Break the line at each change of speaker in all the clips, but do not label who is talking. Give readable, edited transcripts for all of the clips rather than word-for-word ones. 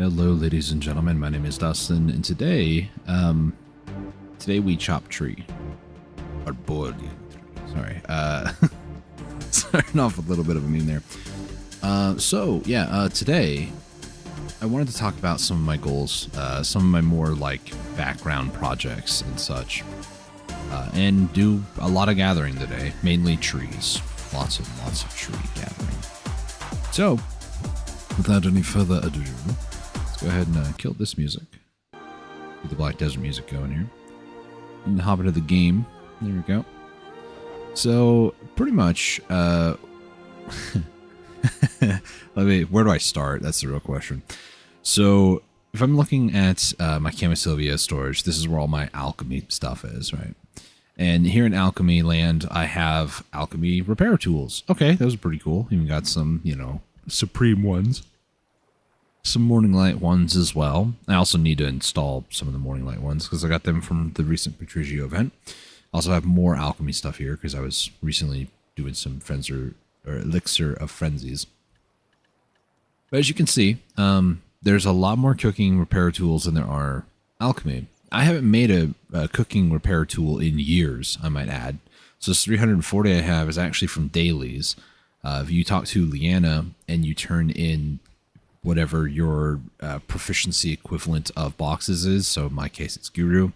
Hello, ladies and gentlemen. My name is Dustin, and today we chop tree. Or board. Sorry. Starting off with a little bit of a meme there. Today I wanted to talk about some of my goals, some of my more like background projects and such, and do a lot of gathering today, mainly trees. Lots of tree gathering. So, without any further ado, let's go ahead and kill this music. Get the Black Desert music going here. And hop into the game. There we go. So, pretty much, where do I start? That's the real question. So, if I'm looking at my Camasylvia storage, this is where all my alchemy stuff is, right? And here in alchemy land, I have alchemy repair tools. Okay, those are pretty cool. Even got some, supreme ones. Some morning light ones as well. I also need to install some of the morning light ones because I got them from the recent Patrigio event. I also have more alchemy stuff here because I was recently doing some elixir of frenzies. But as you can see, there's a lot more cooking repair tools than there are alchemy. I haven't made a cooking repair tool in years, I might add. So this 340 I have is actually from dailies. If you talk to Leanna and you turn in whatever your proficiency equivalent of boxes is, so in my case it's Guru,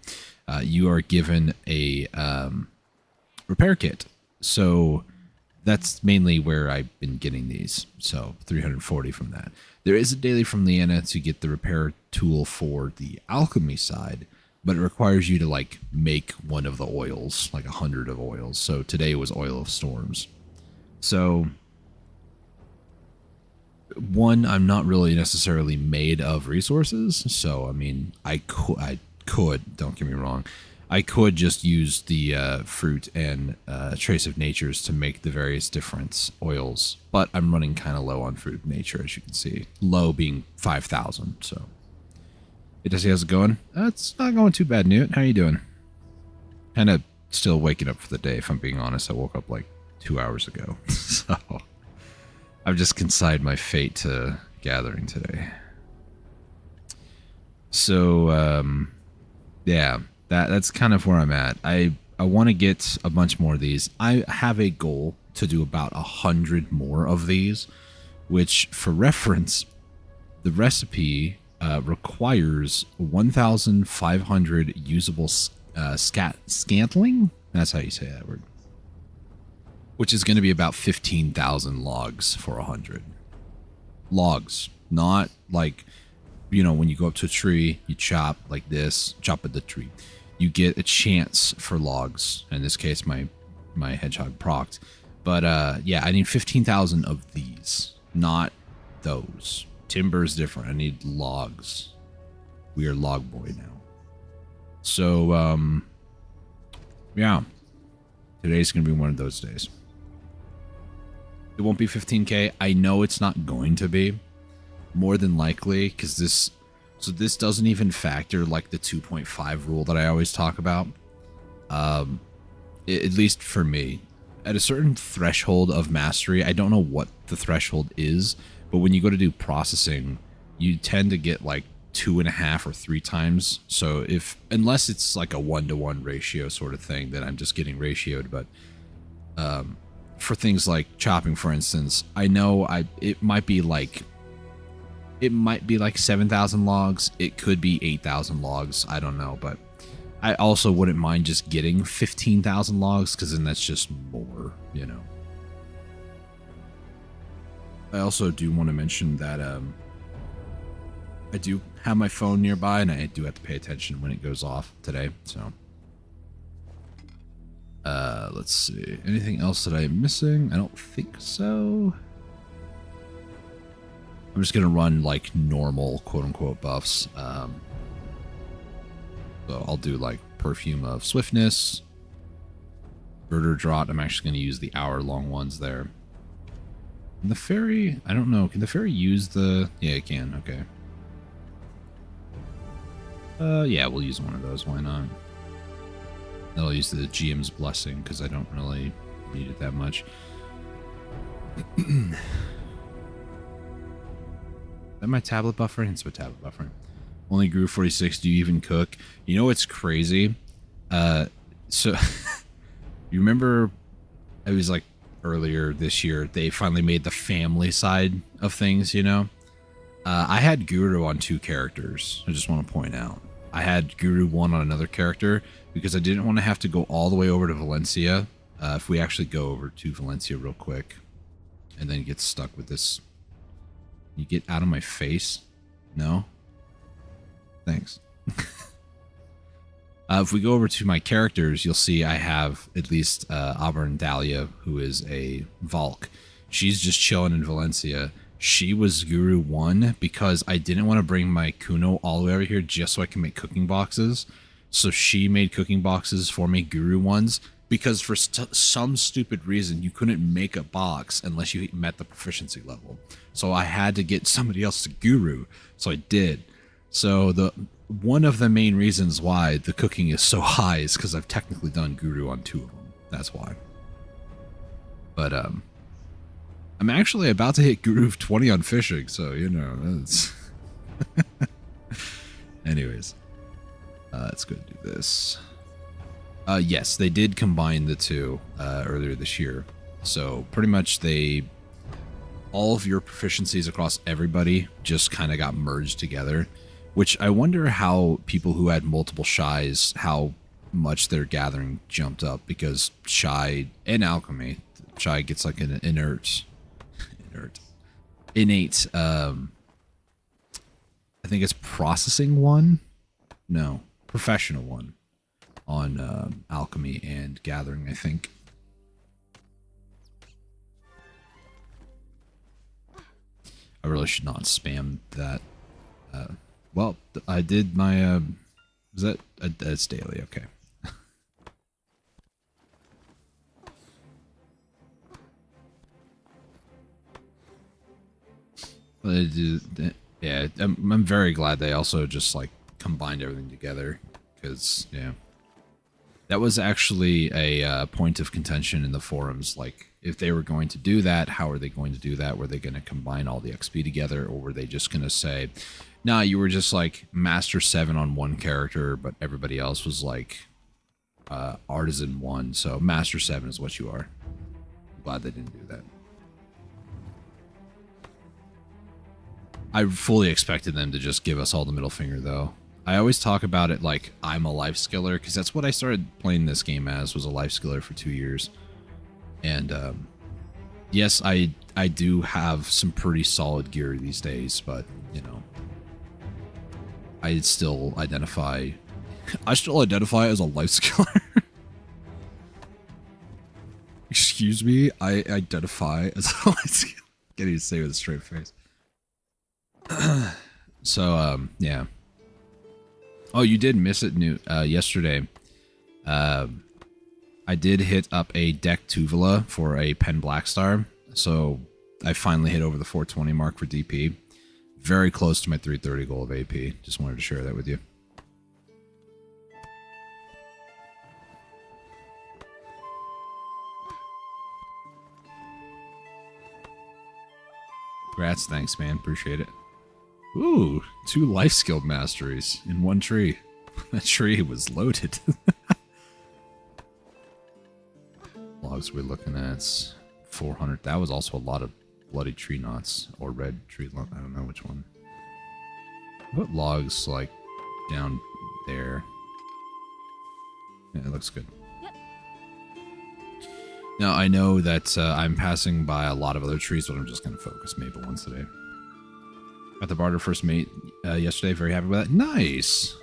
you are given a repair kit. So that's mainly where I've been getting these. So 340 from that. There is a daily from Leanna to get the repair tool for the alchemy side, but it requires you to like make one of the oils, like 100 of oils. So today was Oil of Storms. So one, I'm not really necessarily made of resources. So, I mean, I could, don't get me wrong. I could just use the fruit and trace of natures to make the various different oils, but I'm running kind of low on fruit of nature, as you can see. Low being 5,000, so. Hey, Desi, how's it going? It's not going too bad, Newt. How you doing? Kind of still waking up for the day, if I'm being honest. I woke up like 2 hours ago, so I've just consigned my fate to gathering today. So, yeah. That's kind of where I'm at. I want to get a bunch more of these. I have a goal to do about 100 more of these, which, for reference, the recipe requires 1,500 usable scantling. That's how you say that word. Which is going to be about 15,000 logs for 100 logs, not like, when you go up to a tree, you chop like this, chop at the tree. You get a chance for logs. In this case, my hedgehog procced. But yeah, I need 15,000 of these, not those. Timber is different. I need logs. We are log boy now. So, yeah. Today's going to be one of those days. It won't be 15K. I know it's not going to be. More than likely, because this doesn't even factor like the 2.5 rule that I always talk about. At least for me, at a certain threshold of mastery, I don't know what the threshold is, but when you go to do processing, you tend to get like 2.5 or 3 times. So unless it's like a 1-to-1 ratio sort of thing, then I'm just getting ratioed. But for things like chopping, for instance, I know it might be like 7,000 logs. It could be 8,000 logs. I don't know, but I also wouldn't mind just getting 15,000 logs because then that's just more, I also do want to mention that I do have my phone nearby and I do have to pay attention when it goes off today. So let's see. Anything else that I'm missing? I don't think so. I'm just going to run like normal quote-unquote buffs. So I'll do like Perfume of Swiftness, Birder Draught. I'm actually going to use the hour-long ones there. And the fairy, I don't know. Can the fairy use the... Yeah, it can. Okay. Yeah, we'll use one of those. Why not? I'll use the GM's Blessing because I don't really need it that much. that my tablet buffering? It's my tablet buffering. Only grew 46. Do you even cook? You know what's crazy? So you remember it was like earlier this year, they finally made the family side of things, you know? I had Guru on 2 characters. I just want to point out. I had Guru 1 on another character because I didn't want to have to go all the way over to Valencia. If we actually go over to Valencia real quick and then get stuck with this. You get out of my face? No? Thanks. If we go over to my characters, you'll see I have at least Auburn Dahlia, who is a Valk. She's just chilling in Valencia. She was Guru 1 because I didn't want to bring my Kuno all the way over here just so I can make cooking boxes. So she made cooking boxes for me, Guru 1s, because for some stupid reason, you couldn't make a box unless you met the proficiency level. So I had to get somebody else to Guru. So I did. So one of the main reasons why the cooking is so high is because I've technically done Guru on 2 of them. That's why. But I'm actually about to hit Guru 20 on fishing, so you know that's. Anyways, let's go do this. Yes, they did combine the 2 earlier this year. So pretty much all of your proficiencies across everybody just kind of got merged together, which I wonder how people who had multiple Shis, how much their gathering jumped up, because Shy and Alchemy, Shy gets like an innate, I think it's processing 1? No, professional 1 on Alchemy and Gathering, I think. I really should not spam that. Well, I did my, was that, that's daily, okay. Yeah, I'm very glad they also just, like, combined everything together, because, yeah. That was actually a point of contention in the forums, like, if they were going to do that, how are they going to do that? Were they going to combine all the XP together, or were they just going to say, nah, you were just like Master 7 on one character, but everybody else was like Artisan 1, so Master 7 is what you are. I'm glad they didn't do that. I fully expected them to just give us all the middle finger, though. I always talk about it like I'm a life skiller, because that's what I started playing this game as, was a life skiller for 2 years. And yes, I do have some pretty solid gear these days, but, you know, I still identify as a life skiller. Excuse me, I identify as a life skiller. Can't even say it with a straight face. So, yeah. Oh, you did miss it yesterday. I did hit up a deck Tuvula for a Pen Blackstar, so I finally hit over the 420 mark for DP. Very close to my 330 goal of AP. Just wanted to share that with you. Congrats, thanks, man. Appreciate it. Ooh, 2 life skill masteries in 1 tree. That tree was loaded. Logs we're looking at 400. That was also a lot of bloody tree knots, or red tree knot. I don't know which one. What logs like down there? Yeah, it looks good. Yep. Now I know that I'm passing by a lot of other trees, but I'm just going to focus maple ones today. Got the barter first mate yesterday. Very happy with that. Nice.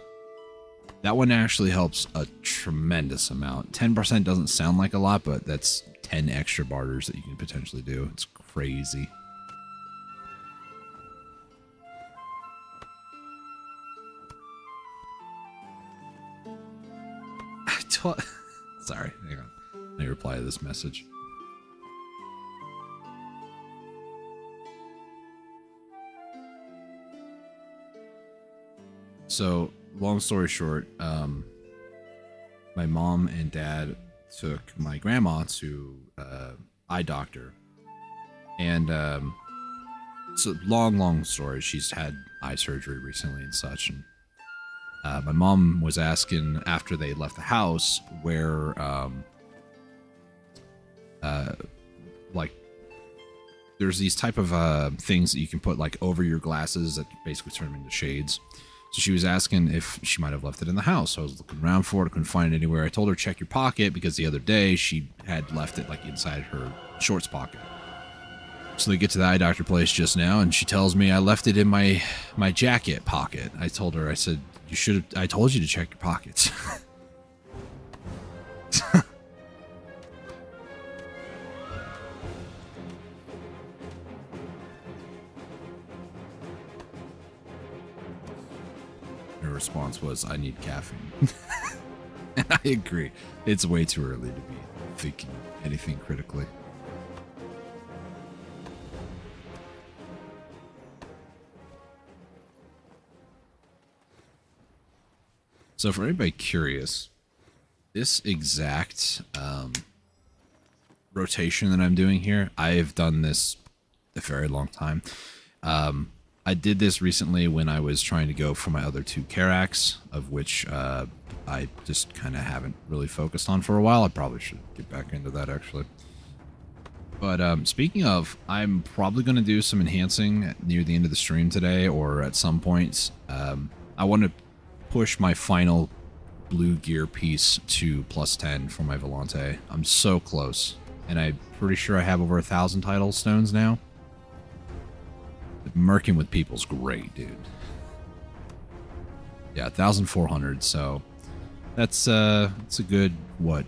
That one actually helps a tremendous amount. 10% doesn't sound like a lot, but that's 10 extra barters that you can potentially do. It's crazy. Sorry, hang on. Let me reply to this message. So, long story short, my mom and dad took my grandma to eye doctor, and it's a long story. She's had eye surgery recently and such, and my mom was asking after they left the house where, like, there's these type of things that you can put like over your glasses that basically turn them into shades. So she was asking if she might have left it in the house. So I was looking around for it, couldn't find it anywhere. I told her check your pocket because the other day she had left it like inside her shorts pocket. So they get to the eye doctor place just now, and she tells me I left it in my jacket pocket. I told her, I said, I told you to check your pockets. Her response was, I need caffeine. And I agree. It's way too early to be thinking anything critically. So for anybody curious, this exact rotation that I'm doing here, I have done this a very long time. I did this recently when I was trying to go for my other 2 Caracs, of which I just kind of haven't really focused on for a while. I probably should get back into that, actually. But speaking of, I'm probably going to do some enhancing near the end of the stream today, or at some point. I want to push my final blue gear piece to +10 for my Volante. I'm so close, and I'm pretty sure I have over 1,000 title stones now. Merking with people's great, dude. Yeah, 1,400. So that's it's a good what?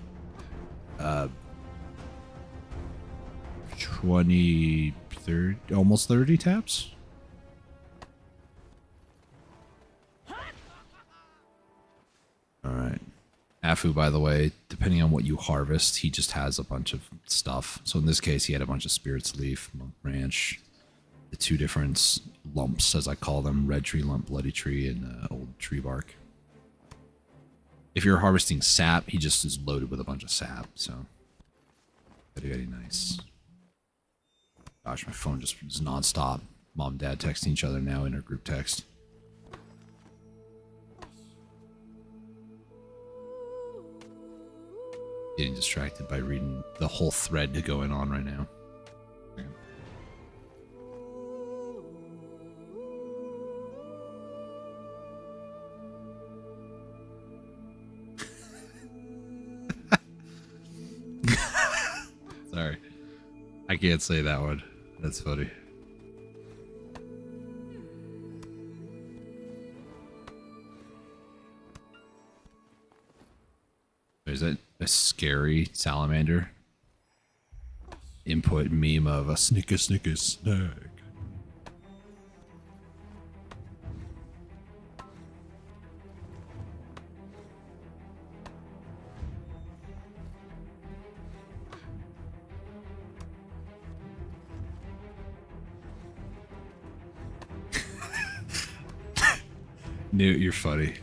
20, 30, almost 30 taps. All right. Afu, by the way, depending on what you harvest, he just has a bunch of stuff. So in this case, he had a bunch of Spirit's Leaf, Monk Branch, the 2 different lumps, as I call them, red tree lump, bloody tree, and old tree bark. If you're harvesting sap, he just is loaded with a bunch of sap, so very, very nice. Gosh, my phone just is non-stop. Mom and Dad texting each other now in our group text. Getting distracted by reading the whole thread going on right now. Sorry. I can't say that one. That's funny. Is that a scary salamander? Input meme of a snicker snack. Newt, you're funny.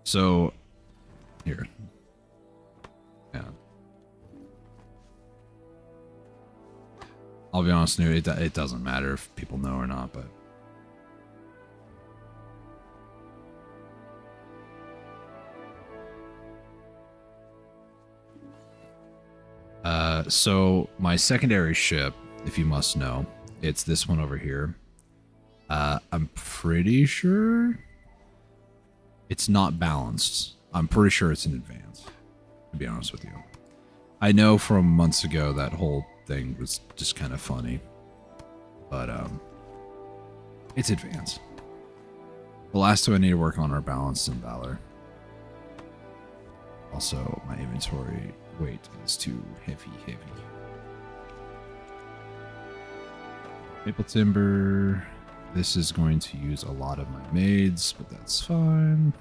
So, here. Yeah. I'll be honest, Newt, it doesn't matter if people know or not, but... So my secondary ship, if you must know, it's this one over here. I'm pretty sure it's not balanced. I'm pretty sure it's in advance, to be honest with you. I know from months ago that whole thing was just kind of funny, but it's advanced. The last 2 I need to work on are Balance and Valor. Also, my inventory weight is too heavy. Maple timber. This is going to use a lot of my maids, but that's fine.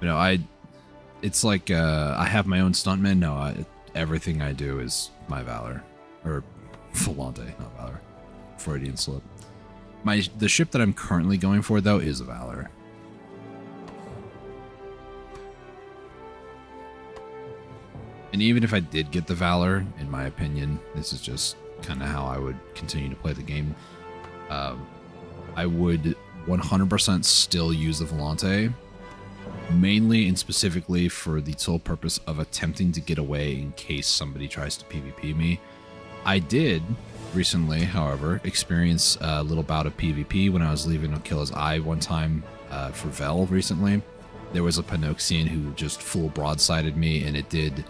You know, it's like I have my own stuntmen. No, everything I do is my Valor, or Volante, not Valor. Freudian slip. The ship that I'm currently going for, though, is a Valor. And even if I did get the Valor, in my opinion, this is just kind of how I would continue to play the game. I would 100% still use the Volante, mainly and specifically for the sole purpose of attempting to get away in case somebody tries to PvP me. I did recently, however, experience a little bout of PvP when I was leaving Akila's Eye one time for Vel recently. There was a Panoxian who just full broadsided me, and it did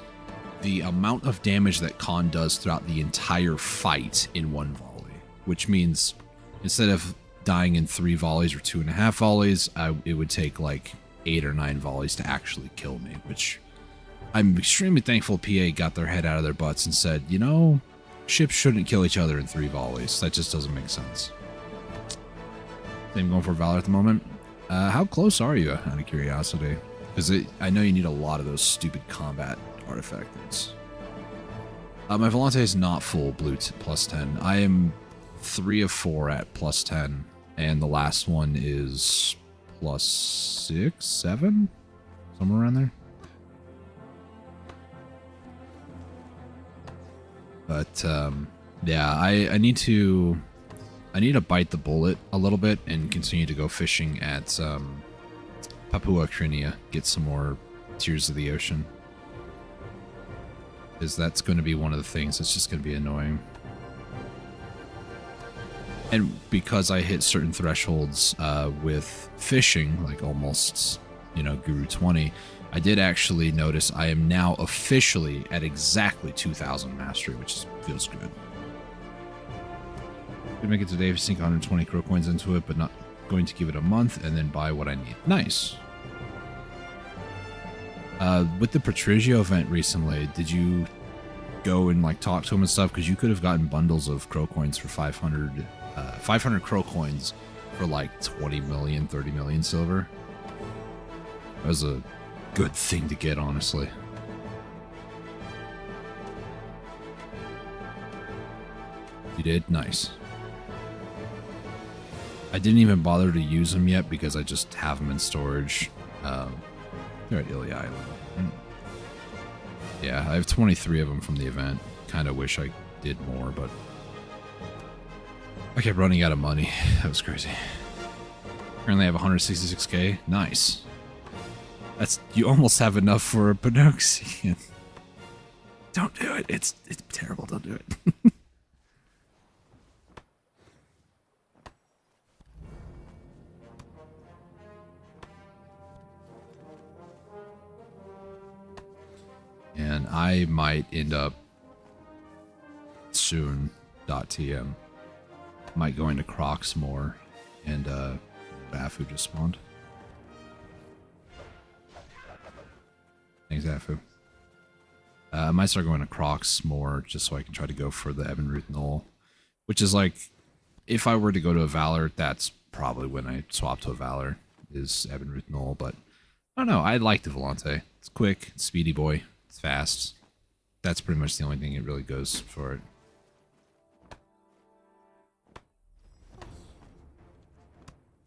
the amount of damage that Khan does throughout the entire fight in one volley, which means instead of dying in 3 volleys or 2.5 volleys, it would take like 8 or 9 volleys to actually kill me, which I'm extremely thankful PA got their head out of their butts and said, you know, ships shouldn't kill each other in 3 volleys. That just doesn't make sense. Same going for Valor at the moment. How close are you, out of curiosity? Because I know you need a lot of those stupid combat artifacts. My Volante is not full blue plus 10. I am 3 of 4 at plus 10, and the last one is plus 6, 7? Somewhere around there. But, yeah, I need to bite the bullet a little bit and continue to go fishing at, Papua Krinia, get some more Tears of the Ocean. Because that's going to be one of the things that's just going to be annoying. And because I hit certain thresholds with fishing, like almost, you know, Guru 20, I did actually notice I am now officially at exactly 2,000 mastery, which feels good. Could make it today if you sink 120 crow coins into it, but not going to give it a month and then buy what I need. Nice. With the Patrigio event recently, did you go and like talk to him and stuff? Because you could have gotten bundles of crow coins for 500 crow coins for like 20 million, 30 million silver. That was a good thing to get, honestly. You did? Nice. I didn't even bother to use them yet because I just have them in storage. They're at Ilya Island. Yeah, I have 23 of them from the event. Kind of wish I did more, but I kept running out of money. That was crazy. Currently I have 166k. Nice. You almost have enough for a Panoxian. Don't do it. It's terrible. Don't do it. And I might end up soon, .tm. Might go into Crocs more, and Afu just spawned. Thanks, Afu. I might start going to Crocs more, just so I can try to go for the Ebenruth Null, which is like, if I were to go to a Valor, that's probably when I swap to a Valor, is Ebenruth Null, but I don't know, I like the Volante. It's quick, it's speedy boy. It's fast. That's pretty much the only thing it really goes for it.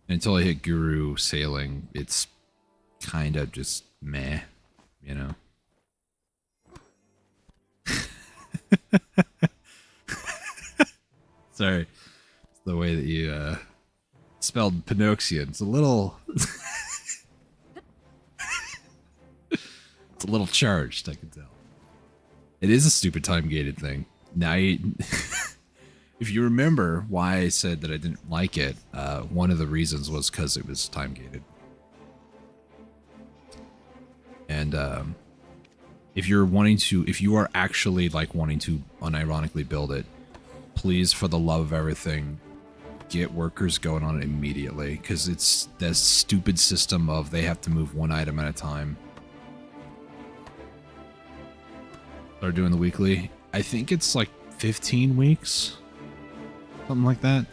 Until I hit Guru sailing, it's kind of just meh, you know? Sorry. It's the way that you spelled Panoxian. It's a little... It's a little charged, I can tell. It is a stupid time-gated thing. Now, if you remember why I said that I didn't like it, one of the reasons was because it was time-gated. And if you are actually like wanting to unironically build it, please, for the love of everything, get workers going on it immediately, because it's that stupid system of they have to move one item at a time. Start doing the weekly. I think it's like 15 weeks. Something like that.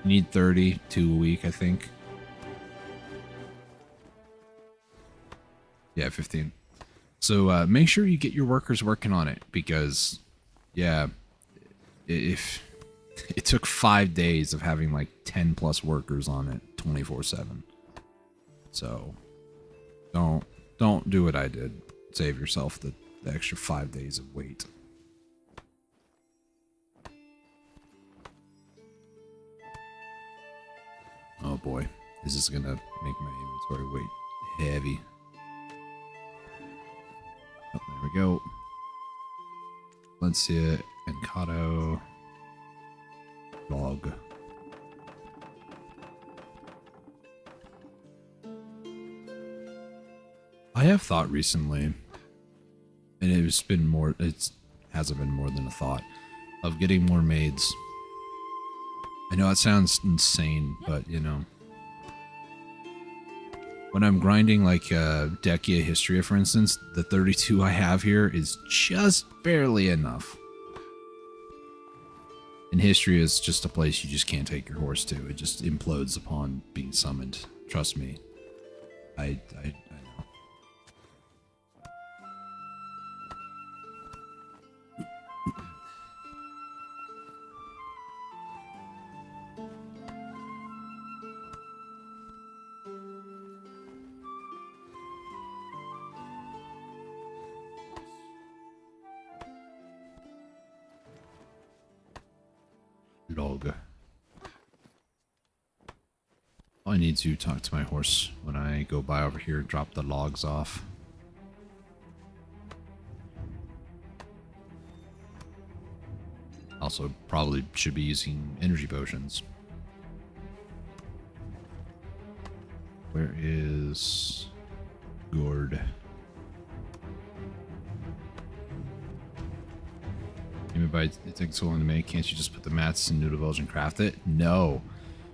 You need 32 a week, I think. Yeah, 15. So make sure you get your workers working on it, because, yeah, If it took 5 days of having like 10 plus workers on it 24/7. So don't do what I did. Save yourself the extra 5 days of wait. Oh boy, this is gonna make my inventory weight heavy. Oh, there we go. Valencia, Encanto, log. I have thought recently, and it hasn't been more than a thought, of getting more maids. I know it sounds insane, but you know, when I'm grinding like Dekia Histria, for instance, the 32 I have here is just barely enough. And Histria is just a place you just can't take your horse to. It just implodes upon being summoned. Trust me. I know. Log. I need to talk to my horse when I go by over here and drop the logs off. Also, probably should be using energy potions. Where is Gord? Even by it takes so long to make, can't you just put the mats in Noodle Village and craft it? No.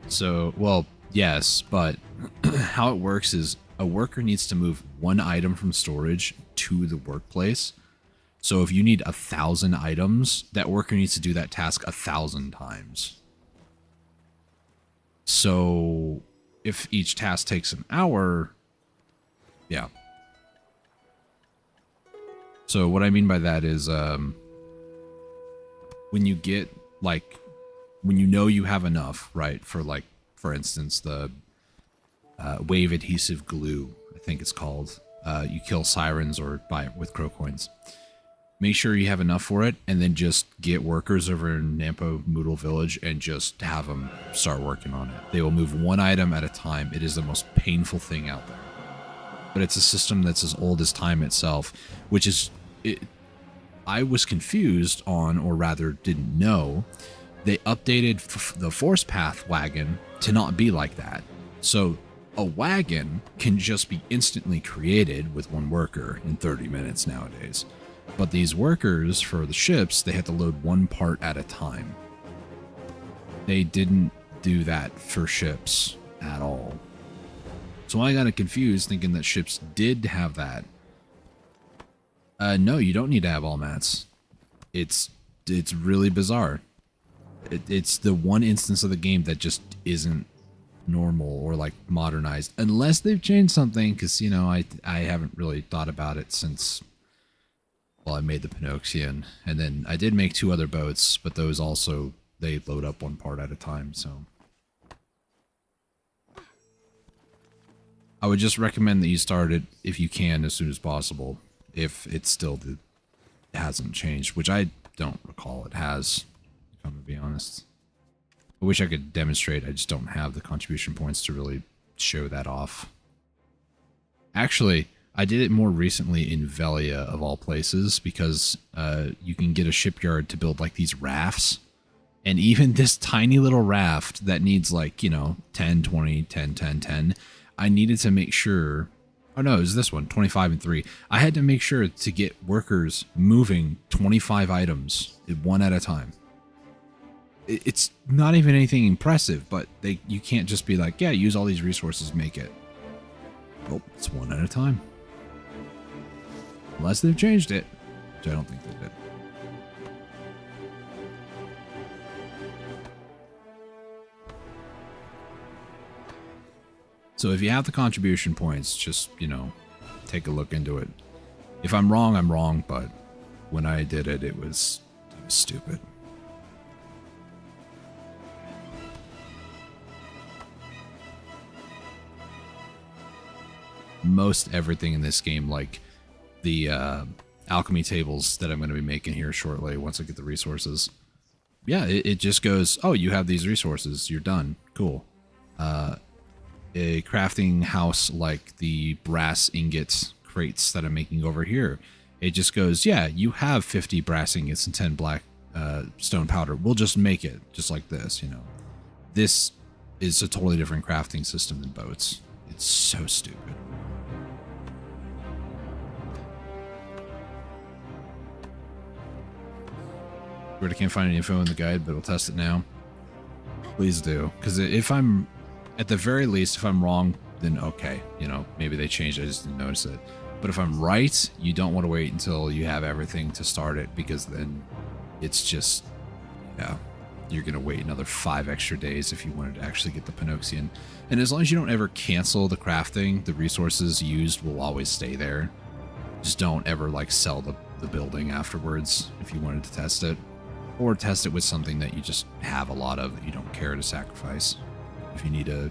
So, well, yes, but how it works is a worker needs to move one item from storage to the workplace. So if you need 1,000 items, that worker needs to do that task 1,000 times. So if each task takes an hour, yeah. So what I mean by that is, when you get, like, when you know you have enough, right, for, like, for instance, the wave adhesive glue, I think it's called, you kill sirens or buy it with crow coins. Make sure you have enough for it, and then just get workers over in Nampo Moodle Village and just have them start working on it. They will move one item at a time. It is the most painful thing out there. But it's a system that's as old as time itself, which is... I was confused on, or rather didn't know, they updated the Force Path wagon to not be like that. So a wagon can just be instantly created with one worker in 30 minutes nowadays. But these workers for the ships, they had to load one part at a time. They didn't do that for ships at all. So I got confused thinking that ships did have that. No, you don't need to have all mats. It's really bizarre. It's the one instance of the game that just isn't normal or like modernized, unless they've changed something. Because you know, I haven't really thought about it since, well, I made the Pinoxian, and then I did make 2 other boats, but those also they load up one part at a time. So I would just recommend that you start it if you can as soon as possible. If it's still hasn't changed, which I don't recall it has, if I'm gonna be honest. I wish I could demonstrate, I just don't have the contribution points to really show that off. Actually, I did it more recently in Velia, of all places, because you can get a shipyard to build like these rafts. And even this tiny little raft that needs like, you know, 10, 20, 10, 10, 10, I needed to make sure... Oh no, it was this one, 25 and 3. I had to make sure to get workers moving 25 items one at a time. It's not even anything impressive, but you can't just be like, yeah, use all these resources, make it. Oh, it's one at a time. Unless they've changed it, which I don't think they did. So if you have the contribution points, just, you know, take a look into it. If I'm wrong, I'm wrong, but when I did it, it was stupid. most everything in this game, like the alchemy tables that I'm going to be making here shortly once I get the resources. Yeah, it just goes, oh, you have these resources, you're done. Cool. A crafting house like the brass ingot crates that I'm making over here, it just goes, yeah, you have 50 brass ingots and 10 black stone powder. We'll just make it just like this, you know. This is a totally different crafting system than boats. It's so stupid. I can't find any info in the guide, but we'll test it now. Please do, because if I'm, at the very least, if I'm wrong, then okay, you know, maybe they changed it, I just didn't notice it. But if I'm right, you don't want to wait until you have everything to start it, because then it's just, yeah, you're going to wait another 5 extra days if you wanted to actually get the Pinoxian. And as long as you don't ever cancel the crafting, the resources used will always stay there. Just don't ever, like, sell the building afterwards if you wanted to test it. Or test it with something that you just have a lot of that you don't care to sacrifice if you need to,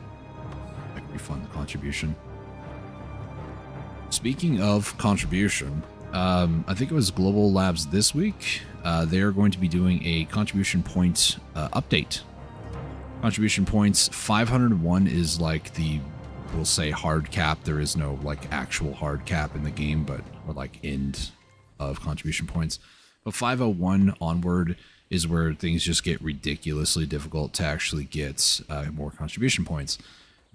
like, refund the contribution. Speaking of contribution, I think it was Global Labs this week. They're going to be doing a contribution point update. Contribution points 501 is like the, we'll say, hard cap. There is no like actual hard cap in the game, but or like end of contribution points. But 501 onward is where things just get ridiculously difficult to actually get more contribution points.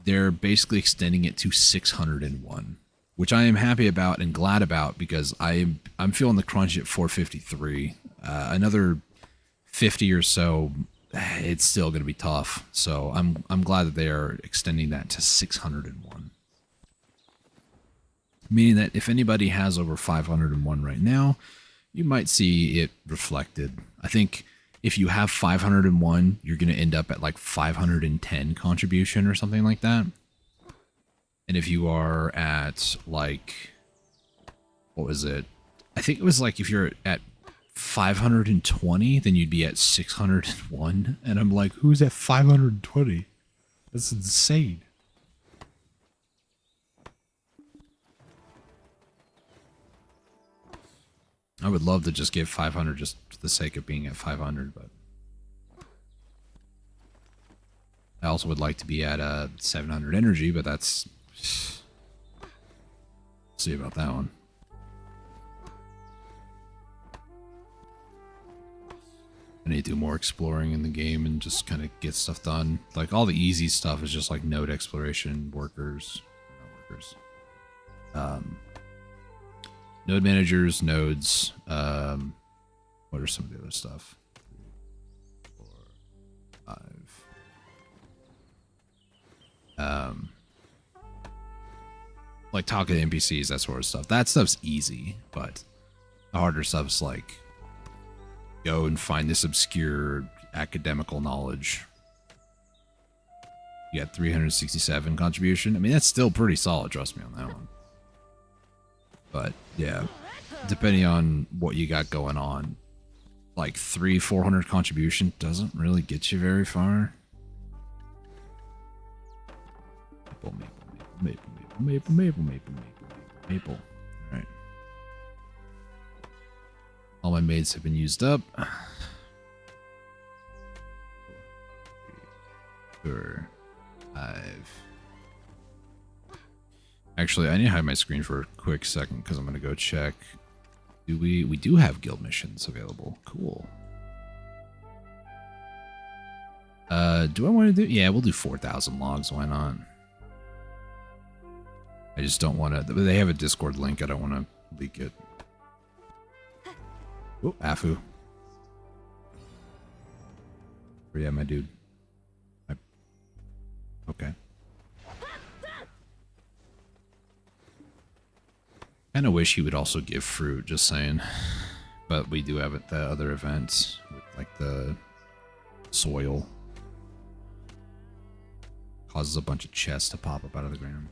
They're basically extending it to 601, which I am happy about and glad about, because I'm feeling the crunch at 453. Another 50 or so, it's still going to be tough. So I'm glad that they are extending that to 601. Meaning that if anybody has over 501 right now, you might see it reflected. I think if you have 501, you're going to end up at like 510 contribution or something like that. And if you are at like, what was it? I think it was like if you're at 520, then you'd be at 601. And I'm like, who's at 520? That's insane. I would love to just give 500 just for the sake of being at 500, but I also would like to be at 700 energy, but that's, see about that one. I need to do more exploring in the game and just kind of get stuff done. Like all the easy stuff is just like node exploration, workers, node managers, nodes. What are some of the other stuff? 3, 4, 5. Like talking to NPCs, that sort of stuff. That stuff's easy, but the harder stuff's like go and find this obscure academical knowledge. You got 367 contribution. I mean, that's still pretty solid, trust me on that one. But yeah, depending on what you got going on, like 300-400 contribution doesn't really get you very far. Maple. All right. All my maids have been used up. 3, 4, 5. Actually, I need to hide my screen for a quick second because I'm going to go check. We do have guild missions available. Cool. Do I want to do? Yeah, we'll do 4,000 logs. Why not? I just don't want to. They have a Discord link. I don't want to leak it. Oh, Afu. Where you at, my dude? Okay. Kind of wish he would also give fruit, just saying. But we do have it, the other event with like the soil. Causes a bunch of chests to pop up out of the ground.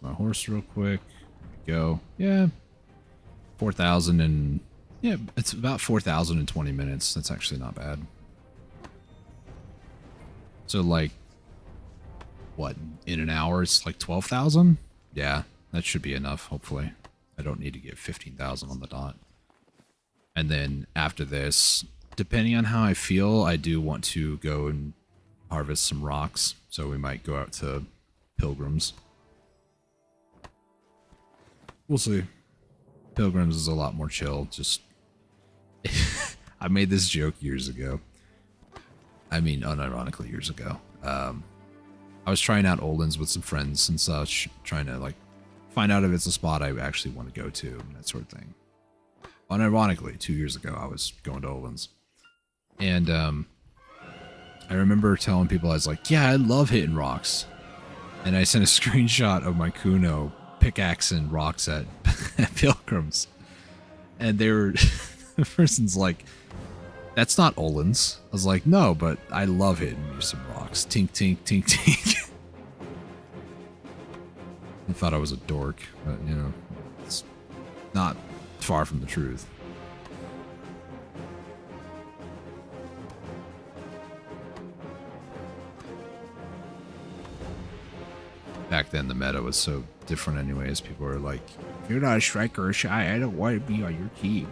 my horse real quick. There we go. Yeah. 4,000 and... Yeah, it's about 4,020 minutes. That's actually not bad. So, like... What? In an hour, it's like 12,000? Yeah, that should be enough, hopefully. I don't need to get 15,000 on the dot. And then after this, depending on how I feel, I do want to go and harvest some rocks. So we might go out to Pilgrims. We'll see. Pilgrims is a lot more chill. Just... I made this joke years ago. I mean, unironically years ago. I was trying out Oldens with some friends and such, trying to, like, find out if it's a spot I actually want to go to, and that sort of thing. Unironically, 2 years ago, I was going to Oldens. And, I remember telling people, I was like, yeah, I love hitting rocks. And I sent a screenshot of my Kuno pickaxing rocks at, at Pilgrims. And they were, the person's like, that's not Oldens. I was like, no, but I love hitting me some rocks. Tink, tink, tink, tink. I thought I was a dork, but, you know, it's not far from the truth. Back then, the meta was so different anyways. People were like, if you're not a striker or shy, I don't want to be on your team.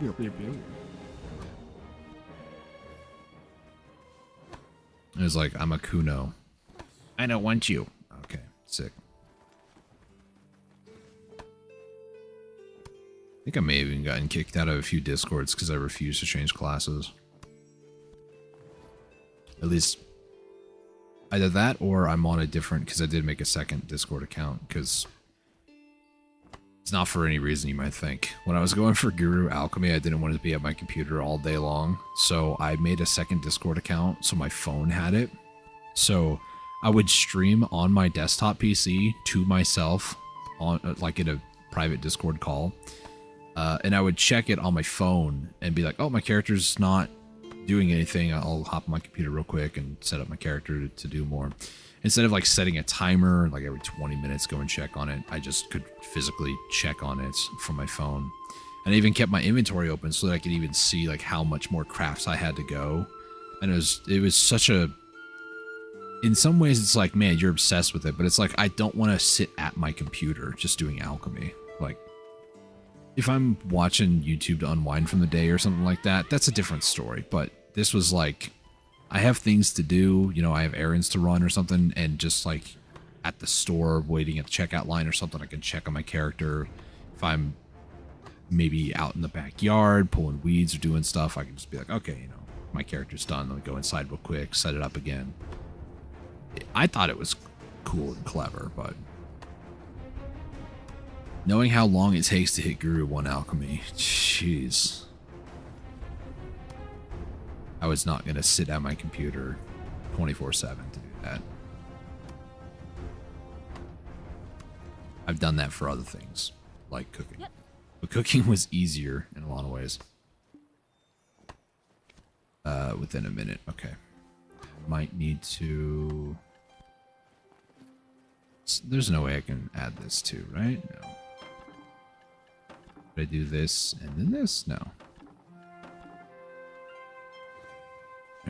It was like, I'm a Kuno. I don't want you. Okay, sick. I think I may have even gotten kicked out of a few Discords because I refused to change classes. At least, either that or I'm on a different, because I did make a second Discord account, because it's not for any reason you might think. When I was going for Guru Alchemy, I didn't want to be at my computer all day long, so I made a second Discord account so my phone had it. So I would stream on my desktop PC to myself, on like in a private Discord call, and I would check it on my phone and be like, oh, my character's not doing anything. I'll hop on my computer real quick and set up my character to do more. Instead of like setting a timer, like every 20 minutes go and check on it, I just could physically check on it from my phone. And I even kept my inventory open so that I could even see like how much more crafts I had to go. And it was such a, in some ways it's like, man, you're obsessed with it, but it's like, I don't want to sit at my computer just doing alchemy. Like, if I'm watching YouTube to unwind from the day or something like that, that's a different story. But this was like, I have things to do, you know, I have errands to run or something, and just like at the store waiting at the checkout line or something, I can check on my character. If I'm maybe out in the backyard pulling weeds or doing stuff, I can just be like, okay, you know, my character's done. Let me go inside real quick, set it up again. I thought it was cool and clever, but knowing how long it takes to hit Guru 1 Alchemy, jeez. I was not going to sit at my computer 24/7 to do that. I've done that for other things, like cooking. Yep. But cooking was easier in a lot of ways. Within a minute. Okay. Might need to... There's no way I can add this to, right? No. Did I do this and then this? No.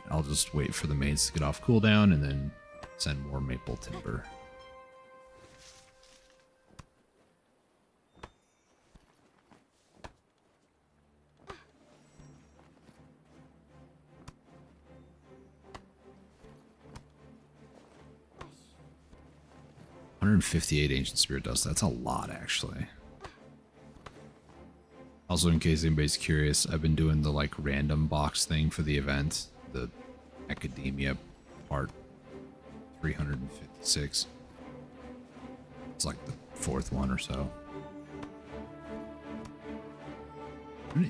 I'll just wait for the maids to get off cooldown and then send more maple timber. $158 ancient spirit dust. That's a lot, actually. Also, in case anybody's curious, I've been doing the like random box thing for the event. The Academia part 356. It's like the fourth one or so.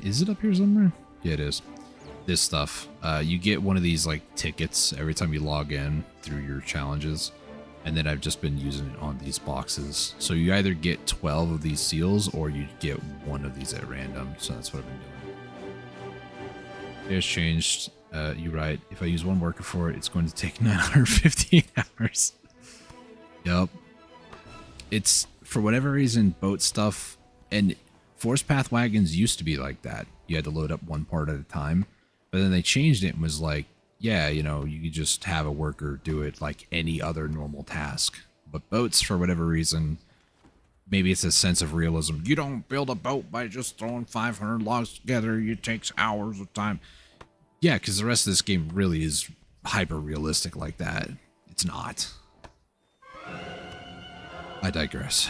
Is it up here somewhere? Yeah, it is. This stuff. You get one of these like tickets every time you log in through your challenges. And then I've just been using it on these boxes. So you either get 12 of these seals or you get one of these at random. So that's what I've been doing. It's changed. You're right. If I use one worker for it, it's going to take 958 hours. Yup. it's for whatever reason, boat stuff and force path wagons used to be like that. You had to load up one part at a time, but then they changed it and was like, yeah, you know, you could just have a worker do it like any other normal task. But boats, for whatever reason, maybe it's a sense of realism. You don't build a boat by just throwing 500 logs together. It takes hours of time. Yeah, because the rest of this game really is hyper realistic like that. It's not. I digress.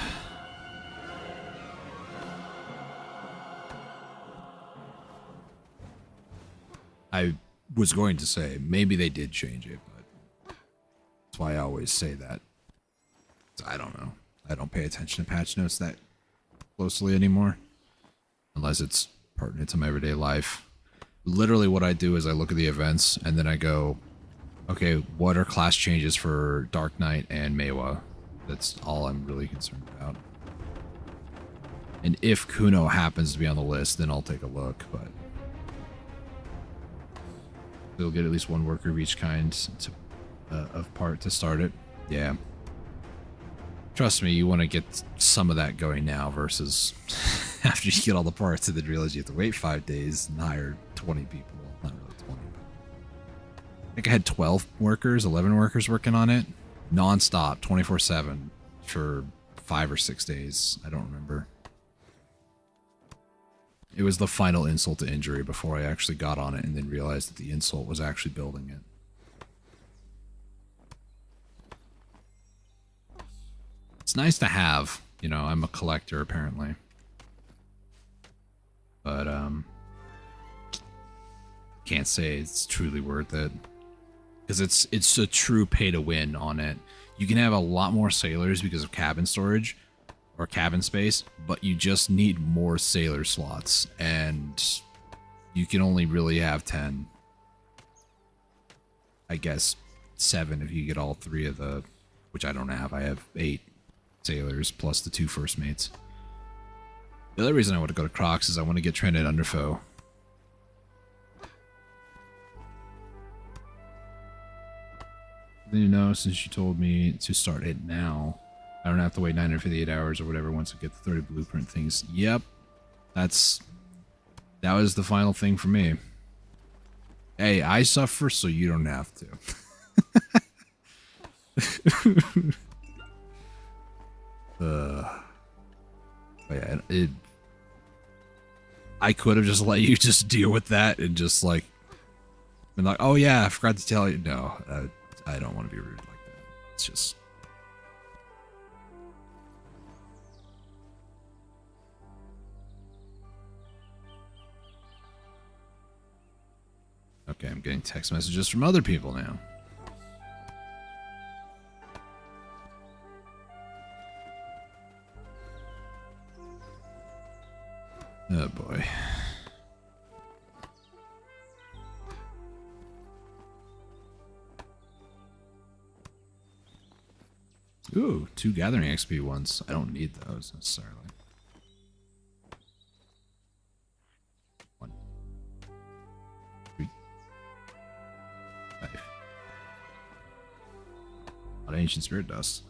I was going to say, maybe they did change it, but that's why I always say that. I don't know. I don't pay attention to patch notes that closely anymore, unless it's pertinent to my everyday life. Literally what I do is I look at the events, and then I go, okay, what are class changes for Dark Knight and Meiwa? That's all I'm really concerned about. And if Kuno happens to be on the list, then I'll take a look, but they'll get at least one worker of each kind of part to start it. Yeah. Trust me, you want to get some of that going now versus after you get all the parts and then realize you have to wait 5 days and hire 20 people. Well, not really 20, but I think I had 12 workers, 11 workers working on it, non-stop, 24/7 for 5 or 6 days. I don't remember. It was the final insult to injury before I actually got on it and then realized that the insult was actually building it. It's nice to have, you know, I'm a collector apparently. But, can't say it's truly worth it. Because it's a true pay to win on it. You can have a lot more sailors because of cabin storage or cabin space, but you just need more sailor slots, and you can only really have 10. I guess 7 if you get all 3 of the, which I don't have. I have 8 sailors plus the 2 first mates. The other reason I want to go to Crocs is I want to get trained at Underfoe. Then you know, since you told me to start it now, I don't have to wait 958 hours or whatever once I get the 30 blueprint things. Yep. That was the final thing for me. Hey, I suffer so you don't have to. But yeah, I could have just let you just deal with that and just like been like, oh yeah, I forgot to tell you. No, I don't want to be rude like that. It's just. Okay, I'm getting text messages from other people now. Oh boy. Ooh, 2 gathering XP ones. I don't need those necessarily. 1, 3, 5. A lot of ancient spirit dust.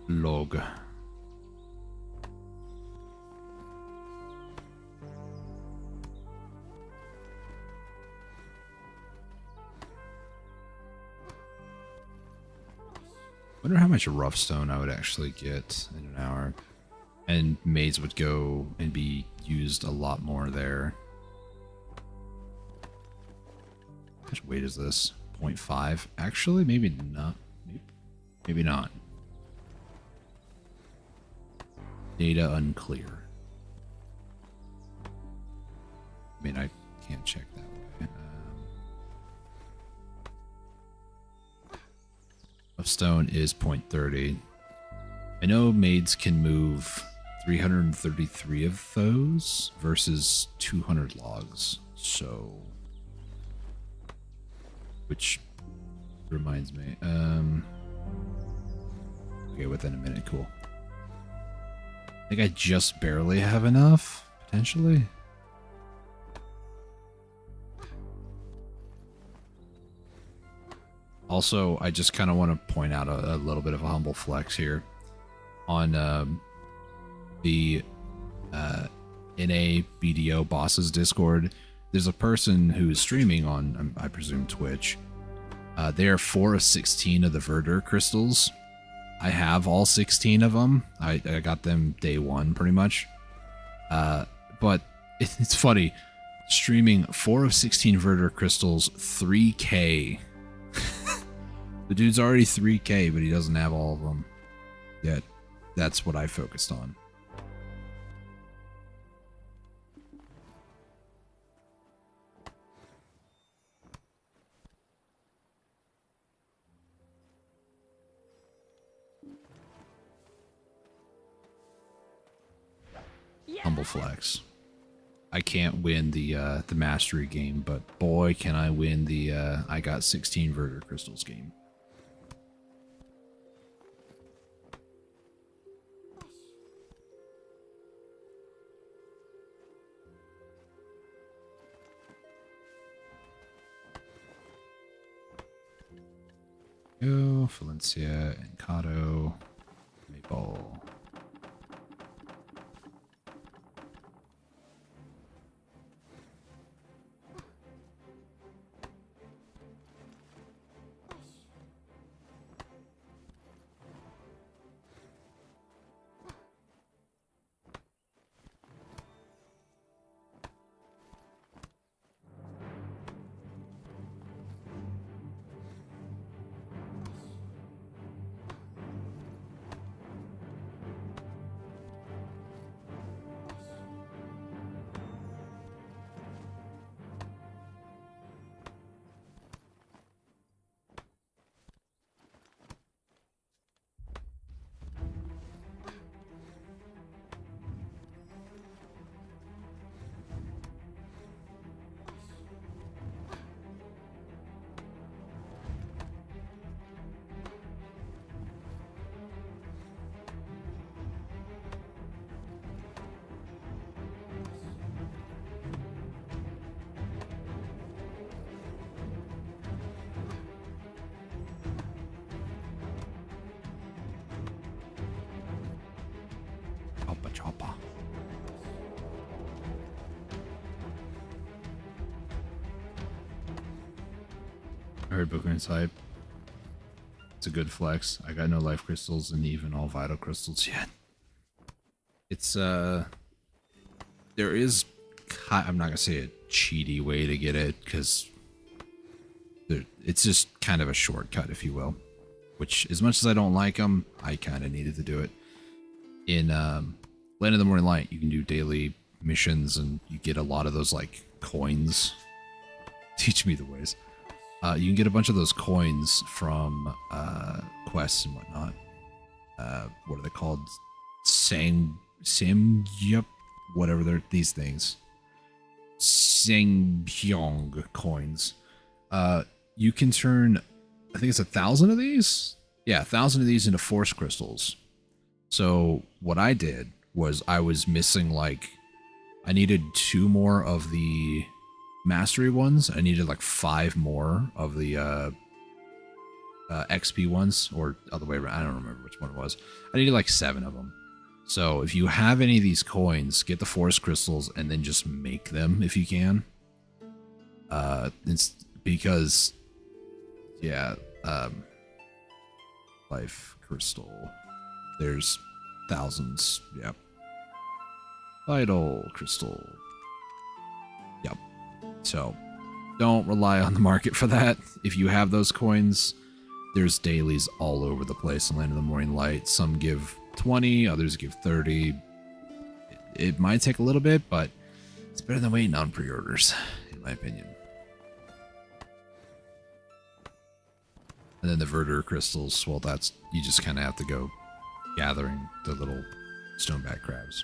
Log. Wonder how much rough stone I would actually get in an hour. And maids would go and be used a lot more there. How much weight is this? 0.5? Actually, maybe not. Maybe not. Data unclear. I mean, I can't check that way. Rough stone is 0.30. I know maids can move 333 of those versus 200 logs. So, which reminds me. Okay, within a minute, cool. think I just barely have enough, potentially. Also, I just kind of want to point out a little bit of a humble flex here on the NA BDO bosses Discord. There's a person who is streaming on, I presume, Twitch. They are 4 of 16 of the Verdure crystals. I have all 16 of them. I got them day one, pretty much. But it's funny. Streaming 4 of 16 Verdure crystals, 3K. The dude's already 3K, but he doesn't have all of them yet. That's what I focused on. Humble flex. I can't win the mastery game, but boy, can I win the I got 16 Verdure crystals game. Go, Valencia, Encanto, Maple. Chopper. I heard Bookman's hype. It's a good flex. I got no life crystals and even all vital crystals yet. It's there is, I'm not gonna say a cheaty way to get it, because it's just kind of a shortcut, if you will. Which, as much as I don't like them, I kind of needed to do it. In Land of the Morning Light, you can do daily missions, and you get a lot of those, like, coins. Teach me the ways. You can get a bunch of those coins from quests and whatnot. What are they called? Samgyup? Whatever they're, these things. Sangyong coins. You can turn, I think it's 1,000 of these? Yeah, 1,000 of these into force crystals. So what I did was I was missing, like, I needed 2 more of the mastery ones. I needed like 5 more of the XP ones, or other way around. I don't remember which one it was. I needed like 7 of them. So if you have any of these coins, get the force crystals and then just make them if you can. It's because, yeah, life crystal. There's thousands. Yep. Vital crystal. Yep. So don't rely on the market for that. If you have those coins, there's dailies all over the place in Land of the Morning Light. Some give 20, others give 30. It might take a little bit, but it's better than waiting on pre-orders, in my opinion. And then the Verdure crystals, well, that's, you just kind of have to go gathering the little stoneback crabs.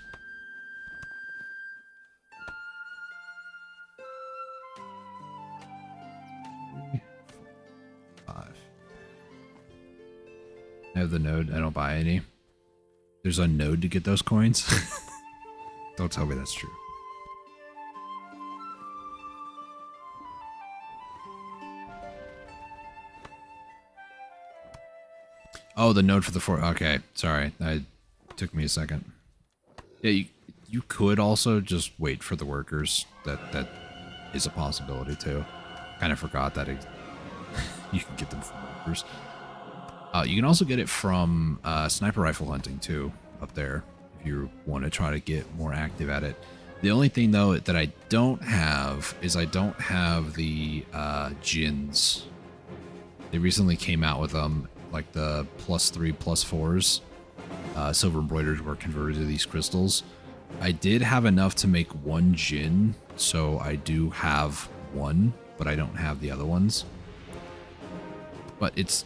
I have the node. I don't buy any. there's a node to get those coins. Don't tell me that's true. Oh, the node for the four. Okay, sorry. It took me a second. Yeah, you could also just wait for the workers. That is a possibility too. Kind of forgot that you can get them from workers. You can also get it from sniper rifle hunting too, up there, if you want to try to get more active at it. The only thing though that I don't have is I don't have the gins. They recently came out with them, like the +3, +4s. Silver embroidered were converted to these crystals. I did have enough to make one gin, so I do have one, but I don't have the other ones. But it's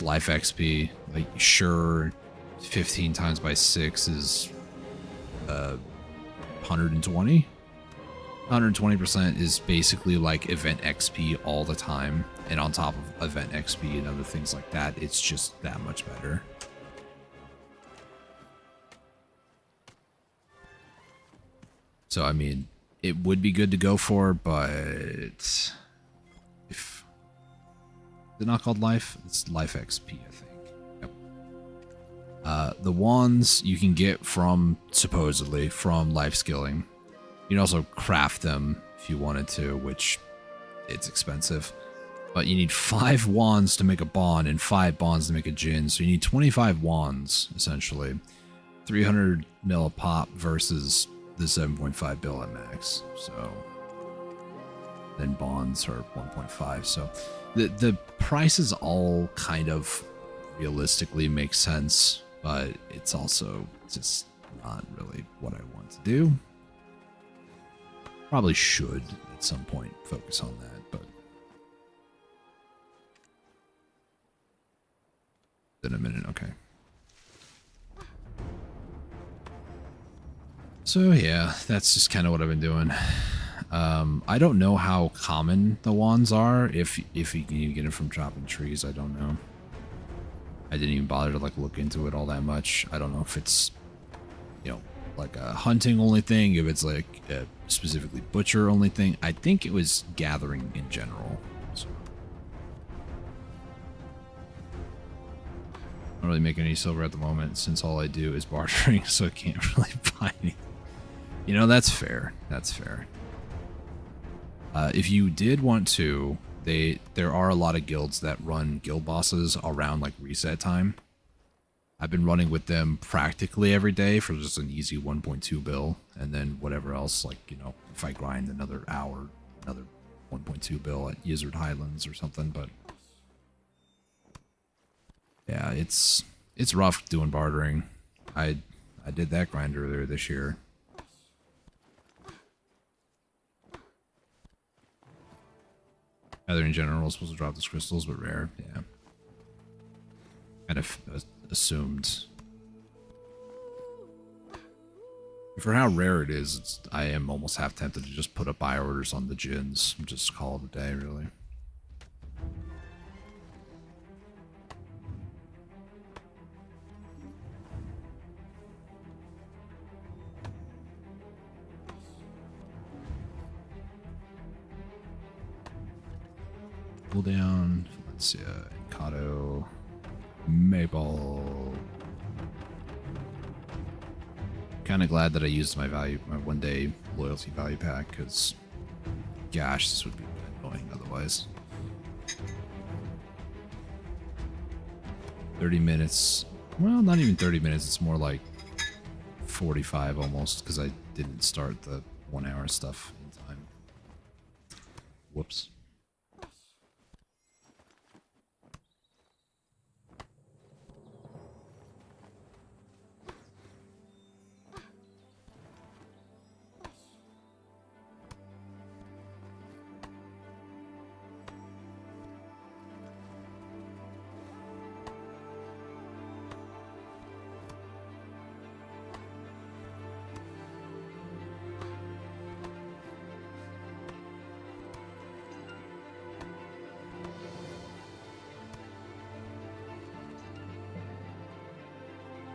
life XP. Like, sure, 15 times by 6 is 120. 120% is basically like event XP all the time, and on top of event XP and other things like that, it's just that much better. So I mean, it would be good to go for, but if they're not called life, it's life XP, I think. Yep. The wands you can get from, supposedly, from life skilling. You can also craft them if you wanted to, which it's expensive. But you need 5 wands to make a bond and 5 bonds to make a gin. So you need 25 wands, essentially. 300 mil a pop versus the 7.5 bill at max. So then bonds are 1.5. So the prices all kind of realistically make sense, but it's also just not really what I want to do. Probably should at some point focus on that, but in a minute. Okay. So yeah, that's just kind of what I've been doing. I don't know how common the wands are. If you can even get them from chopping trees, I don't know. I didn't even bother to like look into it all that much. I don't know if it's, you know, like a hunting only thing, if it's like a specifically butcher only thing. I think it was gathering in general. So I'm not really making any silver at the moment since all I do is bartering, so I can't really buy anything. You know, that's fair. That's fair. If you did want to, there are a lot of guilds that run guild bosses around like reset time. I've been running with them practically every day for just an easy 1.2 bill, and then whatever else, like, you know, if I grind another hour, another 1.2 bill at Yizzard Highlands or something. But yeah, it's rough doing bartering. I did that grind earlier this year. Either in general, was supposed to drop those crystals, but rare, yeah. Kind of assumed. For how rare it is, I am almost half tempted to just put up buy orders on the gins and just call it a day, really. Pull down, let's see, Encato, Maple. Kind of glad that I used my 1-day loyalty value pack, because gosh, this would be annoying otherwise. 30 minutes. Well, not even 30 minutes. It's more like 45 almost, because I didn't start the 1 hour stuff in time. Whoops.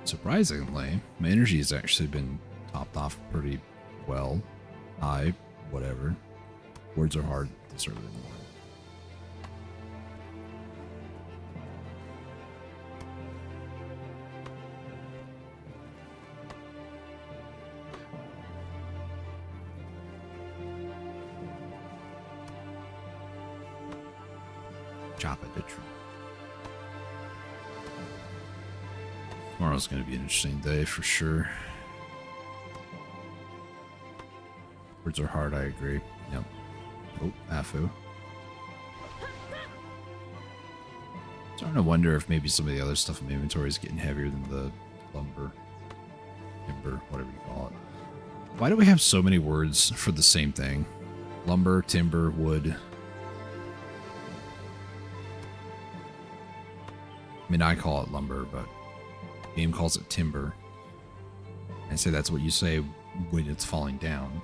Surprisingly, my energy has actually been topped off pretty well. High, whatever. Words are hard to start with. Chop it, tree. Tomorrow's going to be an interesting day for sure. Words are hard, I agree. Yep. Oh, Afu. Starting to wonder if maybe some of the other stuff in my inventory is getting heavier than the lumber, timber, whatever you call it. Why do we have so many words for the same thing? Lumber, timber, wood. I mean, I call it lumber, but the game calls it timber. I say that's what you say when it's falling down.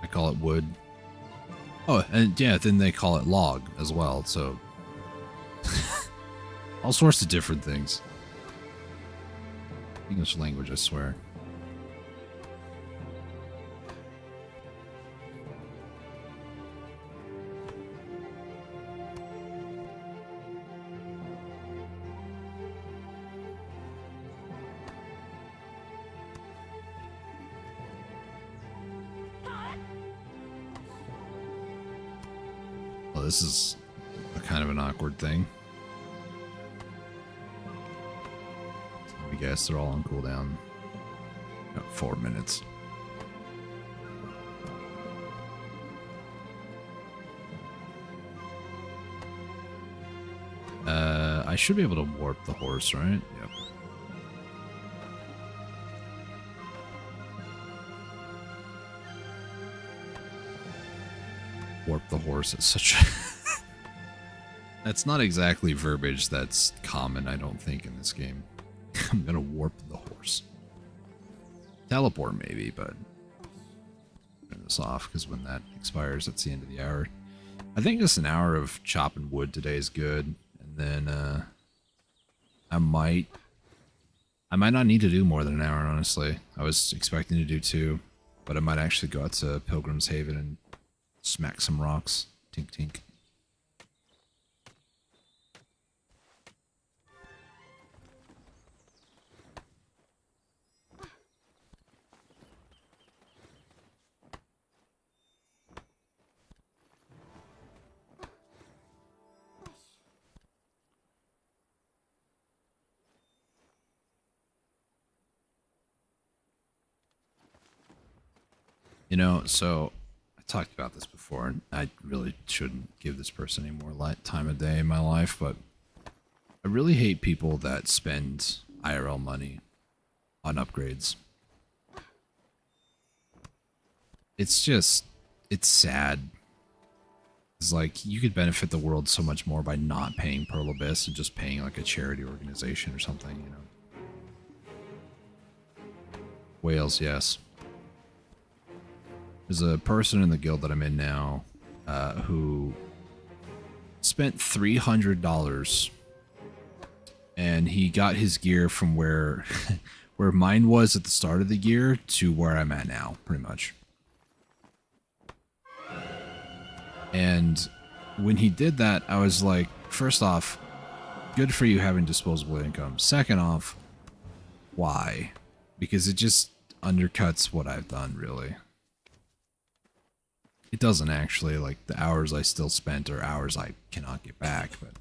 I call it wood. Oh, and yeah, then they call it log as well, so... all sorts of different things. English language, I swear. Well, this is a kind of an awkward thing. Let me guess, they're all on cooldown. Got 4 minutes. I should be able to warp the horse, right? Yep. Warp the horse is such a... That's not exactly verbiage that's common, I don't think, in this game. I'm gonna warp the horse. Teleport, maybe, but... turn this off, because when that expires, that's the end of the hour. I think just an hour of chopping wood today is good. And then, I might not need to do more than an hour, honestly. I was expecting to do 2, but I might actually go out to Pilgrim's Haven and smack some rocks. Tink, tink. You know, so I talked about this before, and I really shouldn't give this person any more time of day in my life, but I really hate people that spend IRL money on upgrades. It's just, it's sad. It's like, you could benefit the world so much more by not paying Pearl Abyss and just paying like a charity organization or something, you know. Whales, yes. There's a person in the guild that I'm in now who spent $300 and he got his gear from where where mine was at the start of the year to where I'm at now, pretty much. And when he did that, I was like, first off, good for you having disposable income. Second off, why? Because it just undercuts what I've done, really. It doesn't actually, like, the hours I still spent are hours I cannot get back, but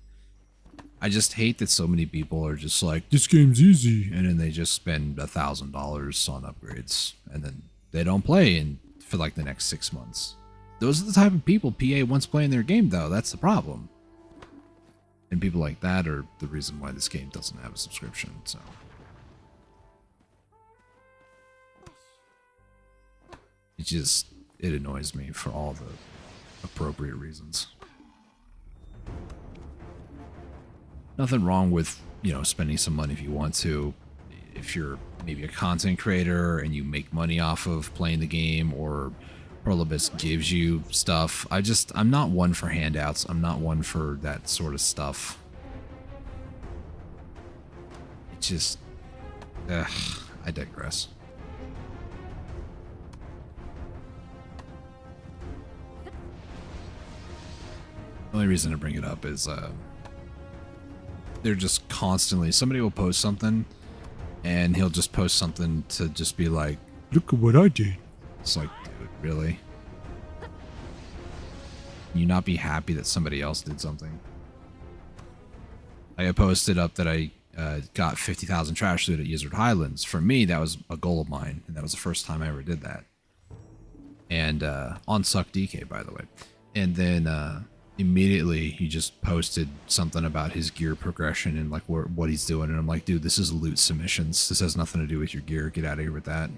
I just hate that so many people are just like, this game's easy, and then they just spend $1,000 on upgrades, and then they don't play for like the next 6 months. Those are the type of people PA wants playing their game, though. That's the problem. And people like that are the reason why this game doesn't have a subscription, so... It annoys me for all the appropriate reasons. Nothing wrong with, you know, spending some money if you want to. If you're maybe a content creator and you make money off of playing the game, or Prolibus gives you stuff. I'm not one for handouts. I'm not one for that sort of stuff. It just, I digress. The only reason to bring it up is they're just constantly, somebody will post something and he'll just post something to just be like, look at what I did. It's like, dude, really? Can you not be happy that somebody else did something? I posted up that I got 50,000 trash loot at Yizard Highlands. For me, that was a goal of mine, and that was the first time I ever did that. And on Suck DK, by the way. And then immediately he just posted something about his gear progression and like what he's doing, and I'm like, dude, this is loot submissions. This has nothing to do with your gear. Get out of here with that.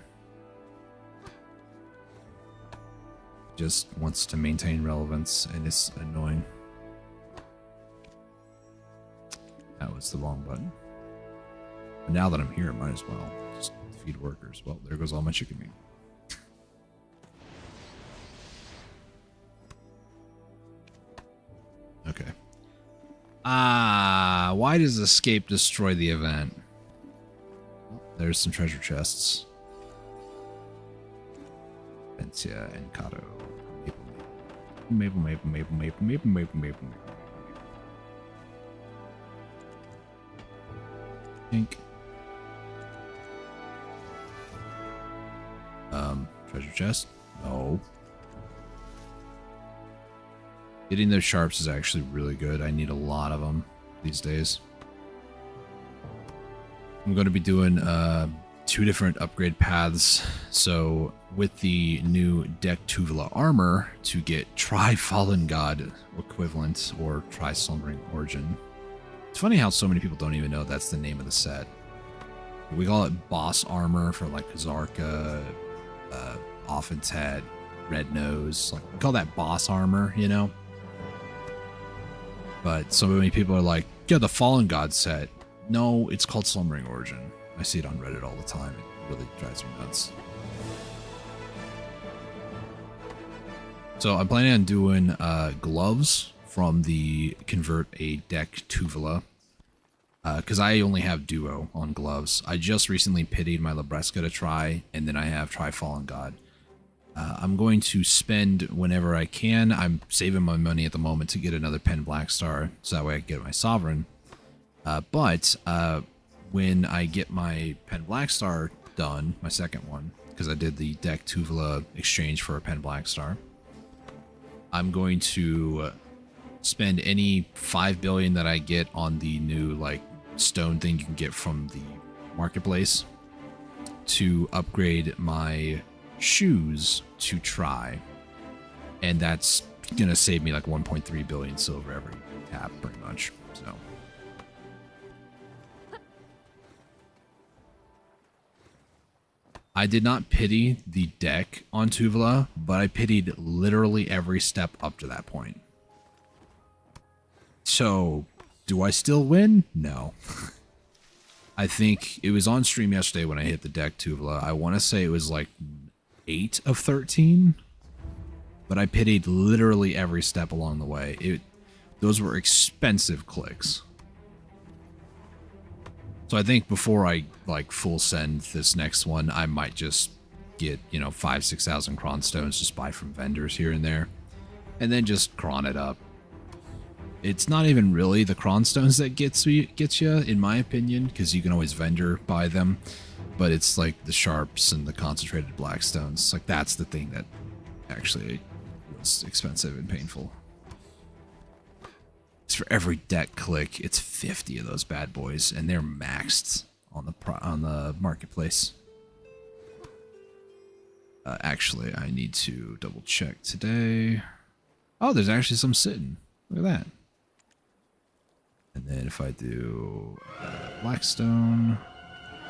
Just wants to maintain relevance, and it's annoying. That was the wrong button. But now that I'm here, I might as well just feed workers. Well, there goes all my chicken meat. Okay. Why does escape destroy the event? There's some treasure chests. Ventia and Kato. Maple. Pink. Treasure chest? No. Getting those sharps is actually really good. I need a lot of them these days. I'm going to be doing 2 different upgrade paths. So with the new Deck Tuvala armor to get Tri-Fallen God equivalent or Tri-Slumbering Origin. It's funny how so many people don't even know that's the name of the set. We call it boss armor for like Zarka, Offentet, Red Nose. Like, we call that boss armor, you know? But so many people are like, yeah, the Fallen God set. No, it's called Slumbering Origin. I see it on Reddit all the time. It really drives me nuts. So I'm planning on doing gloves from the Convert a Deck Tuvala. Because I only have duo on gloves. I just recently pitied my Labresca to try, and then I have Tri-Fallen God. I'm going to spend whenever I can. I'm saving my money at the moment to get another Pen Black Star, so that way I can get my Sovereign. But when I get my Pen Black Star done, my second one, because I did the Deck Tuvala exchange for a Pen Black Star, I'm going to spend any 5 billion that I get on the new like stone thing you can get from the marketplace to upgrade my shoes to try, and that's gonna save me like 1.3 billion silver every tap pretty much. So I did not pity the deck on Tuvala, but I pitied literally every step up to that point. So do I still win? No. I think it was on stream yesterday when I hit the deck Tuvala. I want to say it was like 8 of 13, but I pitied literally every step along the way. Those were expensive clicks. So I think before I like full send this next one, I might just get, 5,000-6,000 cron stones, just buy from vendors here and there, and then just cron it up. It's not even really the cron stones that gets you, in my opinion, because you can always vendor buy them. But it's like the sharps and the concentrated black stones. Like that's the thing that actually was expensive and painful. It's for every deck click, it's 50 of those bad boys, and they're maxed on the marketplace. Actually, I need to double check today. Oh, there's actually some sitting. Look at that. And then if I do Blackstone,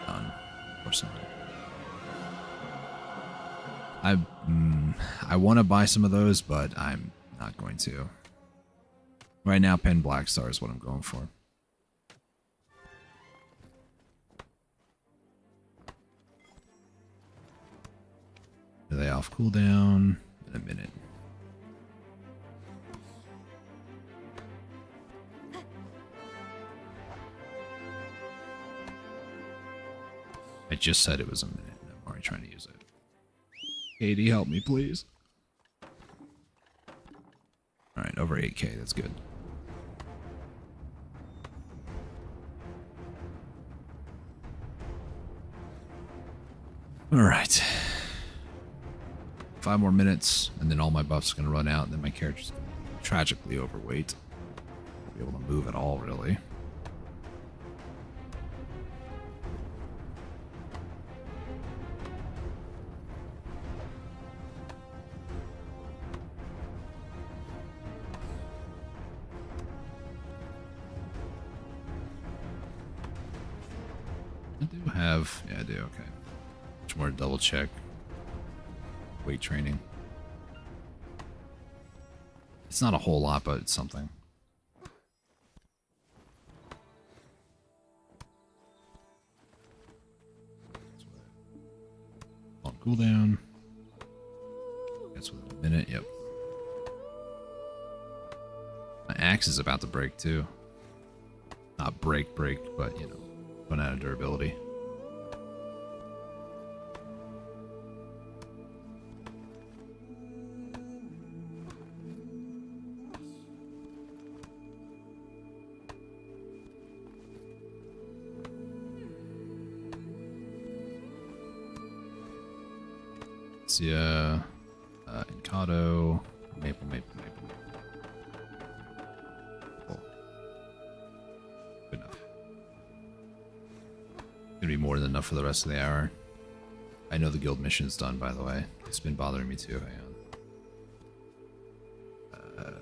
none. Of course not. I want to buy some of those, but I'm not going to. Right now, Pen Black Star is what I'm going for. Are they off cooldown? in a minute. I just said it was a minute. I'm already trying to use it. Katie, help me, please. Alright, over 8K. That's good. Alright. 5 more minutes, and then all my buffs are going to run out, and then my character's going to be tragically overweight. Won't be able to move at all, really. I do have... Yeah, I do, okay. Much more to double check. Weight training. It's not a whole lot, but it's something. Long cooldown. That's within a minute, yep. My axe is about to break too. Not break, but you know, run out of durability. Yeah, Incado, maple. Cool. Good enough. Gonna be more than enough for the rest of the hour. I know the guild mission's done, by the way. It's been bothering me too. Hang on.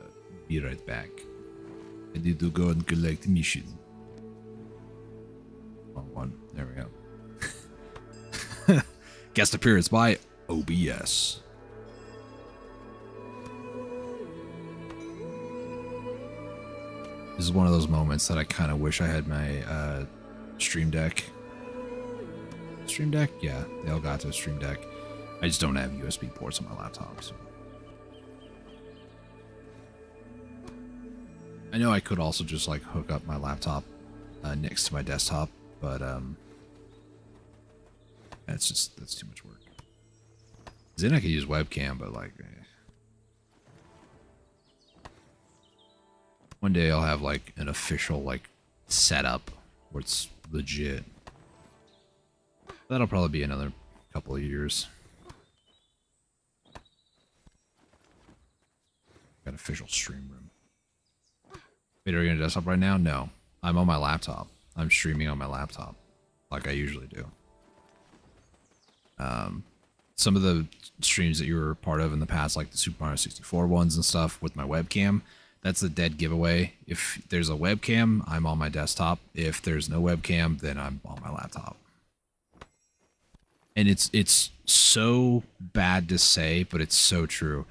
Be right back. I need to go and collect mission. Wrong one. There we go. Guest appearance by OBS. This is one of those moments that I kind of wish I had my Stream Deck. Stream Deck? Yeah, they all got to a Stream Deck. I just don't have USB ports on my laptop. So. I know I could also just like hook up my laptop next to my desktop, but that's too much work. Then I could use webcam, but like one day I'll have like an official like setup where it's legit. That'll probably be another couple of years. Got official stream room. Wait, are you on a desktop right now? No, I'm on my laptop. I'm streaming on my laptop, like I usually do. Some of the streams that you were part of in the past, like the Super Mario 64 ones and stuff with my webcam, that's a dead giveaway. If there's a webcam, I'm on my desktop. If there's no webcam, then I'm on my laptop. And it's so bad to say, but it's so true.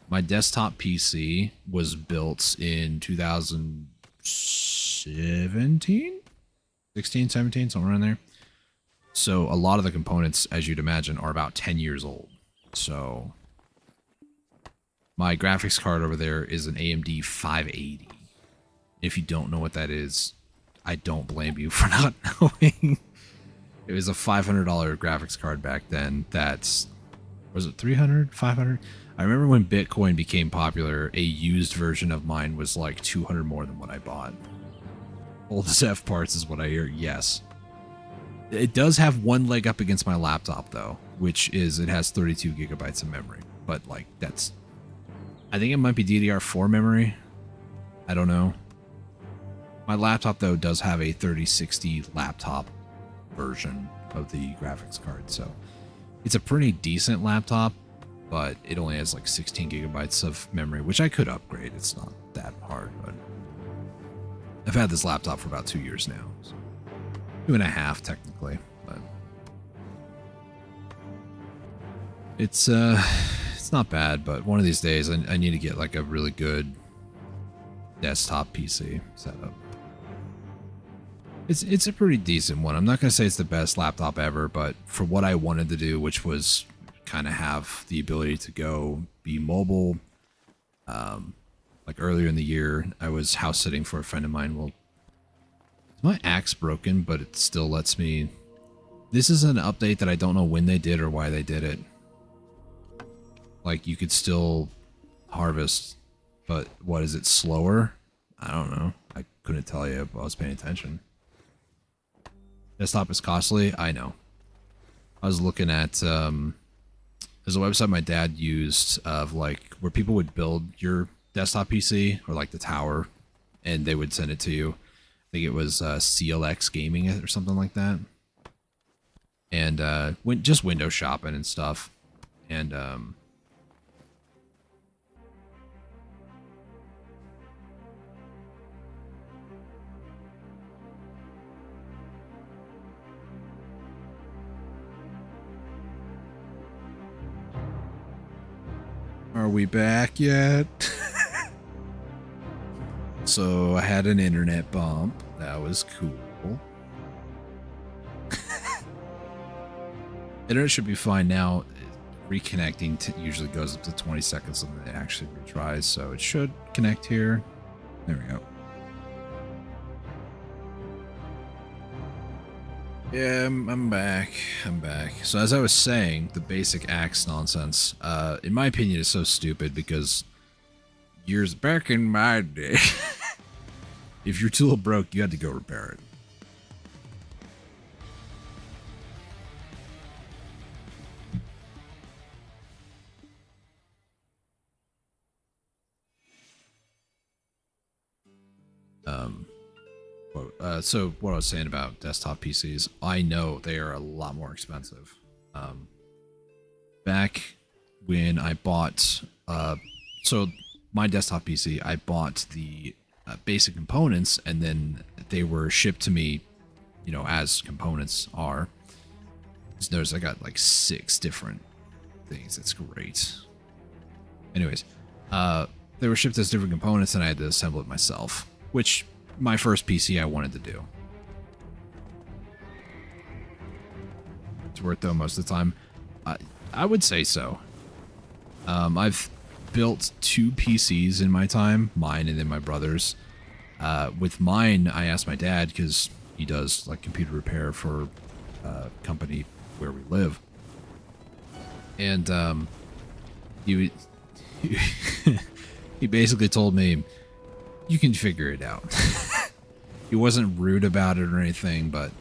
My desktop PC was built in 2017? 16, 17, somewhere in there. So a lot of the components, as you'd imagine, are about 10 years old. So my graphics card over there is an AMD 580. If you don't know what that is, I don't blame you for not knowing. It was a $500 graphics card back then. That's, was it 300, 500? I remember when Bitcoin became popular, a used version of mine was like 200 more than what I bought. Old as F parts is what I hear, yes. It does have one leg up against my laptop, though, which is it has 32 gigabytes of memory. But, like, that's... I think it might be DDR4 memory. I don't know. My laptop, though, does have a 3060 laptop version of the graphics card, so... It's a pretty decent laptop, but it only has, like, 16 gigabytes of memory, which I could upgrade. It's not that hard, but... I've had this laptop for about 2 years now, so... 2.5 technically, but it's not bad. But one of these days, I need to get like a really good desktop PC setup. It's a pretty decent one. I'm not gonna say it's the best laptop ever, but for what I wanted to do, which was kind of have the ability to go be mobile. Like earlier in the year, I was house sitting for a friend of mine. Well, my axe broken, but it still lets me. This is an update that I don't know when they did or why they did it. Like, you could still harvest, but what is it, slower? I don't know. I couldn't tell you, but I was paying attention. Desktop is costly? I know. I was looking at, there's a website my dad used of, like, where people would build your desktop PC, or like the tower, and they would send it to you. I think it was CLX Gaming or something like that. And went just window shopping and stuff. And are we back yet? So I had an internet bump. That was cool. Internet should be fine now. Reconnecting usually goes up to 20 seconds and then it actually retries, so it should connect here. There we go. Yeah, I'm back. I'm back. So as I was saying, the basic axe nonsense, in my opinion, is so stupid because years back in my day, if your tool broke, you had to go repair it. So what I was saying about desktop PCs, I know they are a lot more expensive. Back when I bought, so my desktop PC, I bought the basic components, and then they were shipped to me, you know, as components are. So I got like 6 different things. That's great. Anyways, they were shipped as different components, and I had to assemble it myself, which my first PC I wanted to do. It's worth though most of the time. I would say so. I've built 2 PCs in my time, mine and then my brother's. With mine, I asked my dad because he does like computer repair for a company where we live, and he he basically told me, you can figure it out. He wasn't rude about it or anything, but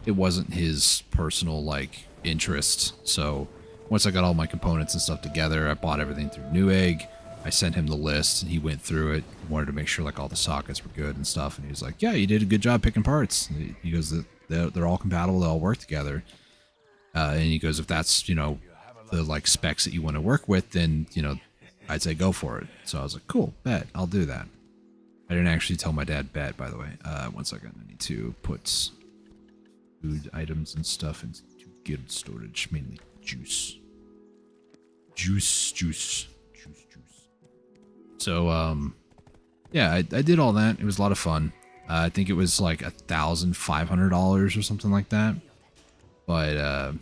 it wasn't his personal like interest. So once I got all my components and stuff together, I bought everything through Newegg. I sent him the list and he went through it. He wanted to make sure like all the sockets were good and stuff. And he was like, yeah, you did a good job picking parts. He goes, they're all compatible. They all work together. And he goes, if that's, you know, the like specs that you want to work with, then, you know, I'd say go for it. So I was like, cool, bet, I'll do that. I didn't actually tell my dad bet, by the way. 1 second, I need to put food items and stuff into guild storage, mainly juice. Juice. So, yeah, I did all that. It was a lot of fun. I think it was like $1,500 or something like that. But,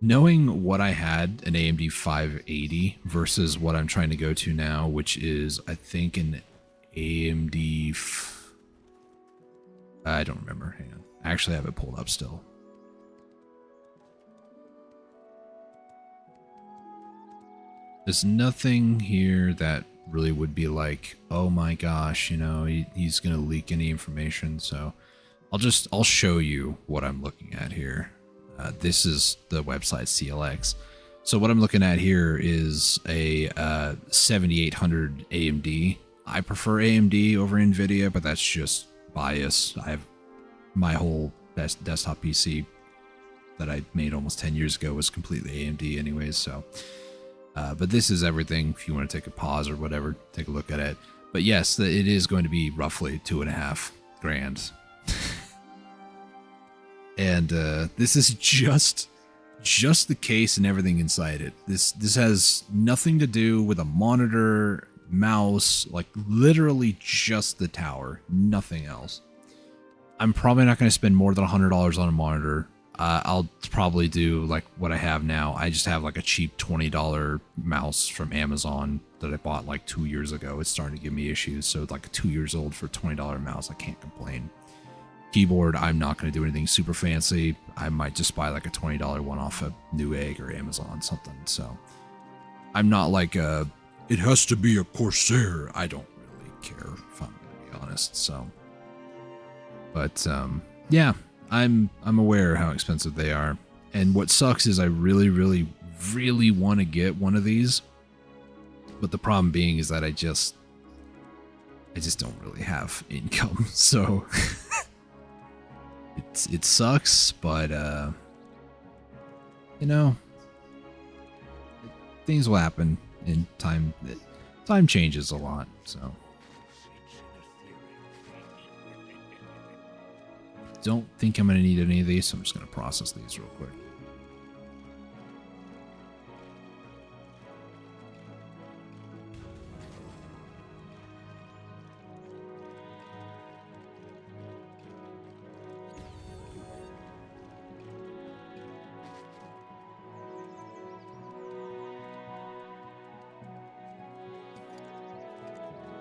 knowing what I had, an AMD 580 versus what I'm trying to go to now, which is, I think, an AMD... I don't remember. Hang on. I actually have it pulled up still. There's nothing here that really would be like, oh my gosh, you know, he's going to leak any information. So I'll show you what I'm looking at here. This is the website CLX. So what I'm looking at here is a 7800 AMD. I prefer AMD over NVIDIA, but that's just bias. I have my whole desktop PC that I made almost 10 years ago was completely AMD anyways. So, but this is everything. If you want to take a pause or whatever, take a look at it. But yes, it is going to be roughly $2.5 grand. And this is just the case and everything inside it. This has nothing to do with a monitor, mouse, like literally just the tower, nothing else. I'm probably not going to spend more than $100 on a monitor. I'll probably do like what I have now. I just have like a cheap $20 mouse from Amazon that I bought like 2 years ago. It's starting to give me issues. So like 2 years old for a $20 mouse, I can't complain. Keyboard, I'm not going to do anything super fancy. I might just buy like a $20 one off of Newegg or Amazon, something. So I'm not like it has to be a Corsair. I don't really care, if I'm going to be honest. So, but yeah, I'm aware how expensive they are. And what sucks is I really, really, really want to get one of these. But the problem being is that I just don't really have income. So it sucks, but you know, things will happen in time. Time changes a lot, so don't think I'm gonna need any of these, so I'm just gonna process these real quick.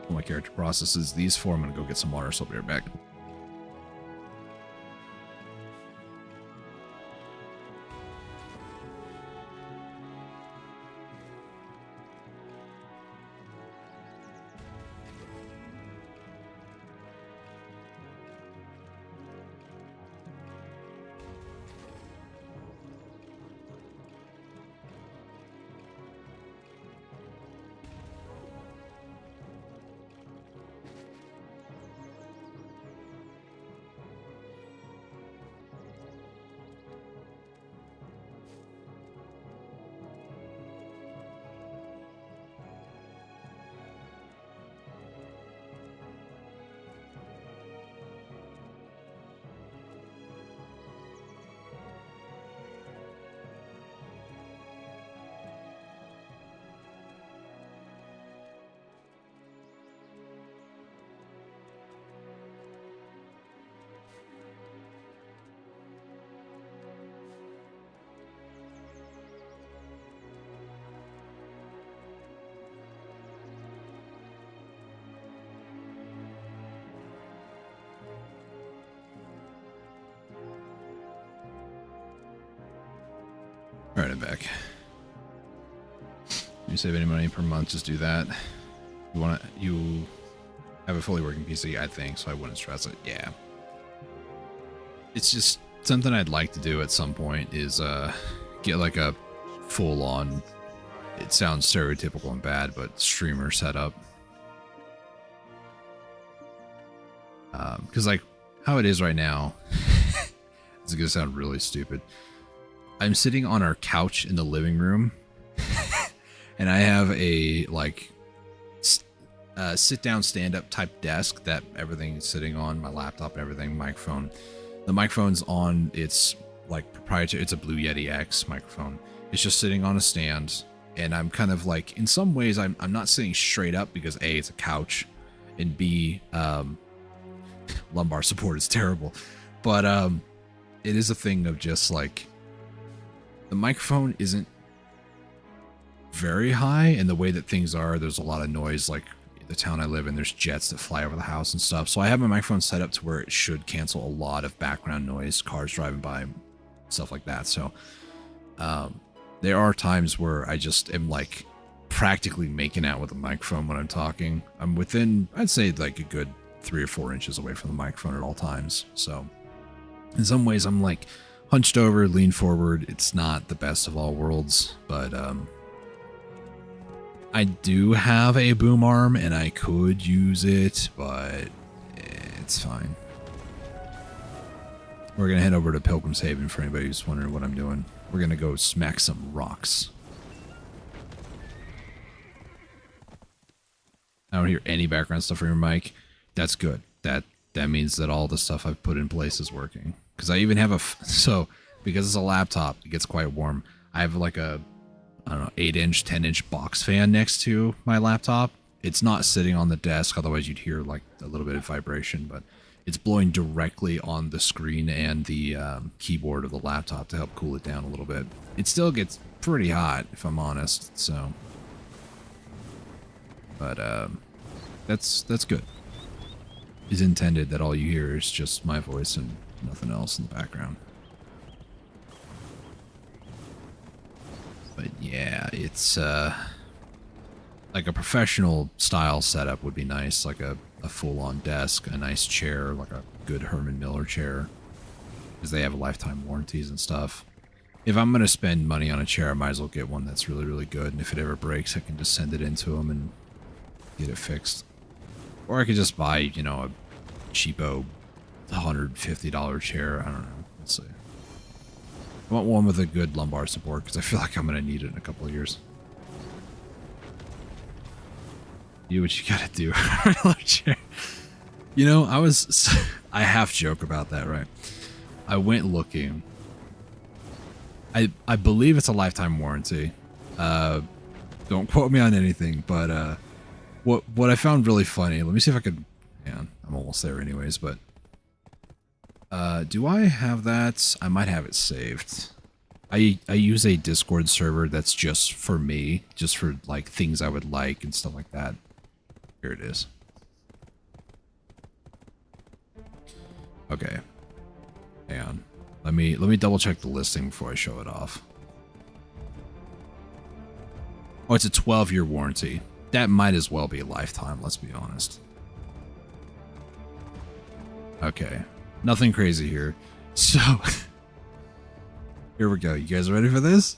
My character processes these four. I'm gonna go get some water, so I'll be right back. All right, I'm back. You save any money per month, just do that. You have a fully working PC, I think, so I wouldn't stress it. Yeah. It's just something I'd like to do at some point is get like a full-on, it sounds stereotypical and bad, but streamer setup. Because like how it is right now, it's gonna sound really stupid. I'm sitting on our couch in the living room, and I have a like sit-down, stand-up type desk that everything is sitting on, my laptop and everything, microphone. The microphone's on, it's like proprietary, it's a Blue Yeti X microphone. It's just sitting on a stand, and I'm kind of like, in some ways, I'm not sitting straight up because A, it's a couch, and B, lumbar support is terrible. But it is a thing of just like, the microphone isn't very high, and the way that things are, there's a lot of noise. Like the town I live in, there's jets that fly over the house and stuff. So I have my microphone set up to where it should cancel a lot of background noise, cars driving by, stuff like that. So there are times where I just am like practically making out with the microphone when I'm talking. I'm within, I'd say, like a good 3 or 4 inches away from the microphone at all times. So in some ways I'm like hunched over, lean forward. It's not the best of all worlds, but I do have a boom arm and I could use it, but it's fine. We're gonna head over to Pilgrim's Haven for anybody who's wondering what I'm doing. We're gonna go smack some rocks. I don't hear any background stuff from your mic. That's good. That means that all the stuff I've put in place is working. Because I even have so because it's a laptop, it gets quite warm. I have like a, I don't know, 8-inch, 10-inch box fan next to my laptop. It's not sitting on the desk, otherwise you'd hear like a little bit of vibration, but it's blowing directly on the screen and the keyboard of the laptop to help cool it down a little bit. It still gets pretty hot, if I'm honest, so. But that's good. It's intended that all you hear is just my voice and nothing else in the background. But yeah, it's like a professional style setup would be nice, like a full-on desk, a nice chair, like a good Herman Miller chair, because they have lifetime warranties and stuff. If I'm going to spend money on a chair, I might as well get one that's really, really good, and if it ever breaks, I can just send it into them and get it fixed. Or I could just buy, you know, a cheapo $150 chair. I don't know. Let's see. I want one with a good lumbar support because I feel like I'm going to need it in a couple of years. Do what you gotta do. You know, I half joke about that, right? I went looking. I believe it's a lifetime warranty. Don't quote me on anything, but what I found really funny, let me see if I could, man, I'm almost there anyways, but do I have that? I might have it saved. I use a Discord server that's just for me, just for like things I would like and stuff like that. Here it is. Okay. Hang on. Let me double check the listing before I show it off. Oh, it's a 12-year warranty. That might as well be a lifetime, let's be honest. Okay. Nothing crazy here. So here we go. You guys ready for this?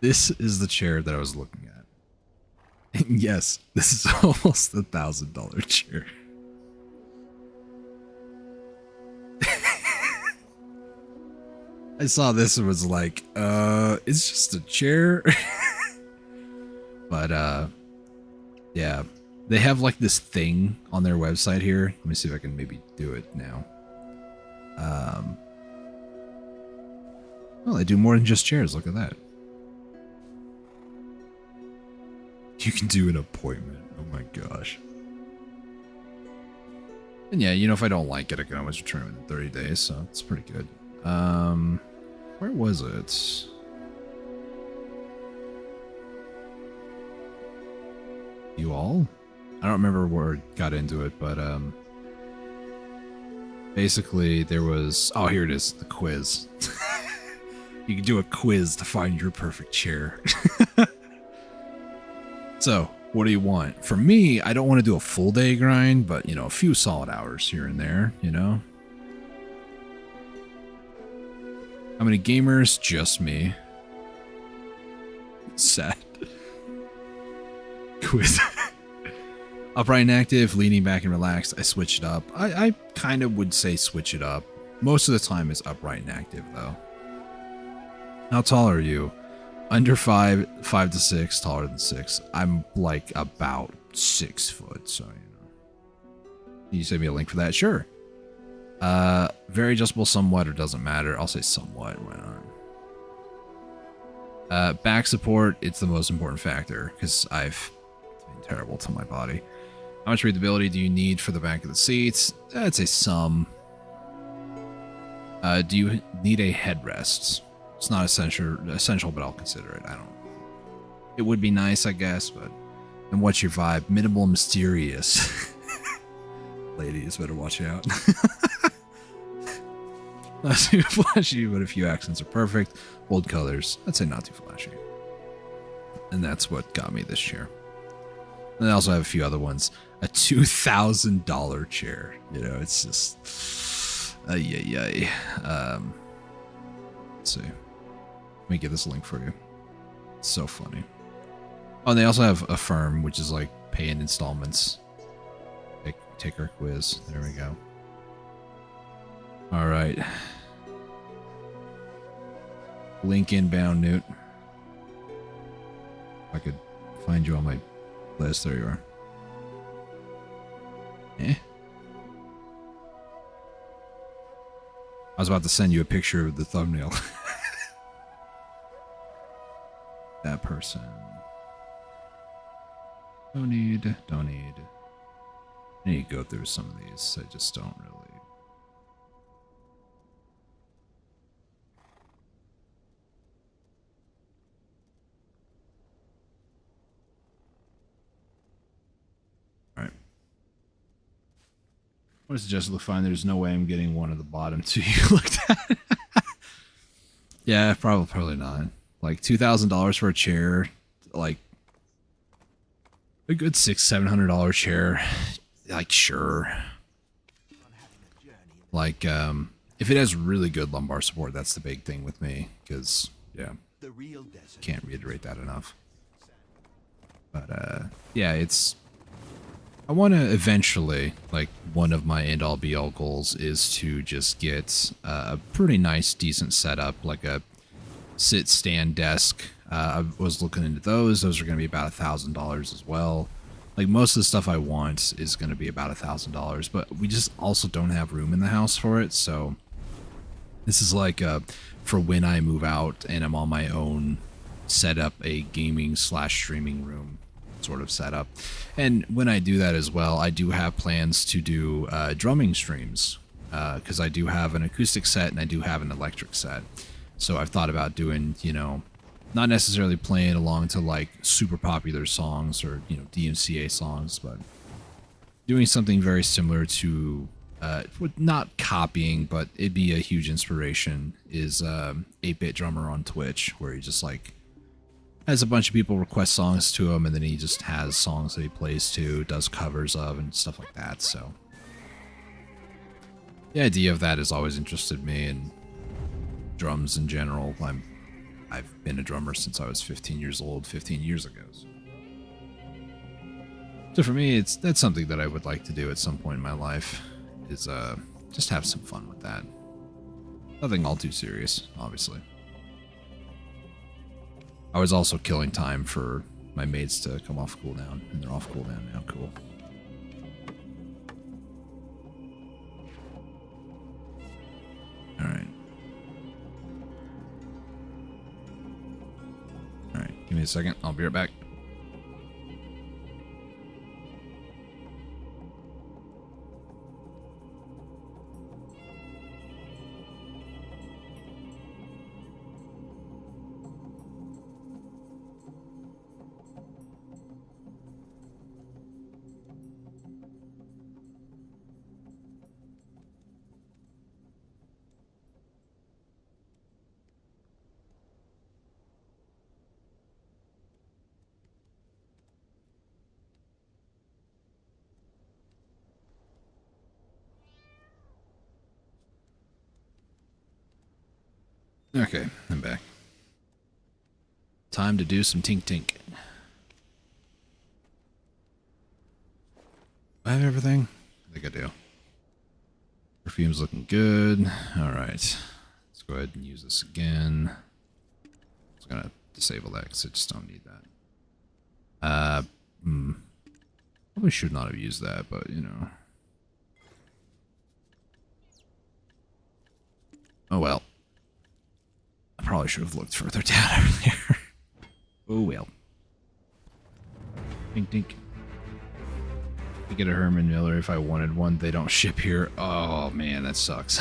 This is the chair that I was looking at. And yes, this is almost a $1,000 chair. I saw this and was like, it's just a chair. But yeah, they have like this thing on their website here. Let me see if I can maybe do it now. Well, they do more than just chairs. Look at that. You can do an appointment. Oh my gosh. And yeah, you know, if I don't like it, I can always return it in 30 days, so it's pretty good. Where was it? You all? I don't remember where it got into it, but basically there was, oh, here it is, the quiz. You can do a quiz to find your perfect chair. So, what do you want? For me, I don't want to do a full day grind, but, you know, a few solid hours here and there, you know? How many gamers? Just me. Sad. Quiz. Upright and active, leaning back and relaxed. I switch it up. I kind of would say switch it up. Most of the time it's upright and active, though. How tall are you? Under 5 to 6, taller than 6. I'm like about 6 foot, so you know. Can you send me a link for that? Sure. Very adjustable somewhat or doesn't matter. I'll say somewhat, why not? Back support, it's the most important factor because I've been terrible to my body. How much breathability do you need for the back of the seats? I'd say some. Do you need a headrest? It's not essential, but I'll consider it. I don't. It would be nice, I guess, but. And what's your vibe? Minimal, mysterious. Ladies, better watch out. Not too flashy, but a few accents are perfect. Bold colors, I'd say not too flashy. And that's what got me this chair. And I also have a few other ones. A $2,000 chair. You know, it's just. Let's see. Let me get this link for you. It's so funny. Oh, and they also have Affirm, which is like pay in installments. Take our quiz. There we go. All right. Link inbound, Newt. If I could find you on my list. There you are. Eh? I was about to send you a picture of the thumbnail. That person. Don't need. I need to go through some of these. I just don't really. All right. What is just look fine? There's no way I'm getting one of the bottom two you looked at. Yeah, probably not. Like $2,000 for a chair, like a good $600-700 chair. Like sure. Like if it has really good lumbar support, that's the big thing with me. Because yeah, can't reiterate that enough. But yeah, it's. I want to eventually, like, one of my end-all be-all goals is to just get a pretty nice, decent setup, like a sit-stand desk. I was looking into those. Those are going to be about $1,000 as well. Like, most of the stuff I want is going to be about $1,000, but we just also don't have room in the house for it, so this is like for when I move out and I'm on my own, set up a gaming/streaming room sort of setup. And when I do that as well, I do have plans to do drumming streams because I do have an acoustic set and I do have an electric set. So I've thought about doing, you know, not necessarily playing along to like super popular songs or, you know, DMCA songs, but doing something very similar to not copying, but it'd be a huge inspiration is 8-Bit Drummer on Twitch, where he just like has a bunch of people request songs to him, and then he just has songs that he plays to, does covers of, and stuff like that. So the idea of that has always interested me, and drums in general. I've been a drummer since I was 15 years old, 15 years ago. So for me, that's something that I would like to do at some point in my life, is just have some fun with that. Nothing all too serious, obviously. I was also killing time for my mates to come off cooldown, and they're off cooldown now. Cool. Alright. Alright, give me a second. I'll be right back. Okay, I'm back. Time to do some tink tink. I have everything? I think I do. Perfume's looking good. Alright. Let's go ahead and use this again. I was gonna disable that because I just don't need that. Probably should not have used that, but you know. Oh well. I probably should have looked further down earlier. Oh well. Dink dink. I get a Herman Miller if I wanted one. They don't ship here. Oh man, that sucks.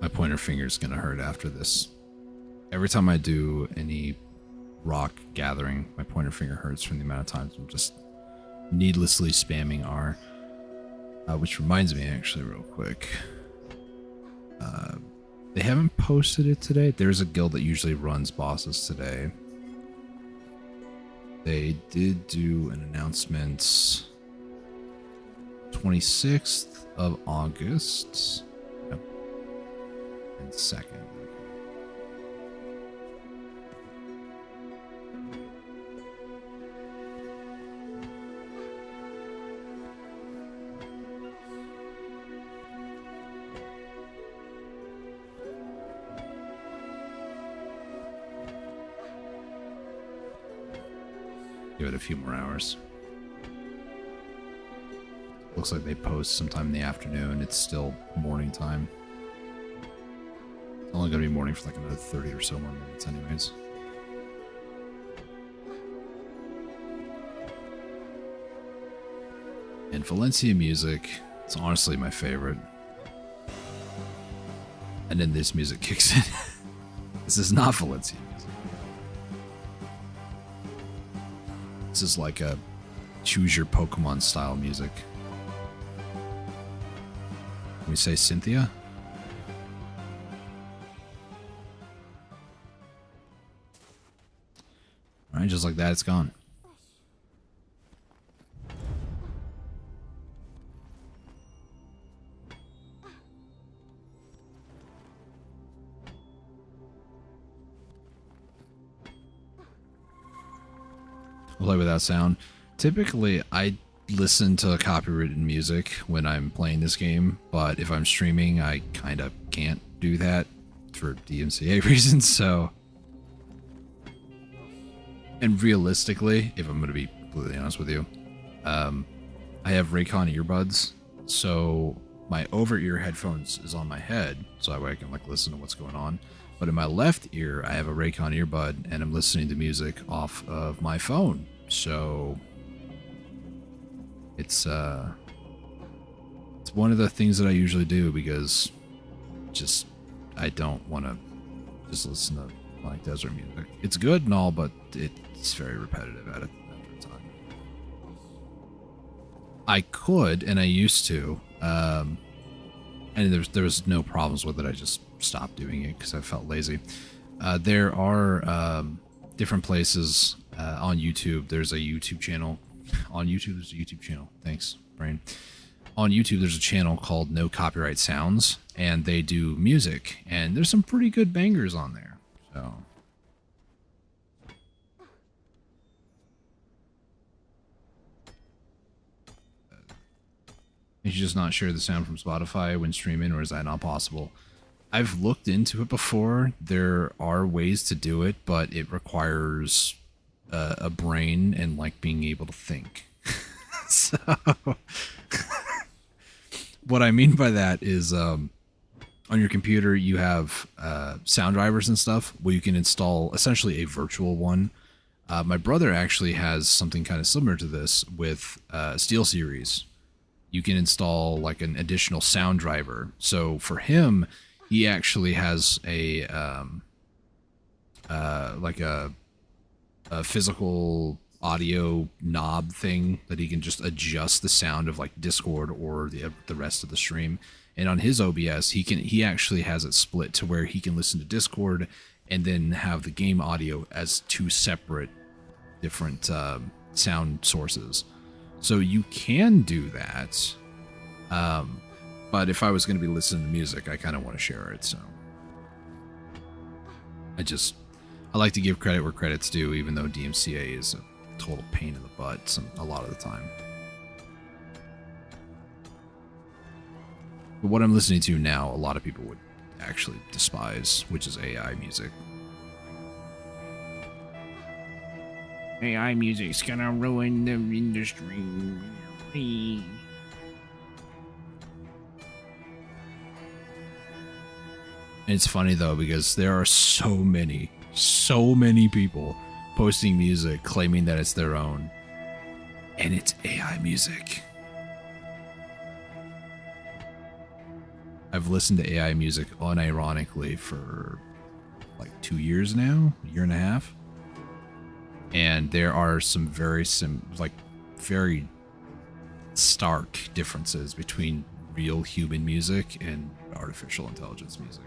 My pointer finger's gonna hurt after this. Every time I do any rock gathering, my pointer finger hurts from the amount of times I'm just needlessly spamming R. Which reminds me, actually, real quick. They haven't posted it today. There's a guild that usually runs bosses today. They did do an announcement 26th of August. Yep. And 2nd. Give it a few more hours. Looks like they post sometime in the afternoon. It's still morning time. It's only going to be morning for like another 30 or so more minutes anyways. And Valencia music, it's honestly my favorite. And then this music kicks in. This is not Valencia music. This is like a choose your Pokemon style music. Can we say Cynthia? Alright, just like that, it's gone. I'll play without sound. Typically, I listen to copyrighted music when I'm playing this game, but if I'm streaming, I kind of can't do that for DMCA reasons, so... And realistically, if I'm going to be completely honest with you, I have Raycon earbuds, so my over-ear headphones is on my head, so that way I can like listen to what's going on. But in my left ear, I have a Raycon earbud, and I'm listening to music off of my phone. So it's one of the things that I usually do because just I don't want to just listen to like desert music. It's good and all, but it's very repetitive at it after a time. I could, and I used to, and there was no problems with it. I just stopped doing it because I felt lazy. There are different places on YouTube. There's a YouTube channel. On YouTube, there's a YouTube channel. Thanks, brain. On YouTube, there's a channel called No Copyright Sounds, and they do music, and there's some pretty good bangers on there. So. Did you just not share the sound from Spotify when streaming, or is that not possible? I've looked into it before. There are ways to do it, but it requires a brain and like being able to think. So what I mean by that is on your computer you have sound drivers and stuff where you can install essentially a virtual one. My brother actually has something kind of similar to this with SteelSeries. You can install like an additional sound driver. So for him, he actually has a like a physical audio knob thing that he can just adjust the sound of like Discord or the rest of the stream. And on his OBS, he actually has it split to where he can listen to Discord and then have the game audio as two separate different sound sources. So you can do that. But if I was going to be listening to music, I kind of want to share it. So I like to give credit where credit's due, even though DMCA is a total pain in the butt a lot of the time. But what I'm listening to now, a lot of people would actually despise, which is AI music. AI music's gonna ruin the industry. It's funny though, because there are so many people posting music claiming that it's their own, and it's AI music. I've listened to AI music unironically for like 2 years now, a year and a half. And there are some very stark differences between real human music and artificial intelligence music.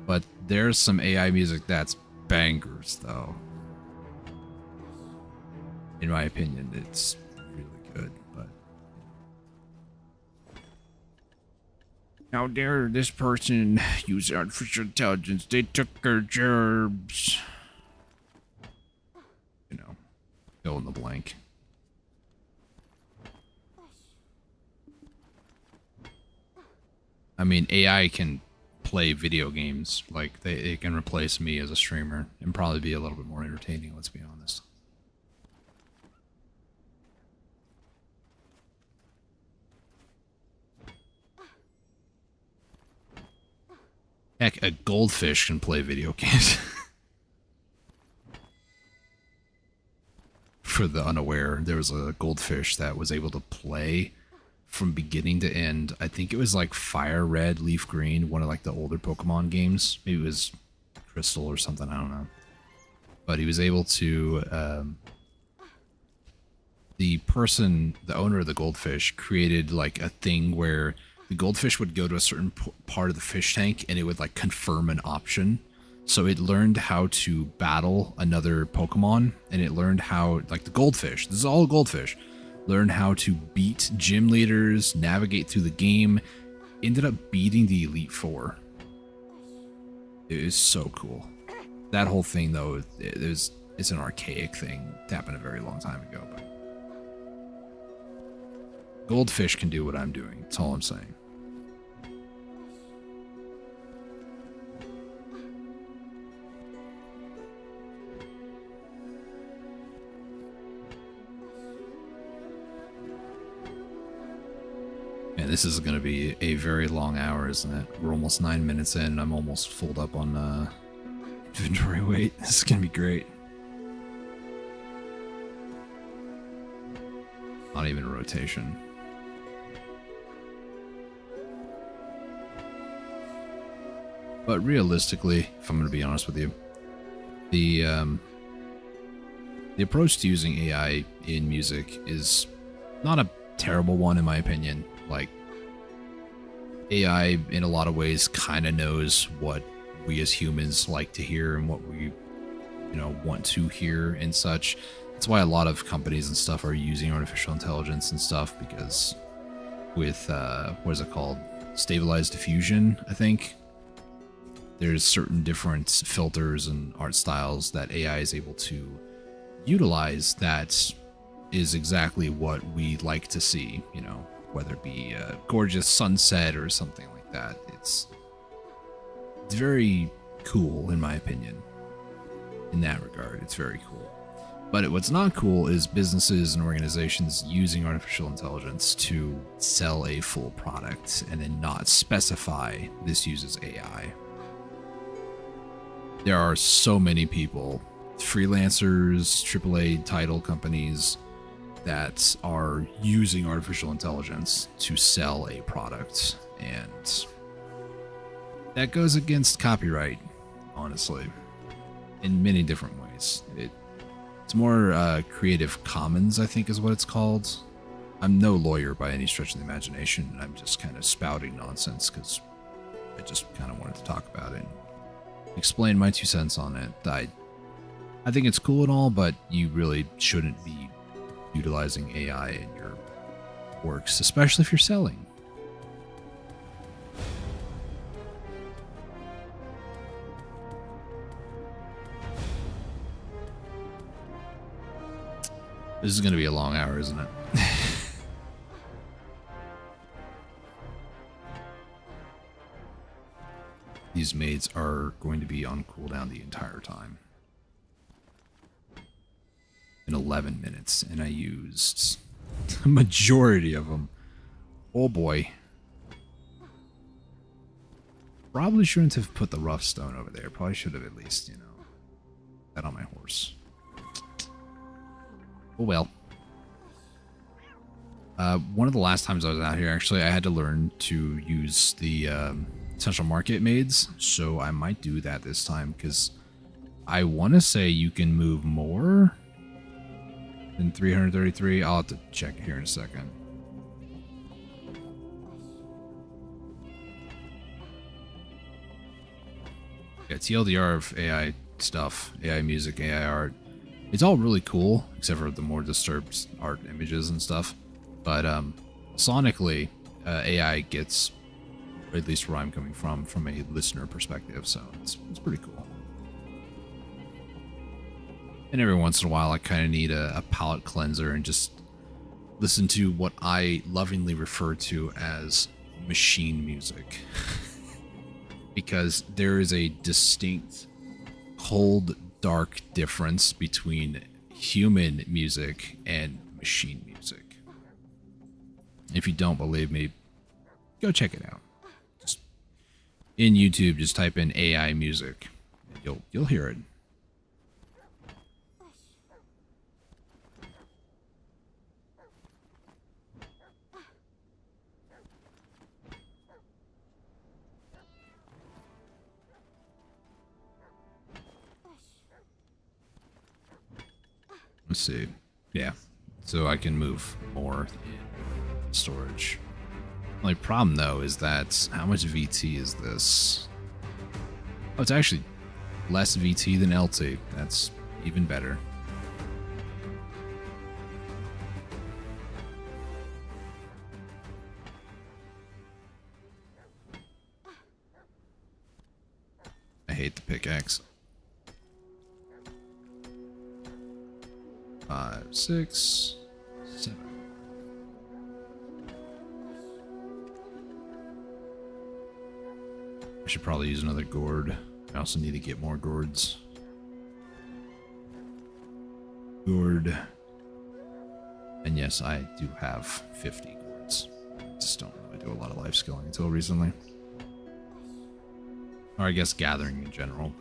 But there's some AI music that's bangers, though. In my opinion, it's really good, but... How dare this person use artificial intelligence? They took our jobs. You know, fill in the blank. I mean, AI can play video games. Like, it can replace me as a streamer and probably be a little bit more entertaining, let's be honest. like a goldfish can play video games. For the unaware, there was a goldfish that was able to play from beginning to end. I think it was like Fire Red, Leaf Green, one of like the older Pokemon games. Maybe it was Crystal or something, I don't know. But he was able to, the owner of the goldfish created like a thing where the goldfish would go to a certain part of the fish tank and it would like confirm an option. So it learned how to battle another Pokemon, and it learned how, like the goldfish, this is all goldfish, learned how to beat gym leaders, navigate through the game, ended up beating the Elite Four. It is so cool. That whole thing, though, it's an archaic thing. It happened a very long time ago, but goldfish can do what I'm doing. That's all I'm saying. Man, this is going to be a very long hour, isn't it? We're almost 9 minutes in. I'm almost full up on inventory weight. This is going to be great. Not even a rotation. But realistically, if I'm going to be honest with you, the approach to using AI in music is not a terrible one in my opinion. Like, AI in a lot of ways kind of knows what we as humans like to hear and what we, want to hear and such. That's why a lot of companies and stuff are using artificial intelligence and stuff, because with, what is it called? Stabilized diffusion, I think. There's certain different filters and art styles that AI is able to utilize that is exactly what we like to see, whether it be a gorgeous sunset or something like that. It's very cool, in my opinion. In that regard, it's very cool. But what's not cool is businesses and organizations using artificial intelligence to sell a full product and then not specify this uses AI. There are so many people, freelancers, AAA title companies, that are using artificial intelligence to sell a product, and that goes against copyright, honestly, in many different ways. It's more Creative Commons, I think is what it's called. I'm no lawyer by any stretch of the imagination, and I'm just kind of spouting nonsense because I just kind of wanted to talk about it and explain my 2 cents on it. I think it's cool and all, but you really shouldn't be utilizing AI in your works, especially if you're selling. This is going to be a long hour, isn't it? These maids are going to be on cooldown the entire time. In 11 minutes, and I used the majority of them. Oh boy. Probably shouldn't have put the rough stone over there. Probably should have at least, bet on my horse. Oh well. One of the last times I was out here, actually, I had to learn to use the Central Market maids, so I might do that this time, because I want to say you can move more than 333. I'll have to check it here in a second. Yeah, TLDR of AI stuff, AI music, AI art. It's all really cool, except for the more disturbed art images and stuff. But sonically, AI gets, at least where I'm coming from a listener perspective, so it's pretty cool. And every once in a while, I kind of need a palate cleanser and just listen to what I lovingly refer to as machine music. Because there is a distinct, cold, dark difference between human music and machine music. If you don't believe me, go check it out. Just in YouTube, just type in AI music. You'll hear it. Let's see. Yeah. So I can move more in storage. Only problem though is that how much VT is this? Oh, it's actually less VT than LT. That's even better. I hate the pickaxe. 5, 6, 7. I should probably use another gourd. I also need to get more gourds. Gourd. And yes, I do have 50 gourds. Just don't really do a lot of life skilling until recently. Or I guess gathering in general.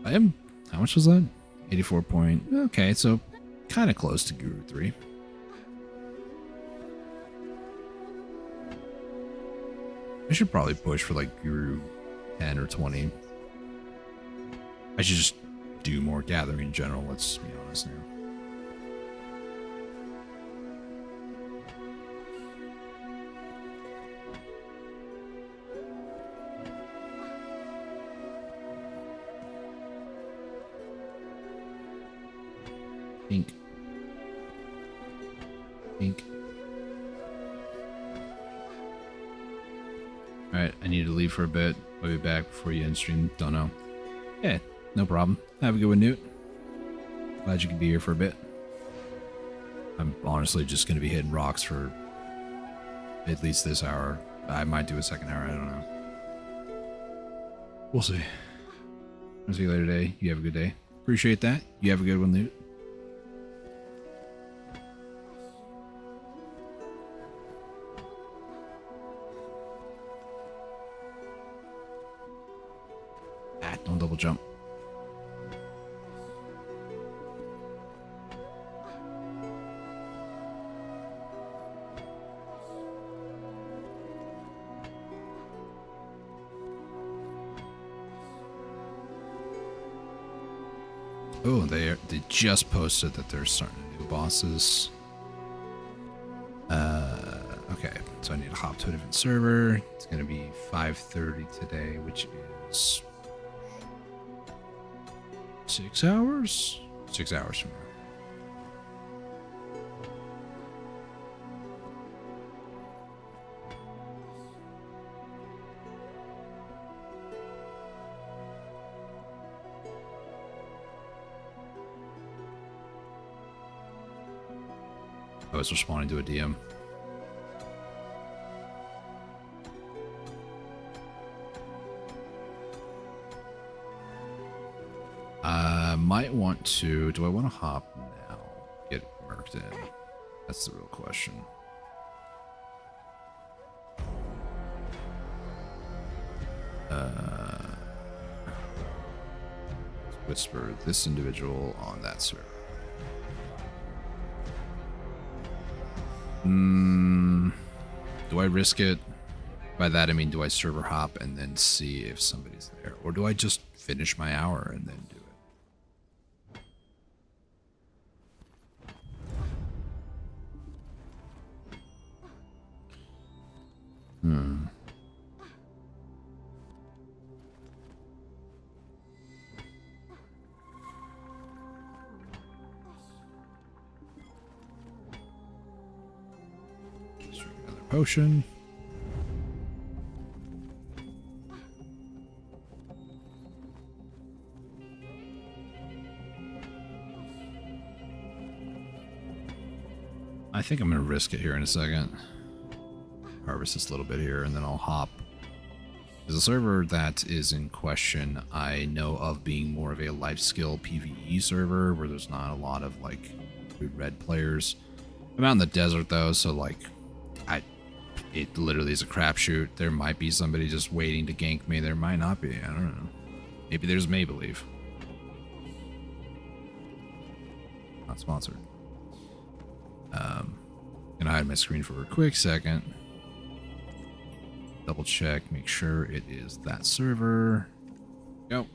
I am... How much was that? 84 point... Okay, so kind of close to Guru 3. I should probably push for like Guru 10 or 20. I should just do more gathering in general, let's be honest now. Pink. Pink. Alright, I need to leave for a bit. I'll be back before you end stream. Don't know. Yeah, no problem. Have a good one, Newt. Glad you could be here for a bit. I'm honestly just going to be hitting rocks for at least this hour. I might do a second hour, I don't know. We'll see. I'll see you later today. You have a good day. Appreciate that. You have a good one, Newt. Don't double jump. Oh, they just posted that they're starting to do bosses. Okay, so I need to hop to a different server. It's gonna be 5:30 today, which is 6 hours? 6 hours from now. Oh, it's responding to a DM. Might want to... Do I want to hop now? Get merked in? That's the real question. Let's whisper this individual on that server. Do I risk it? By that I mean, do I server hop and then see if somebody's there? Or do I just finish my hour and then do it? Just drink another potion. I think I'm going to risk it here in a second. Harvest this little bit here, and then I'll hop. There's a server that is in question I know of being more of a life skill PvE server, where there's not a lot of, like, red players. I'm out in the desert, though, so, like, it literally is a crapshoot. There might be somebody just waiting to gank me. There might not be. I don't know. Maybe there's Make-Believe. Not sponsored. Gonna hide my screen for a quick second. Double check, make sure it is that server. Go.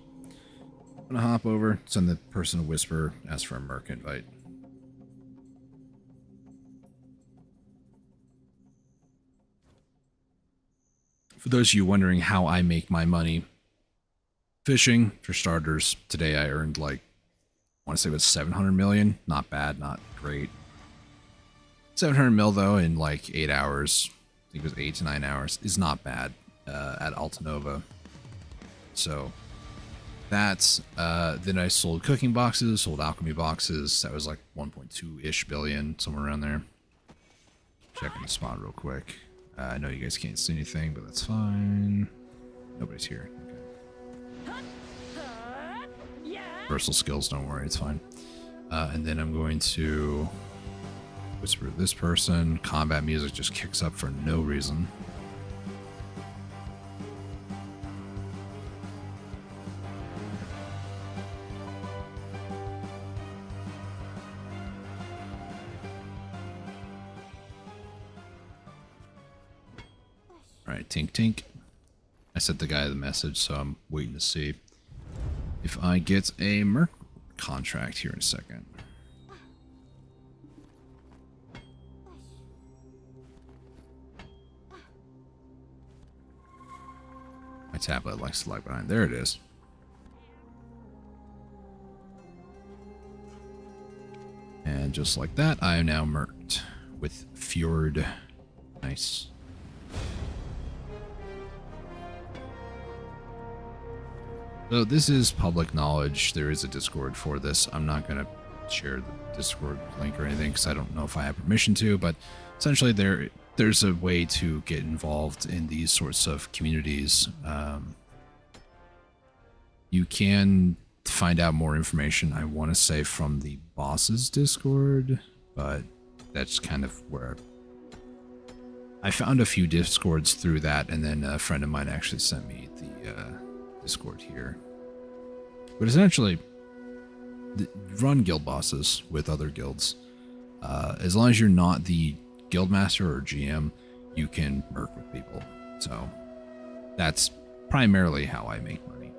I'm gonna hop over, send the person a whisper, ask for a Merc invite. For those of you wondering how I make my money, fishing, for starters, today I earned like, I want to say it was 700 million. Not bad, not great. 700 mil though in like 8 hours. I think it was 8 to 9 hours. Is not bad at Altanova. So that's then I sold cooking boxes, sold alchemy boxes. That was like 1.2-ish billion, somewhere around there. Checking the spot real quick. I know you guys can't see anything, but that's fine. Nobody's here. Okay. Versatile skills, don't worry, it's fine. And then I'm going to whisper to this person. Combat music just kicks up for no reason. Alright, tink tink. I sent the guy the message, so I'm waiting to see if I get a Merc contract here in a second. My tablet likes to lag behind. There it is. And just like that, I am now merked with Fjord. Nice. So this is public knowledge. There is a Discord for this. I'm not going to share the Discord link or anything because I don't know if I have permission to, but essentially there's a way to get involved in these sorts of communities. You can find out more information, I want to say, from the boss's Discord, but that's kind of where I found a few Discords through that, and then a friend of mine actually sent me the Discord here. But essentially, run guild bosses with other guilds. As long as you're not the guild master or GM, you can merc with people. So that's primarily how I make money.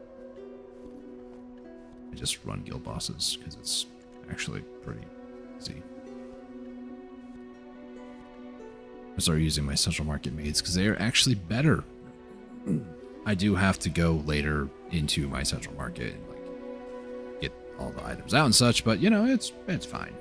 I just run guild bosses because it's actually pretty easy. I started using my central market maids because they are actually better. I do have to go later into my central market and like get all the items out and such, but you know, it's fine. It's fine.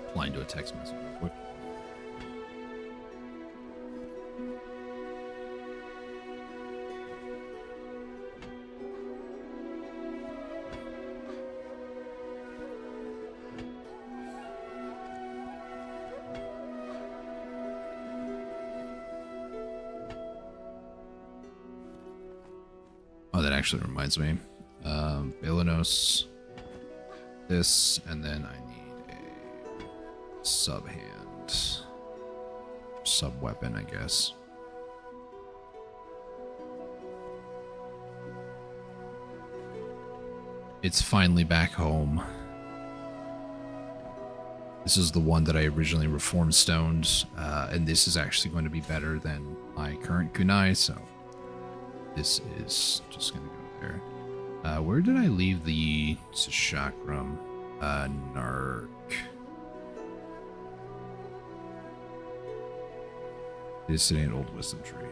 Replying to a text message real quick. Oh, that actually reminds me. Balanos, this, and then I need a sub-hand. Sub-weapon, I guess. It's finally back home. This is the one that I originally reformed stoned, and this is actually going to be better than my current kunai, so this is just going to go there. Where did I leave the Chakram? Narc. It is sitting in an old wisdom tree.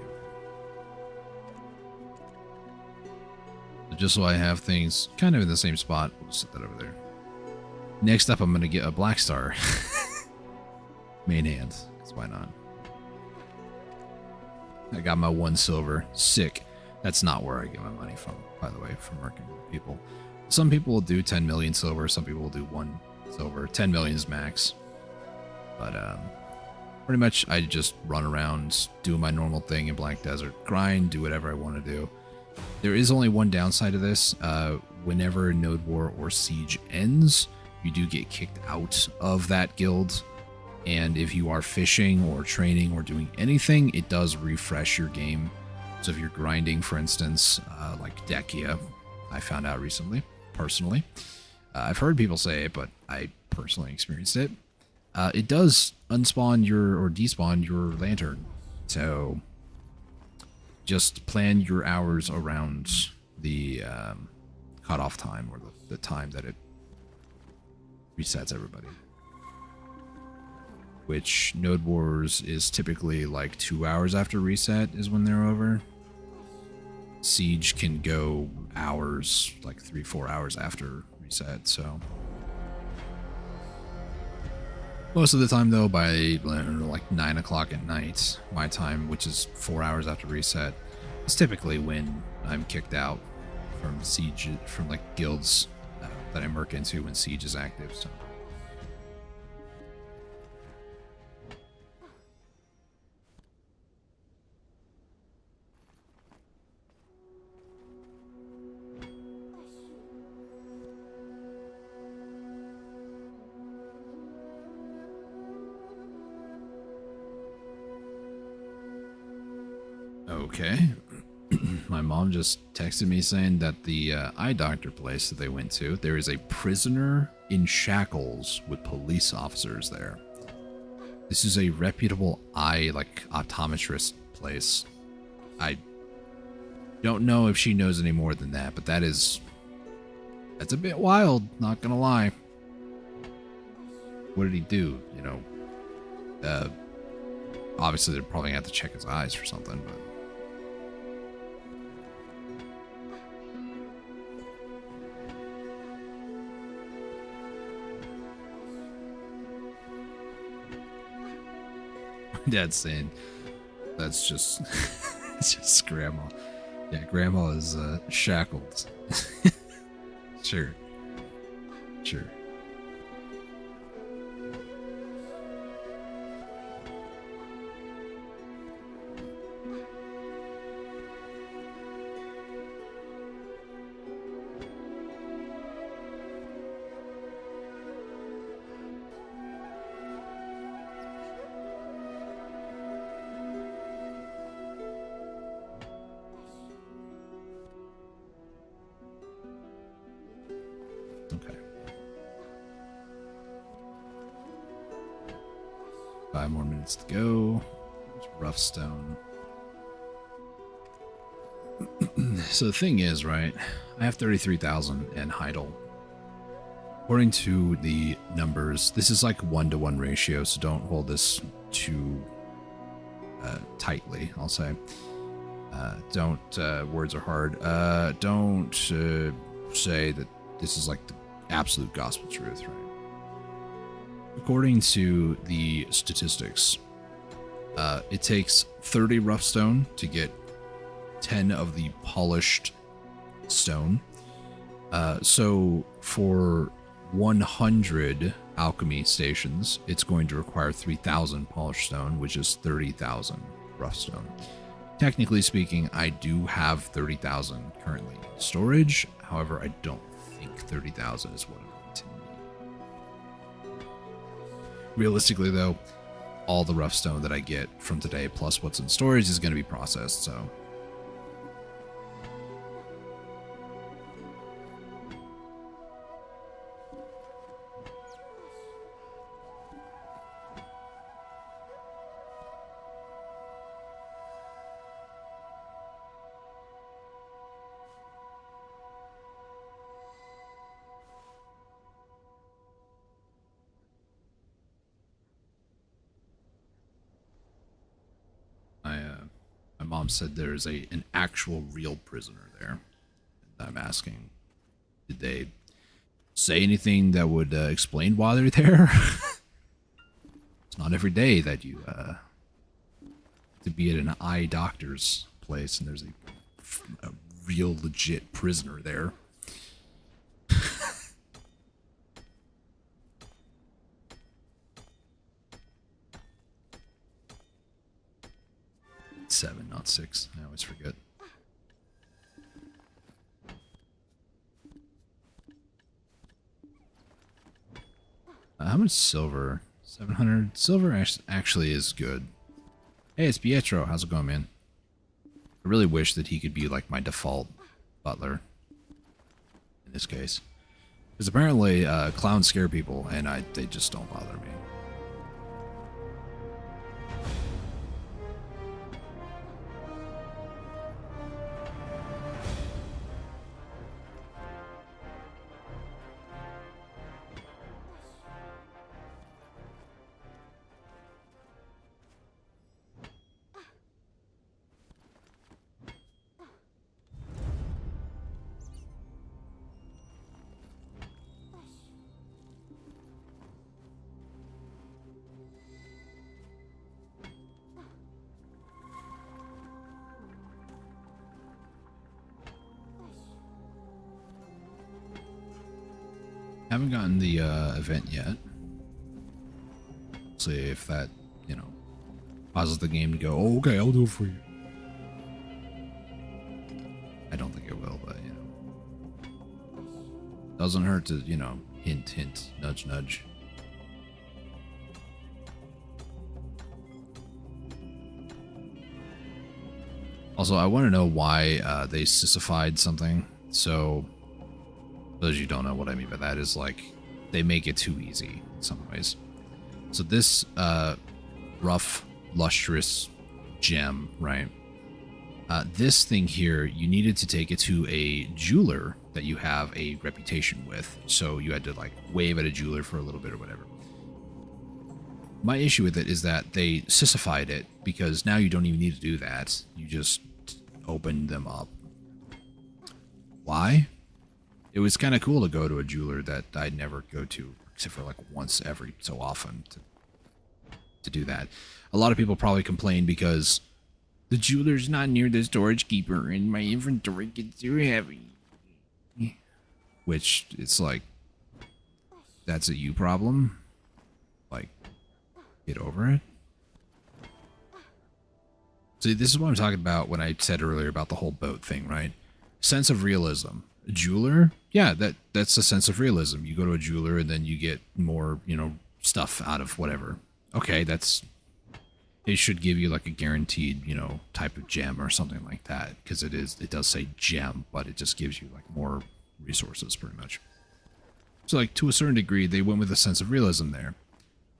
So just so I have things kind of in the same spot, we'll set that over there. Next up, I'm going to get a black star. Main hand, because why not? I got my 1 silver. Sick. That's not where I get my money from, by the way, from working with people. Some people will do 10 million silver, some people will do 1 silver. 10 million is max. But pretty much I just run around, do my normal thing in Blank Desert, grind, do whatever I want to do. There is only one downside to this. Whenever Node War or Siege ends, you do get kicked out of that guild. And if you are fishing or training or doing anything, it does refresh your game. So if you're grinding, for instance, like Dekia, I found out recently, personally. I've heard people say it, but I personally experienced it. It does unspawn your or despawn your lantern. So just plan your hours around the cutoff time or the time that it resets everybody. Which Node Wars is typically like 2 hours after reset is when they're over. Siege can go hours, like 3-4 hours after reset, so. Most of the time though, by like 9 o'clock at night, my time, which is 4 hours after reset, is typically when I'm kicked out from Siege, from like guilds that I merc into when Siege is active, so. Okay. My mom just texted me saying that the eye doctor place that they went to, there is a prisoner in shackles with police officers there. This is a reputable eye, like, optometrist place. I don't know if she knows any more than that, but that's a bit wild, not gonna lie. What did he do? You know, obviously they're probably gonna have to check his eyes for something, but. Dad's saying that's just it's just grandma. Yeah, grandma is shackled. Sure. Okay. 5 more minutes to go. There's rough stone. So the thing is, right, I have 33,000 in Heidel. According to the numbers, this is like 1-to-1 ratio, so don't hold this too tightly, I'll say. Words are hard. Don't say that this is like the absolute gospel truth, right? According to the statistics, it takes 30 rough stone to get 10 of the polished stone. So for 100 alchemy stations, it's going to require 3,000 polished stone, which is 30,000 rough stone. Technically speaking, I do have 30,000 currently in storage. However, I don't think 30,000 is what I'm going to need. Realistically, though, all the rough stone that I get from today, plus what's in storage, is going to be processed, so. My mom said there's an actual real prisoner there. And I'm asking, did they say anything that would explain why they're there? It's not every day that you to be at an eye doctor's place and there's a real legit prisoner there. 7, not 6. I always forget. How much silver? 700. Silver actually is good. Hey, it's Pietro. How's it going, man? I really wish that he could be like my default butler in this case. Because apparently clowns scare people, and they just don't bother me. Haven't gotten the event yet. See if that, you know, causes the game to go, oh, okay, I'll do it for you. I don't think it will, but, you know. Doesn't hurt to, you know, hint, hint, nudge, nudge. Also, I want to know why they sissified something. So, for those of you who don't know what I mean by that is like they make it too easy in some ways. So this rough, lustrous gem, right? This thing here, you needed to take it to a jeweler that you have a reputation with. So you had to like wave at a jeweler for a little bit or whatever. My issue with it is that they sissified it because now you don't even need to do that. You just open them up. Why? It was kind of cool to go to a jeweler that I'd never go to, except for like once every so often to do that. A lot of people probably complain because the jeweler's not near the storage keeper and my inventory gets too heavy. Which, it's like, that's a you problem. Like, get over it. See, this is what I'm talking about when I said earlier about the whole boat thing, right? Sense of realism. A jeweler, yeah, that's a sense of realism. You go to a jeweler and then you get more, you know, stuff out of whatever. Okay, it should give you like a guaranteed, you know, type of gem or something like that, because it does say gem, but it just gives you like more resources pretty much. So like to a certain degree, they went with a sense of realism there.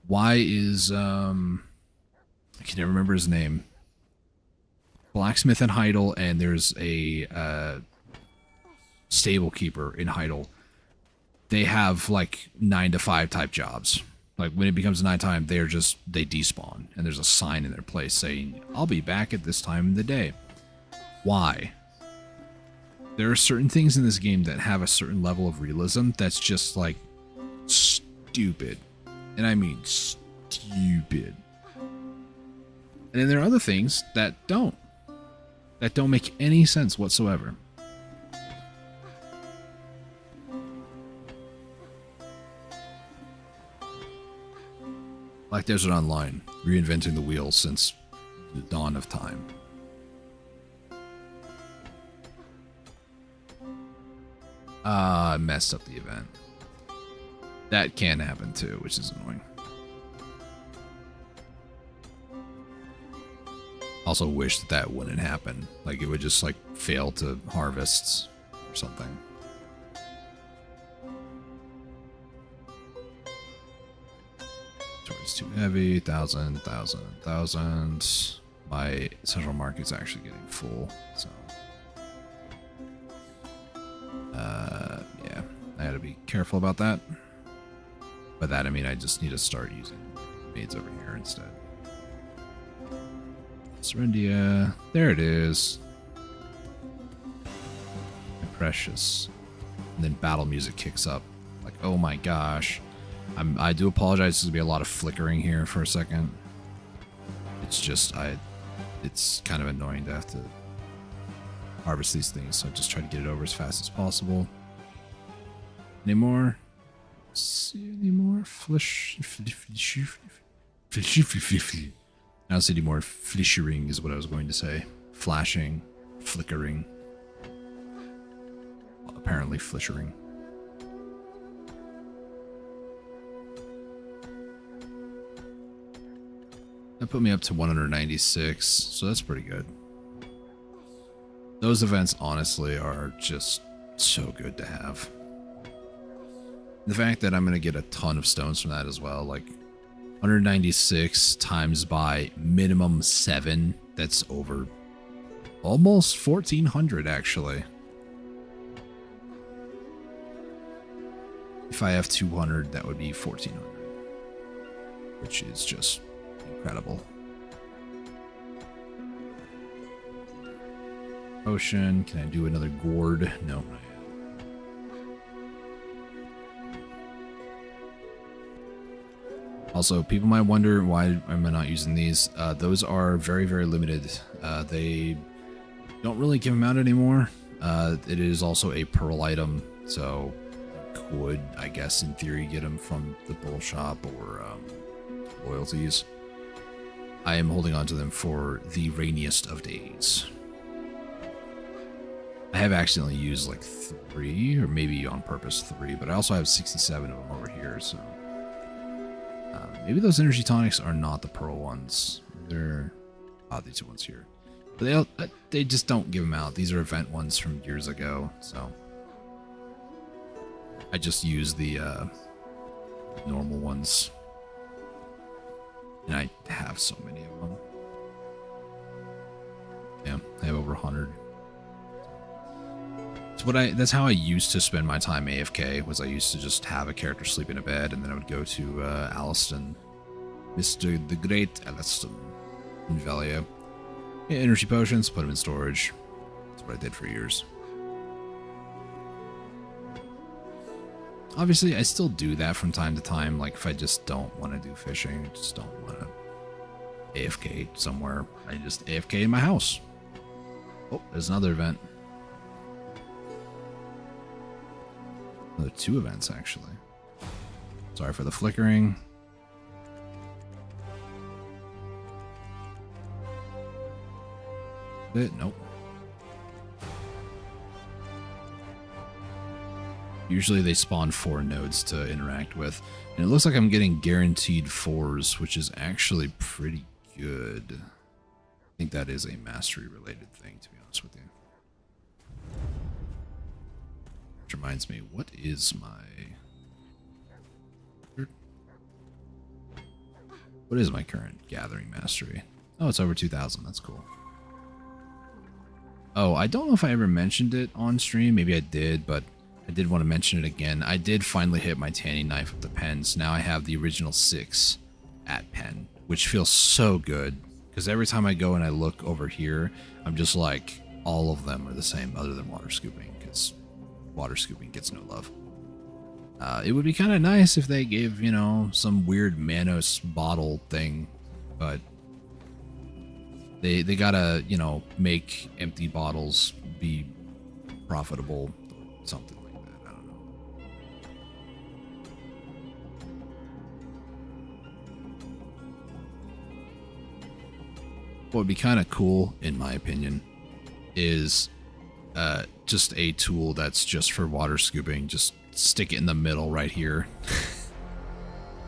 Why is I can never remember his name. Blacksmith in Heidel, and there's a stable keeper in Heidel. They have like 9 to 5 type jobs. Like when it becomes nighttime, they despawn, and there's a sign in their place saying, "I'll be back at this time of the day." Why? There are certain things in this game that have a certain level of realism that's just like stupid, and I mean stupid. And then there are other things that don't make any sense whatsoever. Like Desert Online, reinventing the wheel since the dawn of time. I messed up the event. That can happen too, which is annoying. Also wish that wouldn't happen. Like it would just like fail to harvest or something. It's too heavy. 1,000. My central market's actually getting full, so yeah, I gotta be careful about that. By that I mean I just need to start using maids over here instead. Serendia, there it is. My precious. And then battle music kicks up. Like, oh my gosh. I do apologize, there's gonna be a lot of flickering here for a second. It's just, it's kind of annoying to have to harvest these things, so I just try to get it over as fast as possible. Any more? See any more? Now city more flickering is what I was going to say. Flashing, flickering. Apparently flickering. That put me up to 196, so that's pretty good. Those events, honestly, are just so good to have. The fact that I'm going to get a ton of stones from that as well, like 196 times by minimum 7, that's over almost 1,400 actually. If I have 200, that would be 1,400, which is just incredible. Potion. Can I do another gourd? No, not yet. Also, people might wonder why am I not using these. Those are very, very limited. They don't really give them out anymore. It is also a pearl item, so you could, I guess, in theory, get them from the pearl shop or loyalties. I am holding on to them for the rainiest of days. I have accidentally used like 3, or maybe on purpose 3, but I also have 67 of them over here, so maybe those energy tonics are not the pearl ones. They're these ones here, but they just don't give them out. These are event ones from years ago, so I just use the normal ones, and I have so many of them. Yeah, I have over 100. That's how I used to spend my time AFK, was I used to just have a character sleep in a bed, and then I would go to Aliston, Mr. the Great Aliston in Velia. Yeah, energy potions, put them in storage. That's what I did for years. Obviously, I still do that from time to time, like if I just don't want to do fishing, I just don't want to AFK somewhere, I just AFK in my house. Oh, there's another event. Another 2 events, actually. Sorry for the flickering. Nope. Usually they spawn 4 nodes to interact with. And it looks like I'm getting guaranteed 4s, which is actually pretty good. I think that is a mastery related thing, to be honest with you. Which reminds me, what is my current gathering mastery? Oh, it's over 2,000. That's cool. Oh, I don't know if I ever mentioned it on stream. Maybe I did, but I did want to mention it again. I did finally hit my tanning knife with the pens. Now I have the original 6 at pen, which feels so good. Because every time I go and I look over here, I'm just like, all of them are the same other than water scooping, because water scooping gets no love. It would be kind of nice if they gave, you know, some weird Manos bottle thing, but they gotta, you know, make empty bottles be profitable or something like that. I don't know. What would be kind of cool, in my opinion, is just a tool that's just for water scooping. Just stick it in the middle right here.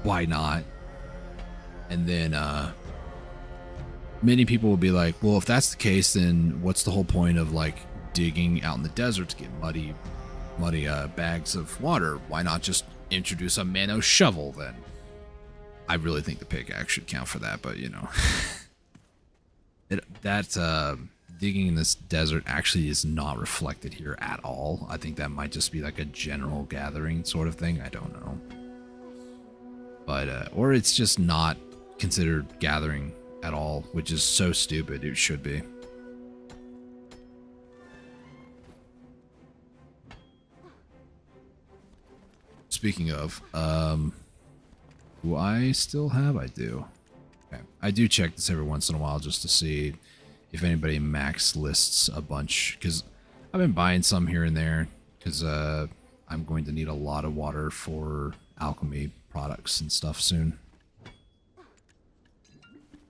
Why not? And then many people will be like, well, if that's the case, then what's the whole point of like digging out in the desert to get muddy bags of water? Why not just introduce a Manos shovel then? I really think the pickaxe should count for that, but you know. Digging in this desert actually is not reflected here at all. I think that might just be like a general gathering sort of thing. I don't know. But, or it's just not considered gathering at all, which is so stupid. It should be. Speaking of, do I still have? I do. Okay. I do check this every once in a while just to see if anybody max lists a bunch, because I've been buying some here and there, because I'm going to need a lot of water for alchemy products and stuff soon.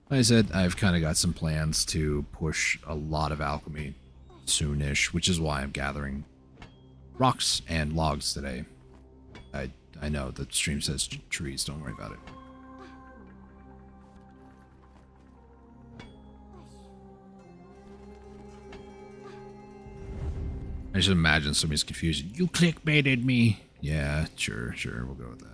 Like I said, I've kind of got some plans to push a lot of alchemy soonish, which is why I'm gathering rocks and logs today. I know the stream says trees, don't worry about it. I should imagine somebody's confusion. You clickbaited me. Yeah, sure, we'll go with that.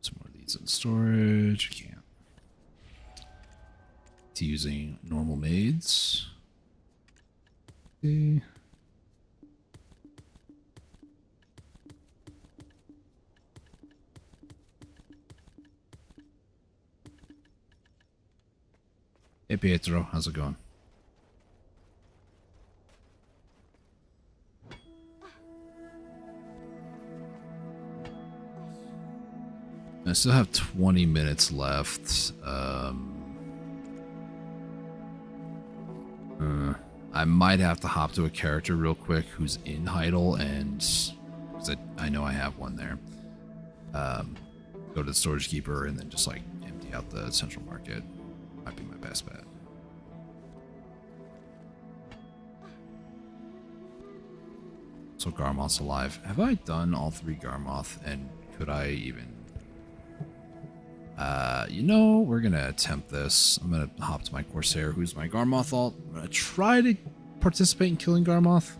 Some more of these in storage. Can't. To using normal maids. Okay. Hey Pietro, how's it going? I still have 20 minutes left. I might have to hop to a character real quick who's in Heidel, and because I know I have one there. Go to the storage keeper and then just like empty out the central market. Might be my best bet. So Garmoth's alive. Have I done all 3 Garmoth, and could I even... you know, we're gonna attempt this. I'm gonna hop to my Corsair, who's my Garmoth alt. I'm gonna try to participate in killing Garmoth.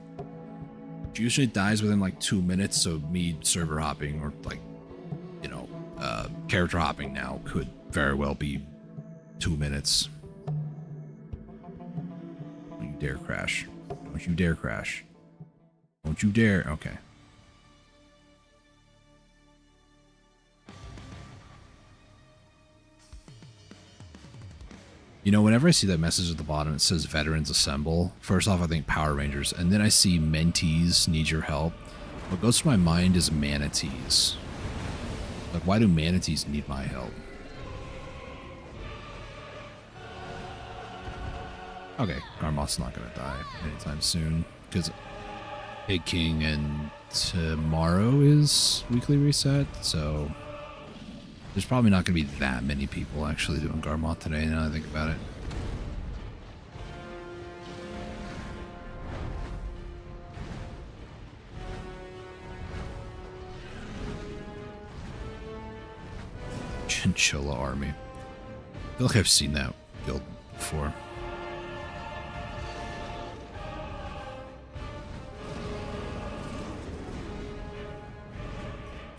Which usually dies within like 2 minutes, so me server hopping or like, you know, character hopping now could very well be 2 minutes. Don't you dare crash. Don't you dare crash. Don't you dare. Okay. You know, whenever I see that message at the bottom, it says Veterans Assemble. First off, I think Power Rangers, and then I see Mentees need your help. What goes through my mind is Manatees. Like, why do Manatees need my help? Okay, Garmoth's not going to die anytime soon, because Big King and tomorrow is weekly reset, so... There's probably not going to be that many people actually doing Garmoth today, now that I think about it. Chinchilla Army. I feel like I've seen that guild before.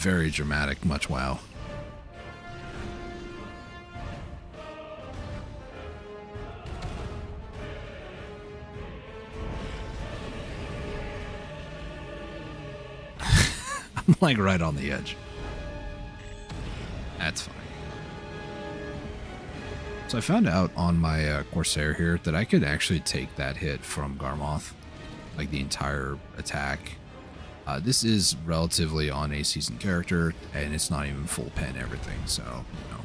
Very dramatic, much wow. I'm like right on the edge. That's fine. So I found out on my Corsair here that I could actually take that hit from Garmoth, like the entire attack, This is relatively on a seasoned character, and it's not even full pen everything, so, you know.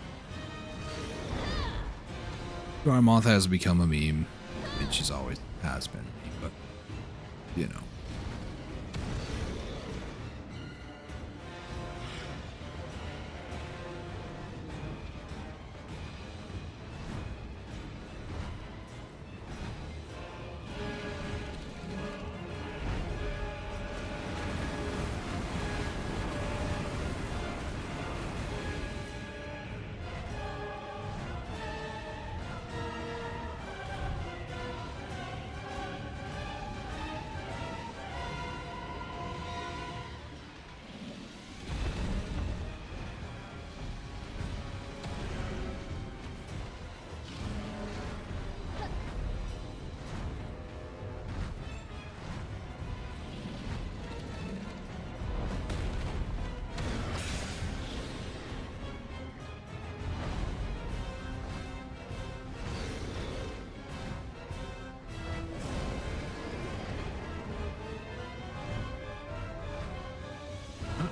Garmoth has become a meme, and she's always has been a meme, but, you know.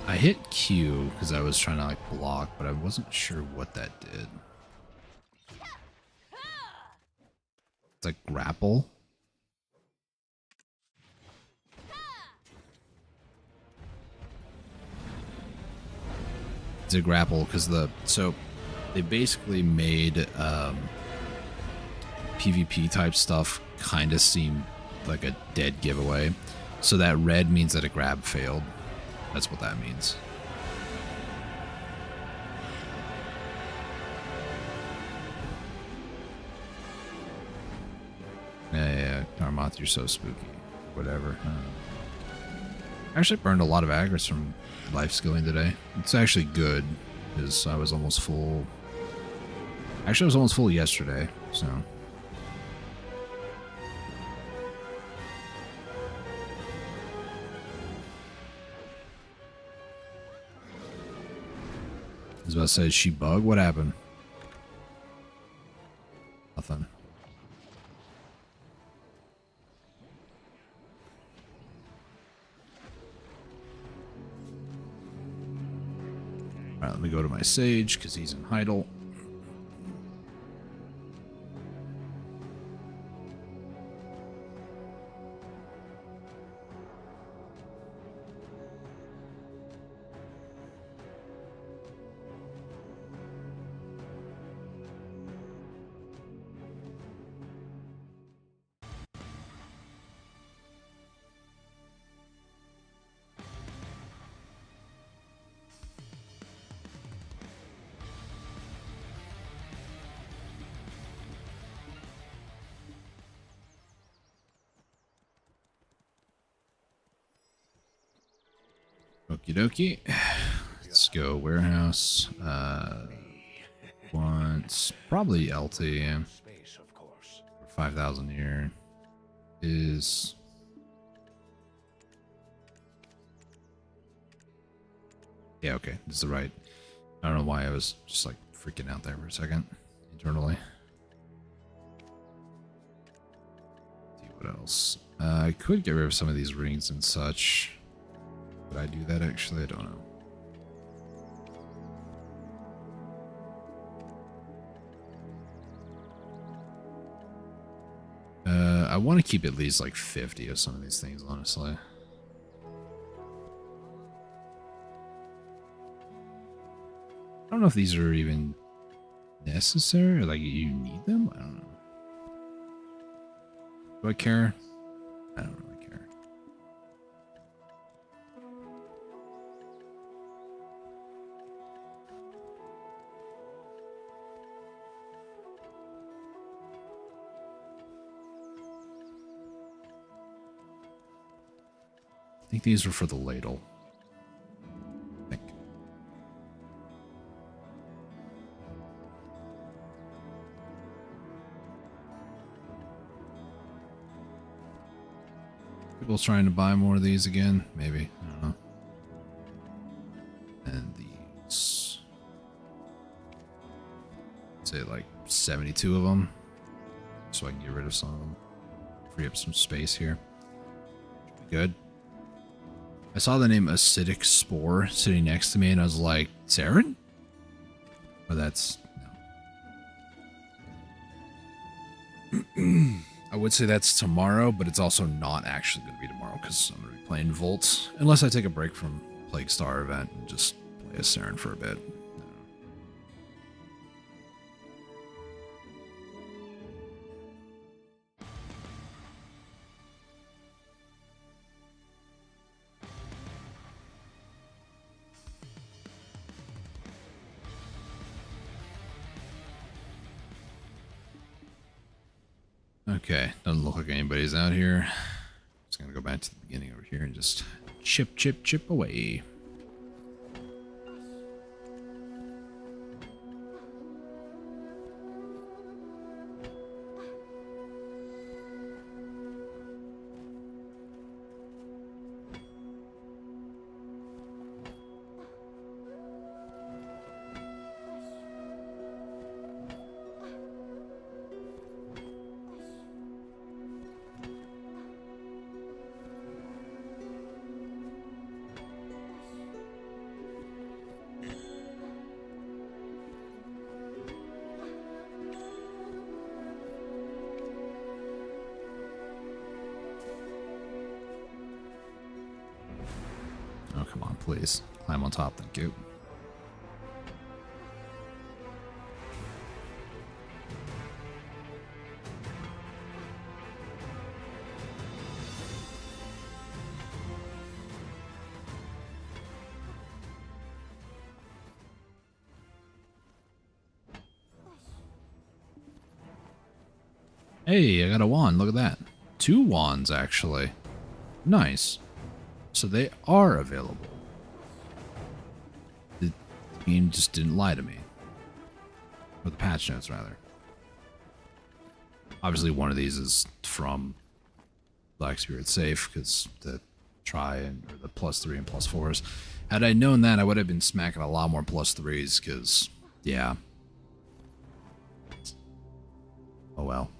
I hit Q because I was trying to like block, but I wasn't sure what that did. It's like grapple. It's a grapple because so they basically made PvP type stuff kind of seem like a dead giveaway. So that red means that a grab failed. That's what that means. Yeah, Garmoth, you're so spooky. Whatever. I actually burned a lot of aggro's from life skilling today. It's actually good, because I was almost full. Actually, I was almost full yesterday, so. I was about to say, is she bug? What happened? Nothing. Alright, let me go to my Sage, because he's in Heidel. Okie dokie. Let's go warehouse. Once probably LT, yeah. 5,000 here is. Yeah, okay. This is the right. I don't know why I was just like freaking out there for a second internally. Let's see what else. I could get rid of some of these rings and such. Could I do that actually? I don't know. I want to keep at least like 50 of some of these things, honestly. I don't know if these are even necessary, or like you need them. I don't know. Do I care? I don't really care. I think these were for the ladle. I think. People's trying to buy more of these again, maybe. I don't know. And these. Say like 72 of them. So I can get rid of some of them. Free up some space here. Good. I saw the name Acidic Spore sitting next to me, and I was like, Saren? Oh, that's... no. I would say that's tomorrow, but it's also not actually going to be tomorrow, because I'm going to be playing Volt. Unless I take a break from Plague Star event and just play a Saren for a bit. Okay, doesn't look like anybody's out here. Just gonna go back to the beginning over here and just chip away. Oh, come on, please. Climb on top, thank you. Hey, I got a wand. Look at that. 2 wands, actually. Nice. So they are available. The game just didn't lie to me. Or the patch notes, rather. Obviously, one of these is from Black Spirit Safe, because the or the +3 and +4s. Had I known that, I would have been smacking a lot more +3s, because, yeah. Oh well.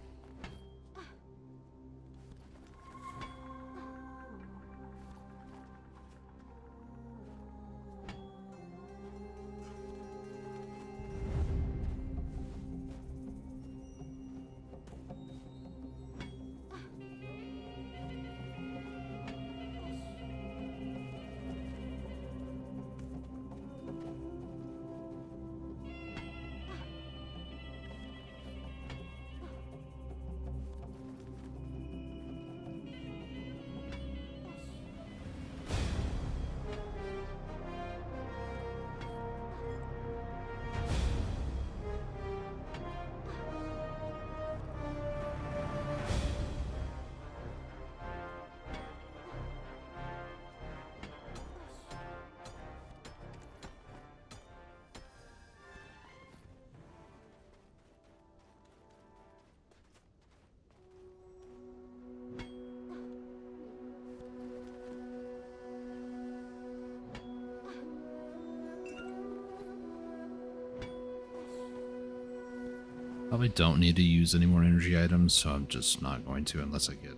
Probably don't need to use any more energy items, so I'm just not going to unless I get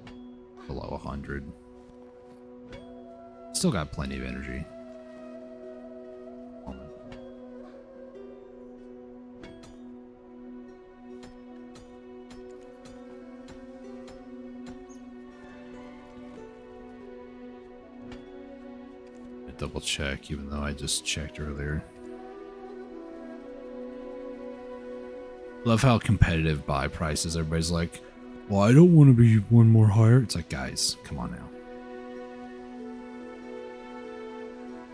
below 100. Still got plenty of energy. I double check, even though I just checked earlier. Love how competitive buy prices. Everybody's like, well, I don't want to be one more higher. It's like, guys, come on now.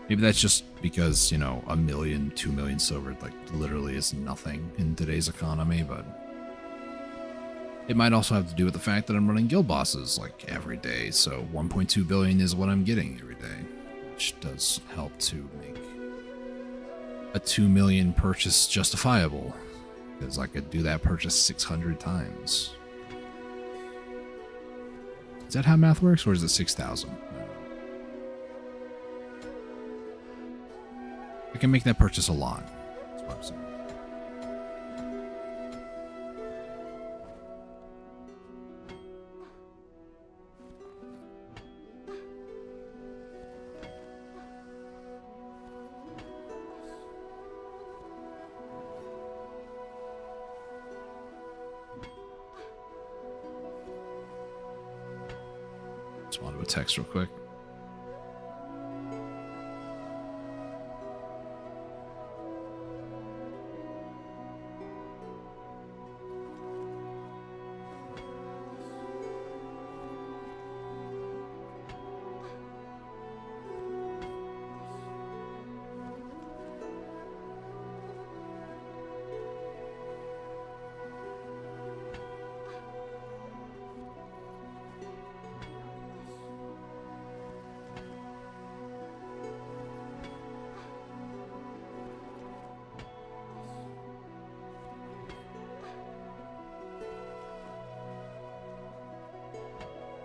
Maybe that's just because, you know, 1 million, 2 million silver, like, literally is nothing in today's economy, but it might also have to do with the fact that I'm running guild bosses, like, every day, so 1.2 billion is what I'm getting every day, which does help to make a 2 million purchase justifiable. Because I could do that purchase 600 times. Is that how math works, or is it 6,000? I can make that purchase a lot. That's what I'm saying. respond to a text real quick.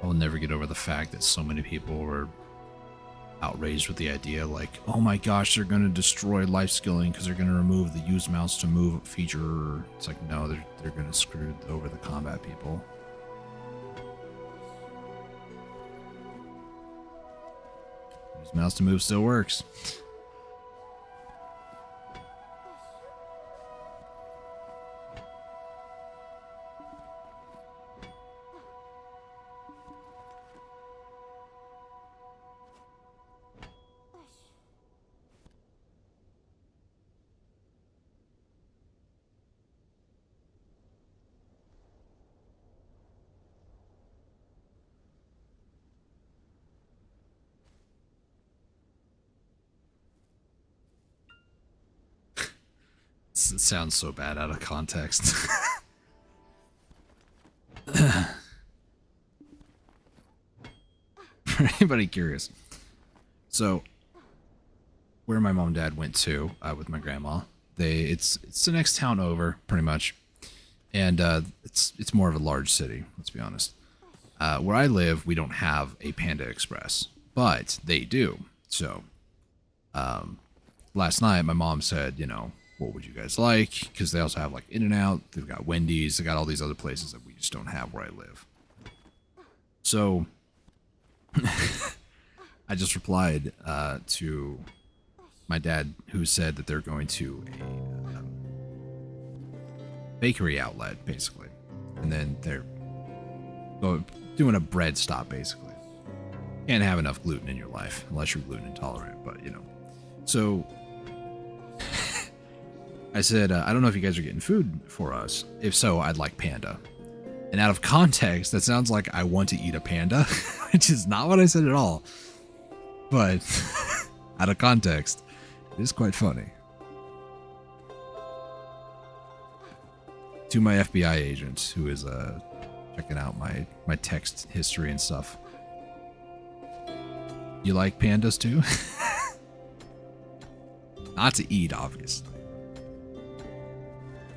I'll never get over the fact that so many people were outraged with the idea, like, oh my gosh, they're going to destroy life skilling because they're going to remove the use mouse to move feature. It's like, no, they're going to screw over the combat people. Use mouse to move still works. It sounds so bad out of context. For anybody curious, so where my mom and dad went to with my grandma, it's the next town over, pretty much, and it's more of a large city. Let's be honest. Where I live, we don't have a Panda Express, but they do. So, last night my mom said, you know, what would you guys like? Because they also have like In-N-Out, they've got Wendy's, they got all these other places that we just don't have where I live. So I just replied to my dad, who said that they're going to a bakery outlet, basically, and then they're doing a bread stop, basically. Can't have enough gluten in your life unless you're gluten intolerant, but you know. So I said, I don't know if you guys are getting food for us. If so, I'd like Panda. And out of context, that sounds like I want to eat a panda, which is not what I said at all. But out of context, it is quite funny. To my FBI agent, who is checking out my text history and stuff. You like pandas too? Not to eat, obviously.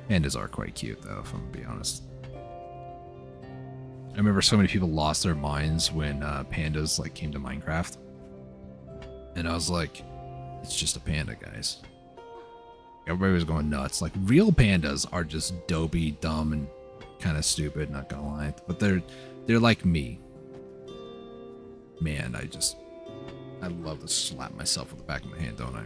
Pandas are quite cute, though, if I'm gonna be honest. I remember so many people lost their minds when pandas like came to Minecraft, and I was like, "It's just a panda, guys." Everybody was going nuts. Like, real pandas are just dopey, dumb, and kind of stupid. Not gonna lie, but they're like me. Man, I love to slap myself with the back of my hand, don't I?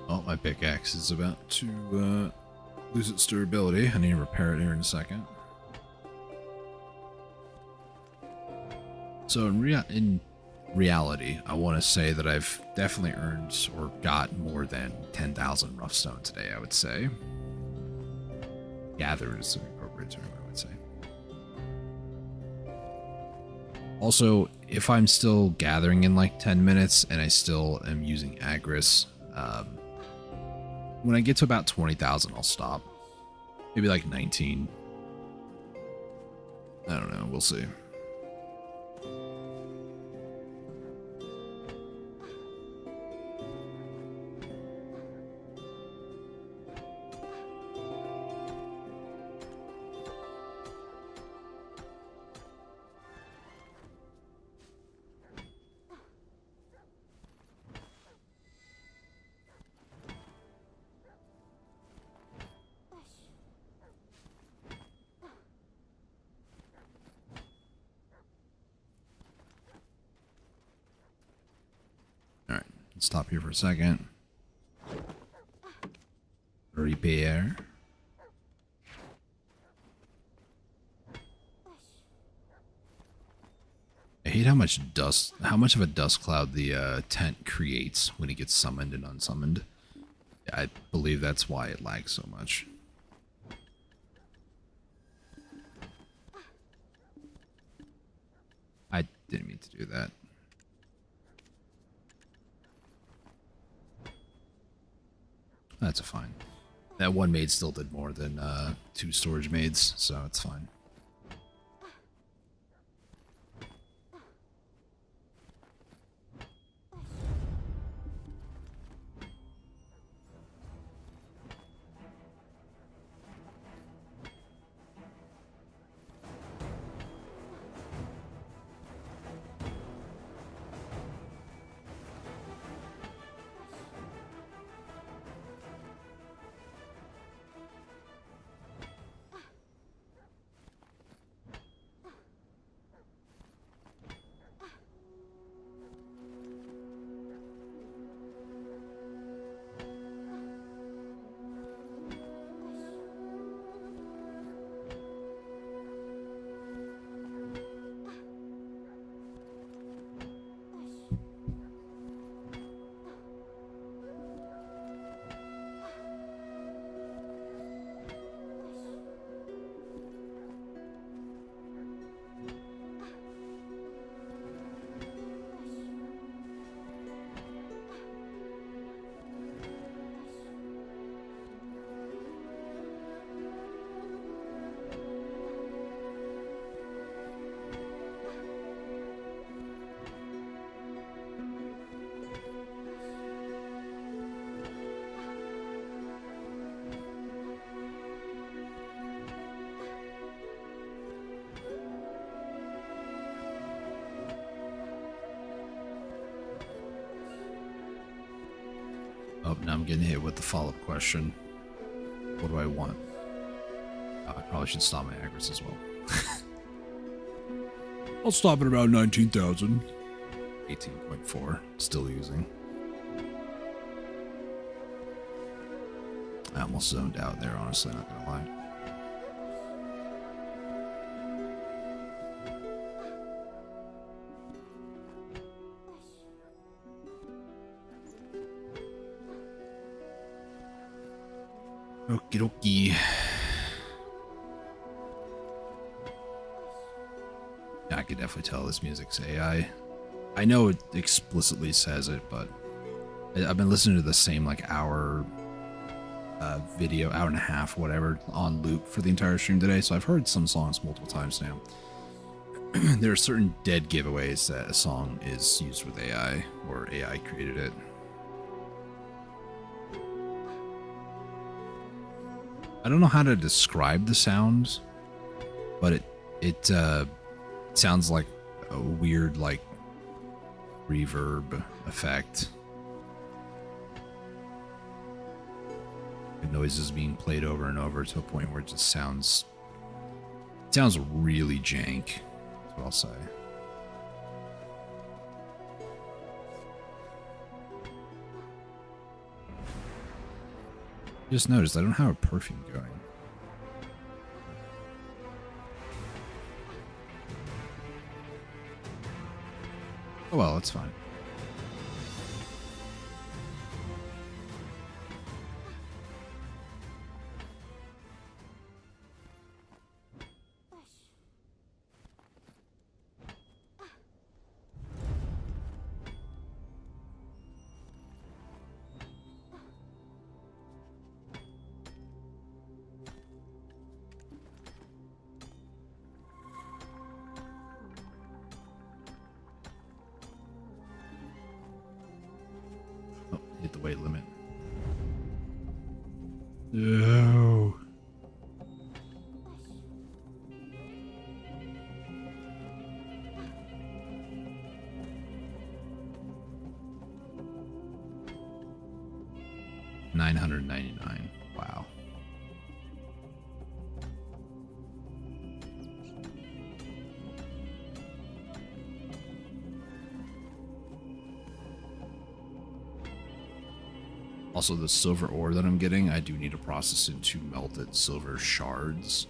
Oh, my pickaxe is about to lose its durability. I need to repair it here in a second. So in reality, I want to say that I've definitely earned or got more than 10,000 rough stone today, I would say. Gathered is the appropriate term, I would say. Also, if I'm still gathering in like 10 minutes and I still am using Agris, when I get to about 20,000, I'll stop. Maybe like 19. I don't know. We'll see. Stop here for a second. Repair. I hate how much of a dust cloud the tent creates when it gets summoned and unsummoned. I believe that's why it lags so much. I didn't mean to do that. That's a fine. That one maid still did more than 2 storage maids, so it's fine. Oh, now I'm getting hit with the follow-up question. What do I want? I probably should stop my agris as well. I'll stop at about 19,000. 18.4. Still using. I almost zoned out there, honestly, not gonna lie. Okie dokie. Yeah, I could definitely tell this music's AI. I know it explicitly says it, but I've been listening to the same like hour video, hour and a half, whatever, on loop for the entire stream today. So I've heard some songs multiple times now. There are certain dead giveaways that a song is used with AI or AI created it. I don't know how to describe the sound, but it sounds like a weird like reverb effect. The noises being played over and over to a point where it just sounds really jank. That's what I'll say. Just noticed I don't have a perfume going. Oh well, it's fine. Hit the weight limit. No. $999. Wow. Also, the silver ore that I'm getting, I do need to process into melted silver shards.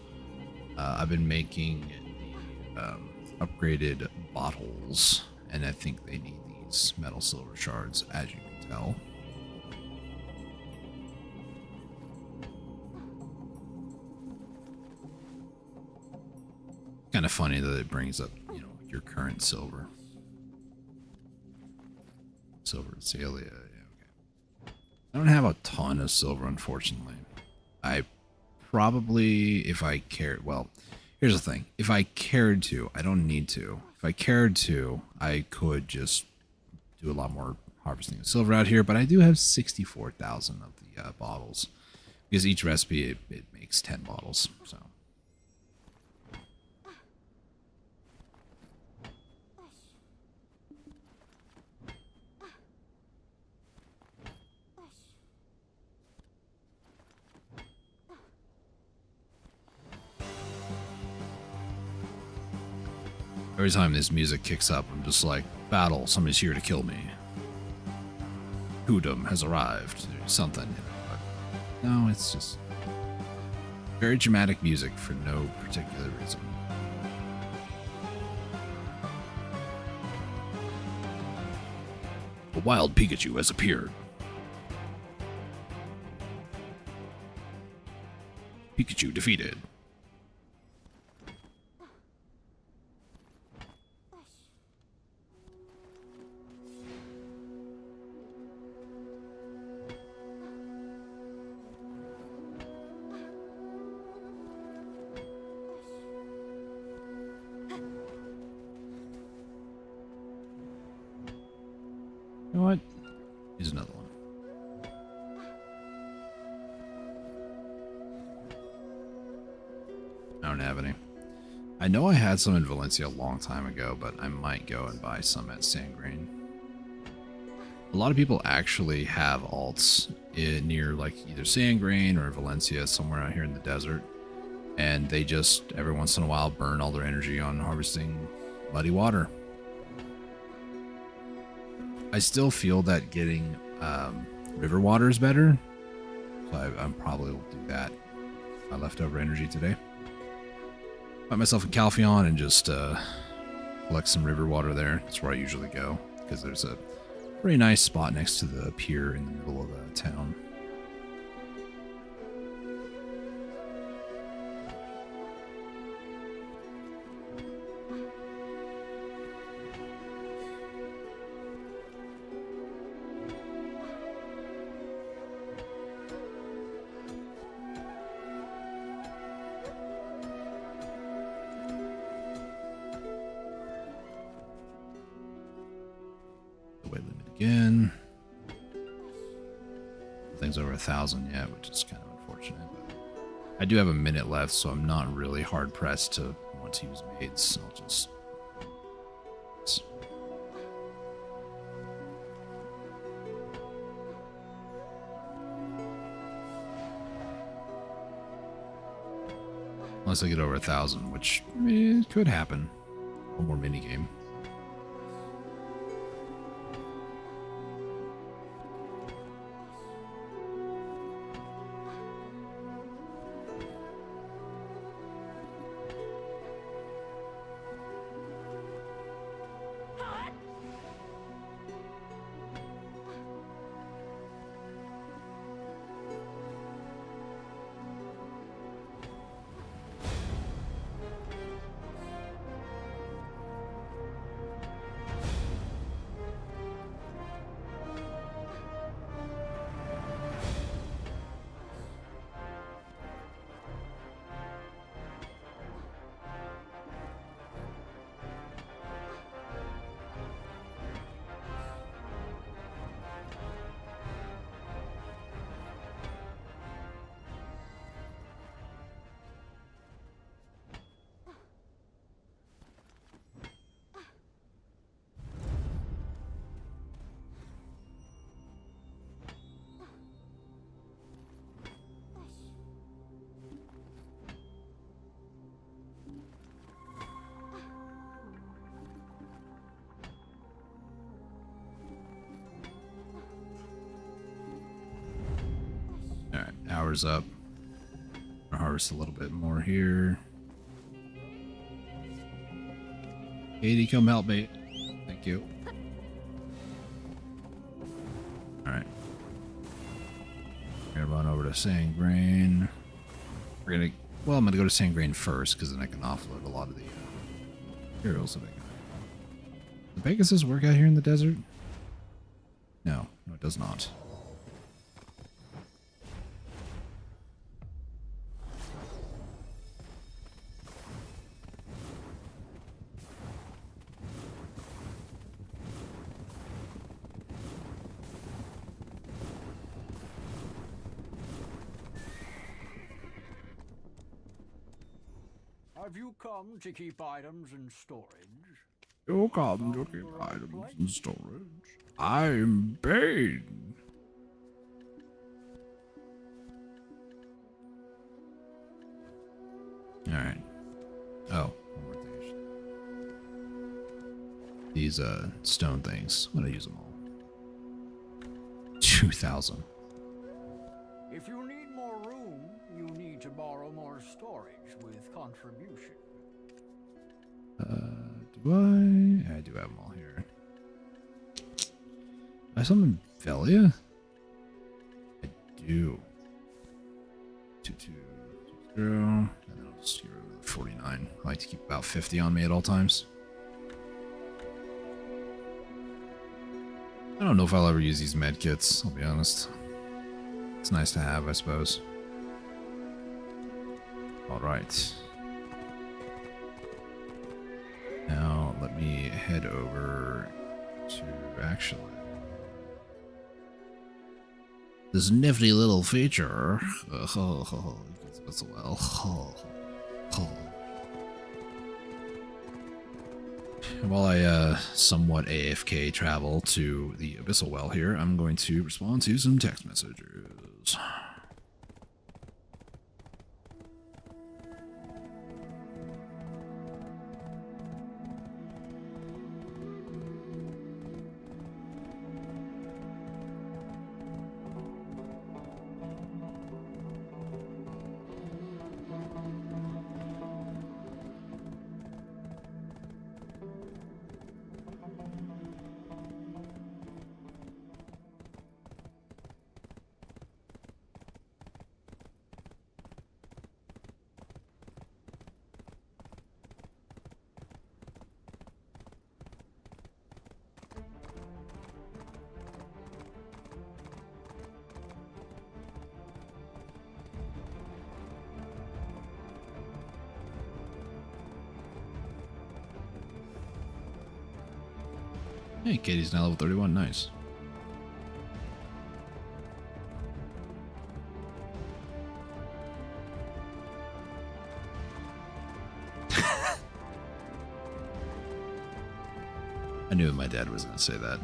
I've been making the upgraded bottles, and I think they need these metal silver shards, as you can tell. Kind of funny that it brings up, you know, your current silver. Silver Celia, yeah, okay. I don't have a ton of silver, unfortunately. I probably, if I cared, well, here's the thing. If I cared to, I don't need to. If I cared to, I could just do a lot more harvesting of silver out here, but I do have 64,000 of the bottles. Because each recipe, it makes 10 bottles, so. Every time this music kicks up, I'm just like, battle, somebody's here to kill me. Hoodum has arrived, or something. But no, it's just very dramatic music for no particular reason. A wild Pikachu has appeared. Pikachu defeated. You know what? Here's another one. I don't have any. I know I had some in Valencia a long time ago, but I might go and buy some at Sangrain. A lot of people actually have alts near like either Sangrain or Valencia, somewhere out here in the desert. And they just, every once in a while, burn all their energy on harvesting muddy water. I still feel that getting river water is better, so I probably will do that. My leftover energy today. Find myself in Calpheon and just collect some river water there. That's where I usually go, because there's a pretty nice spot next to the pier in the middle of town. Again, things over 1,000 yet, which is kind of unfortunate. But I do have a minute left, so I'm not really hard pressed to want to use maids. I'll just. Unless I get over 1,000, which could happen. One more mini game. power's up. I'll harvest a little bit more here. Katie, come help me. Thank you. Alright. We're gonna run over to Sandgrain. Well, I'm gonna go to Sandgrain first, because then I can offload a lot of the materials that I got. Does Pegasus work out here in the desert? No, it does not.
Have you come to keep items in storage?
You come to keep items in storage. I'm Bane. Alright. Oh, one more thing. These stone things. I'm gonna use them all. 2,000.
If you need more room, you need to borrow more storage with contribution.
Do I? I do have them all here. I summon Velia? I do. 2220. And then I'll just get rid of the 49. I like to keep about 50 on me at all times. I don't know if I'll ever use these med kits, I'll be honest. It's nice to have, I suppose. Alright. Now, let me head over to, actually, this nifty little feature. That's well. While I somewhat AFK travel to the Abyssal Well here, I'm going to respond to some text messages. Hey, Katie's now level 31, nice. I knew my dad was going to say that.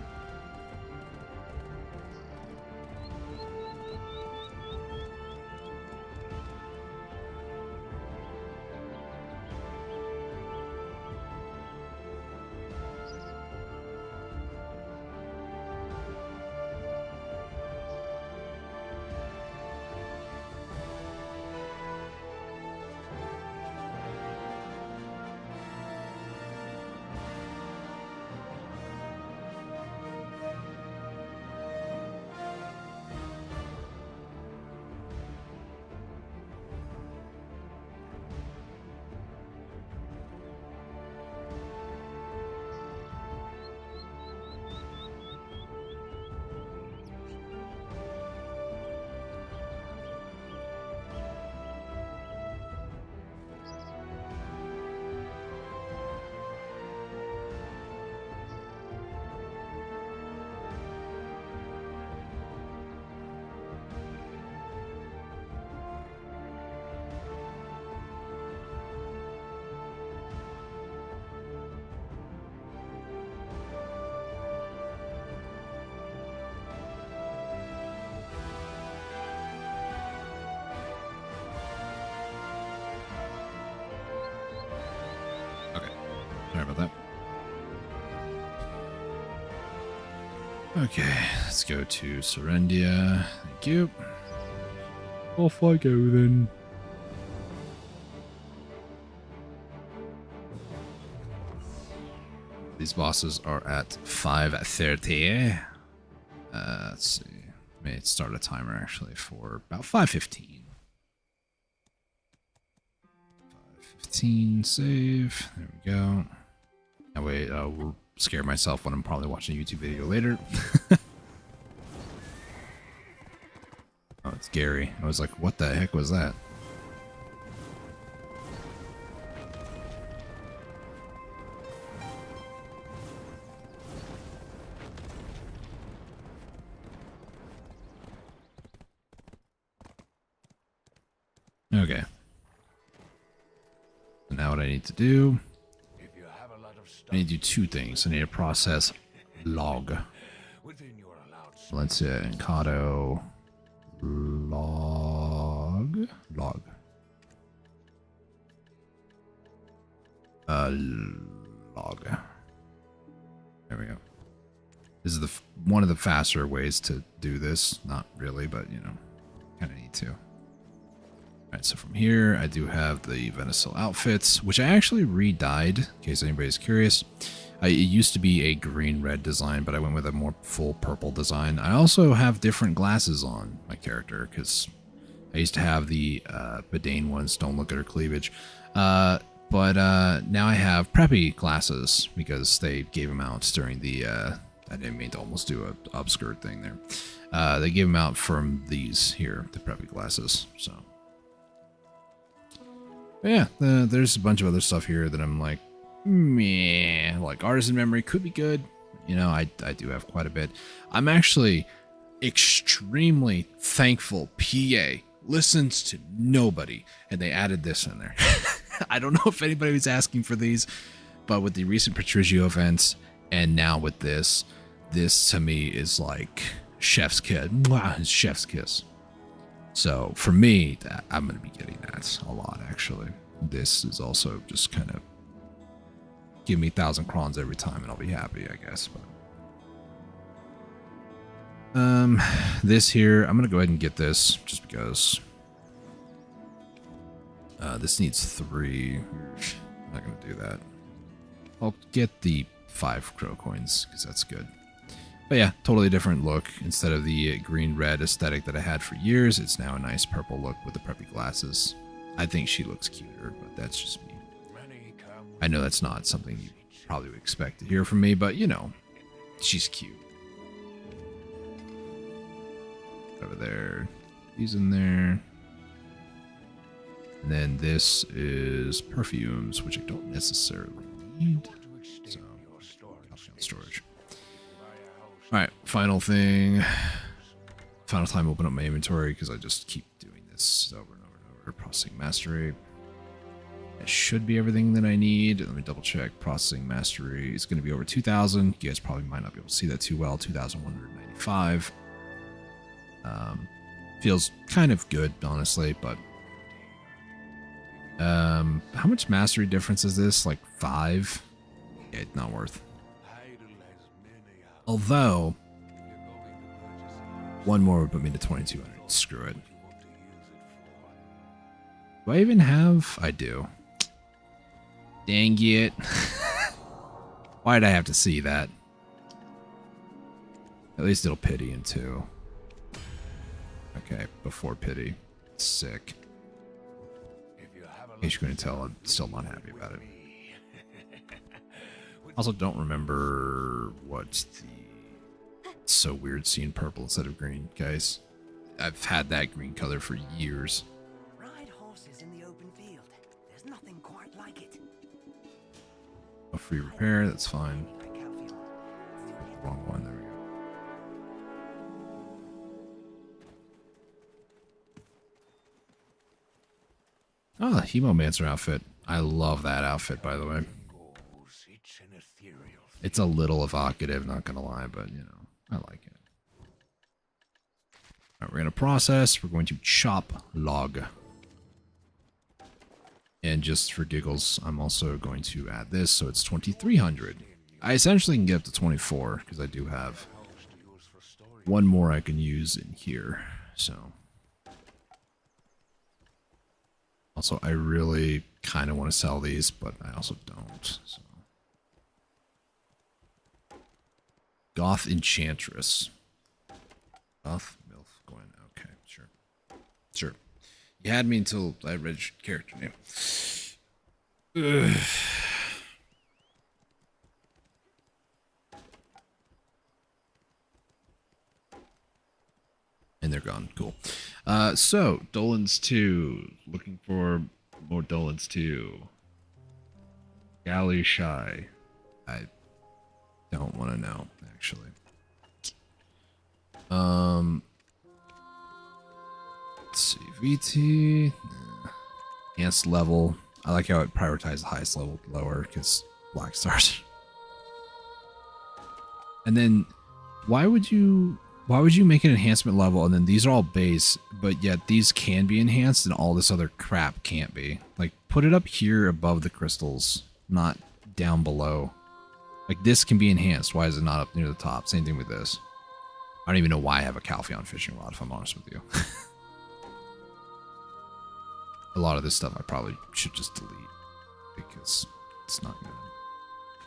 Sorry about that. Okay, let's go to Serendia. Thank you. Off I go then. These bosses are at 5:30. Let's see. May start a timer actually for about 5:15. 5:15 save. There we go. That way, we'll scare myself when I'm probably watching a YouTube video later. Oh, it's Gary. I was like, what the heck was that? Okay. So now what I need to do, I need to do two things. I need to process log. Valencia Encado log. Log. Log. There we go. This is one of the faster ways to do this. Not really, but you know, kind of need to. Alright, so from here, I do have the Venezuela outfits, which I actually re-dyed, in case anybody's curious. It used to be a green-red design, but I went with a more full purple design. I also have different glasses on my character, because I used to have the Bedane ones, don't look at her cleavage. But now I have preppy glasses, because they gave them out during the... I didn't mean to almost do an upskirt thing there. They gave them out from these here, the preppy glasses, so... But yeah, there's a bunch of other stuff here that I'm like, meh. Like Artisan Memory could be good. You know, I do have quite a bit. I'm actually extremely thankful PA listens to nobody, and they added this in there. I don't know if anybody was asking for these, but with the recent Patricio events, and now with this to me is like chef's kiss. Mwah, chef's kiss. So for me, I'm going to be getting that a lot, actually. This is also just kind of give me 1,000 crons every time and I'll be happy, I guess. But this here, I'm going to go ahead and get this just because this needs 3. I'm not going to do that. I'll get the 5 crow coins because that's good. But yeah, totally different look. Instead of the green-red aesthetic that I had for years, it's now a nice purple look with the preppy glasses. I think she looks cuter, but that's just me. I know that's not something you probably would expect to hear from me, but you know, she's cute. Over there. He's in there. And then this is perfumes, which I don't necessarily need. So, storage. Alright, final thing. Final time open up my inventory because I just keep doing this over and over and over. Processing mastery. That should be everything that I need. Let me double check. Processing mastery is going to be over 2,000. You guys probably might not be able to see that too well. 2,195. Feels kind of good, honestly, but how much mastery difference is this? Like 5? Yeah, it's not worth. Although, one more would put me to 2,200. Screw it. Do I even have? I do. Dang it. Why'd I have to see that? At least it'll pity in 2. Okay, before pity. Sick. In case you couldn't tell, I'm still not happy about it. Also, don't remember what's the... It's so weird seeing purple instead of green, guys. I've had that green color for years.
Ride horses in the open field. There's nothing quite like it.
A free repair, that's fine. Wrong one, there we go. Oh, the Hemomancer outfit. I love that outfit, by the way. It's a little evocative, not gonna lie, but you know, I like it. Alright, we're gonna process, we're going to chop log. And just for giggles, I'm also going to add this, so it's 2,300. I essentially can get up to 24, because I do have one more I can use in here, so. Also, I really kind of want to sell these, but I also don't. So. Goth Enchantress. Goth Milf Gwen. Okay, sure. Sure. You had me until I read your character name. Ugh. And they're gone. Cool. So, Dolan's 2. Looking for more Dolan's 2. Galley Shy. I don't want to know, actually. Let's see. VT. Enhanced level. I like how it prioritizes the highest level lower because black stars. And then why would you make an enhancement level and then these are all base, but yet these can be enhanced and all this other crap can't be? Like, put it up here above the crystals, not down below. Like, this can be enhanced. Why is it not up near the top? Same thing with this. I don't even know why I have a Calpheon fishing rod, if I'm honest with you. A lot of this stuff I probably should just delete because it's not good.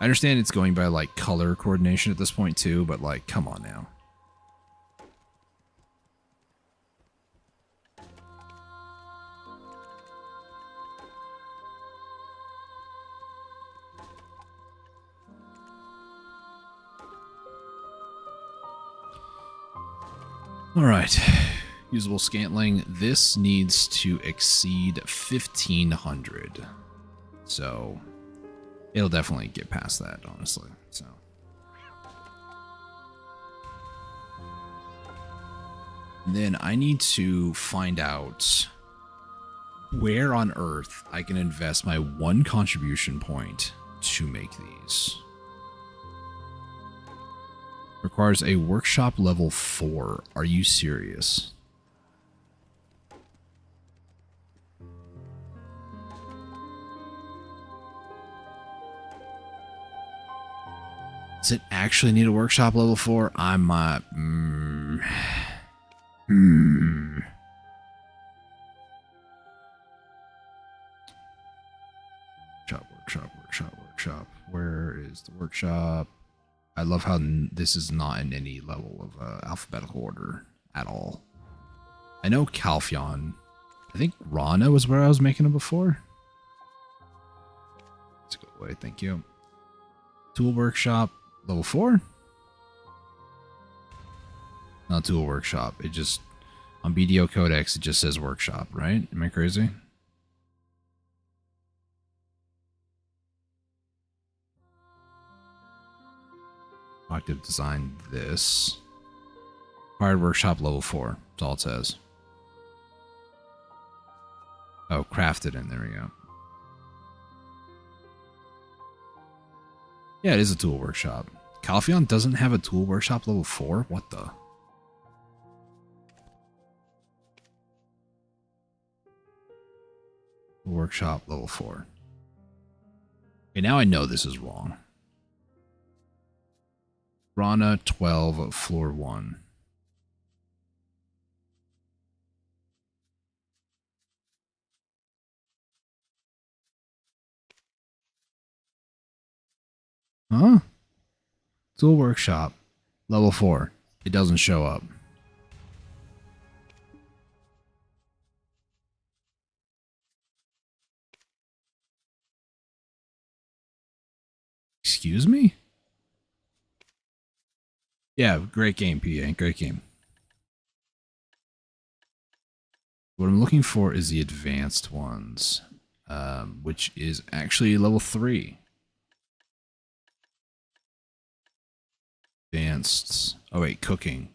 I understand it's going by like color coordination at this point too, but like, come on now. All right. Usable Scantling. This needs to exceed 1,500. So it'll definitely get past that, honestly. So. And then I need to find out where on Earth I can invest my 1 contribution point to make these. Requires a workshop level 4. Are you serious? Does it actually need a workshop level 4? I might. Workshop. Where is the workshop? I love how this is not in any level of alphabetical order at all. I know Calpheon. I think Rana was where I was making them before. Let's go away. Thank you. Tool Workshop level 4. Not Tool Workshop. It just on BDO Codex it just says Workshop, right? Am I crazy? Octave design this. Required workshop level 4. That's all it says. Oh, crafted in. There we go. Yeah, it is a tool workshop. Calpheon doesn't have a tool workshop level 4? What the? Workshop level 4. Okay, now I know this is wrong. Rana 12, floor 1. Huh? Tool Workshop, level 4. It doesn't show up. Excuse me? Yeah, great game, PA. Great game. What I'm looking for is the advanced ones, which is actually level 3. Advanced. Oh wait, cooking.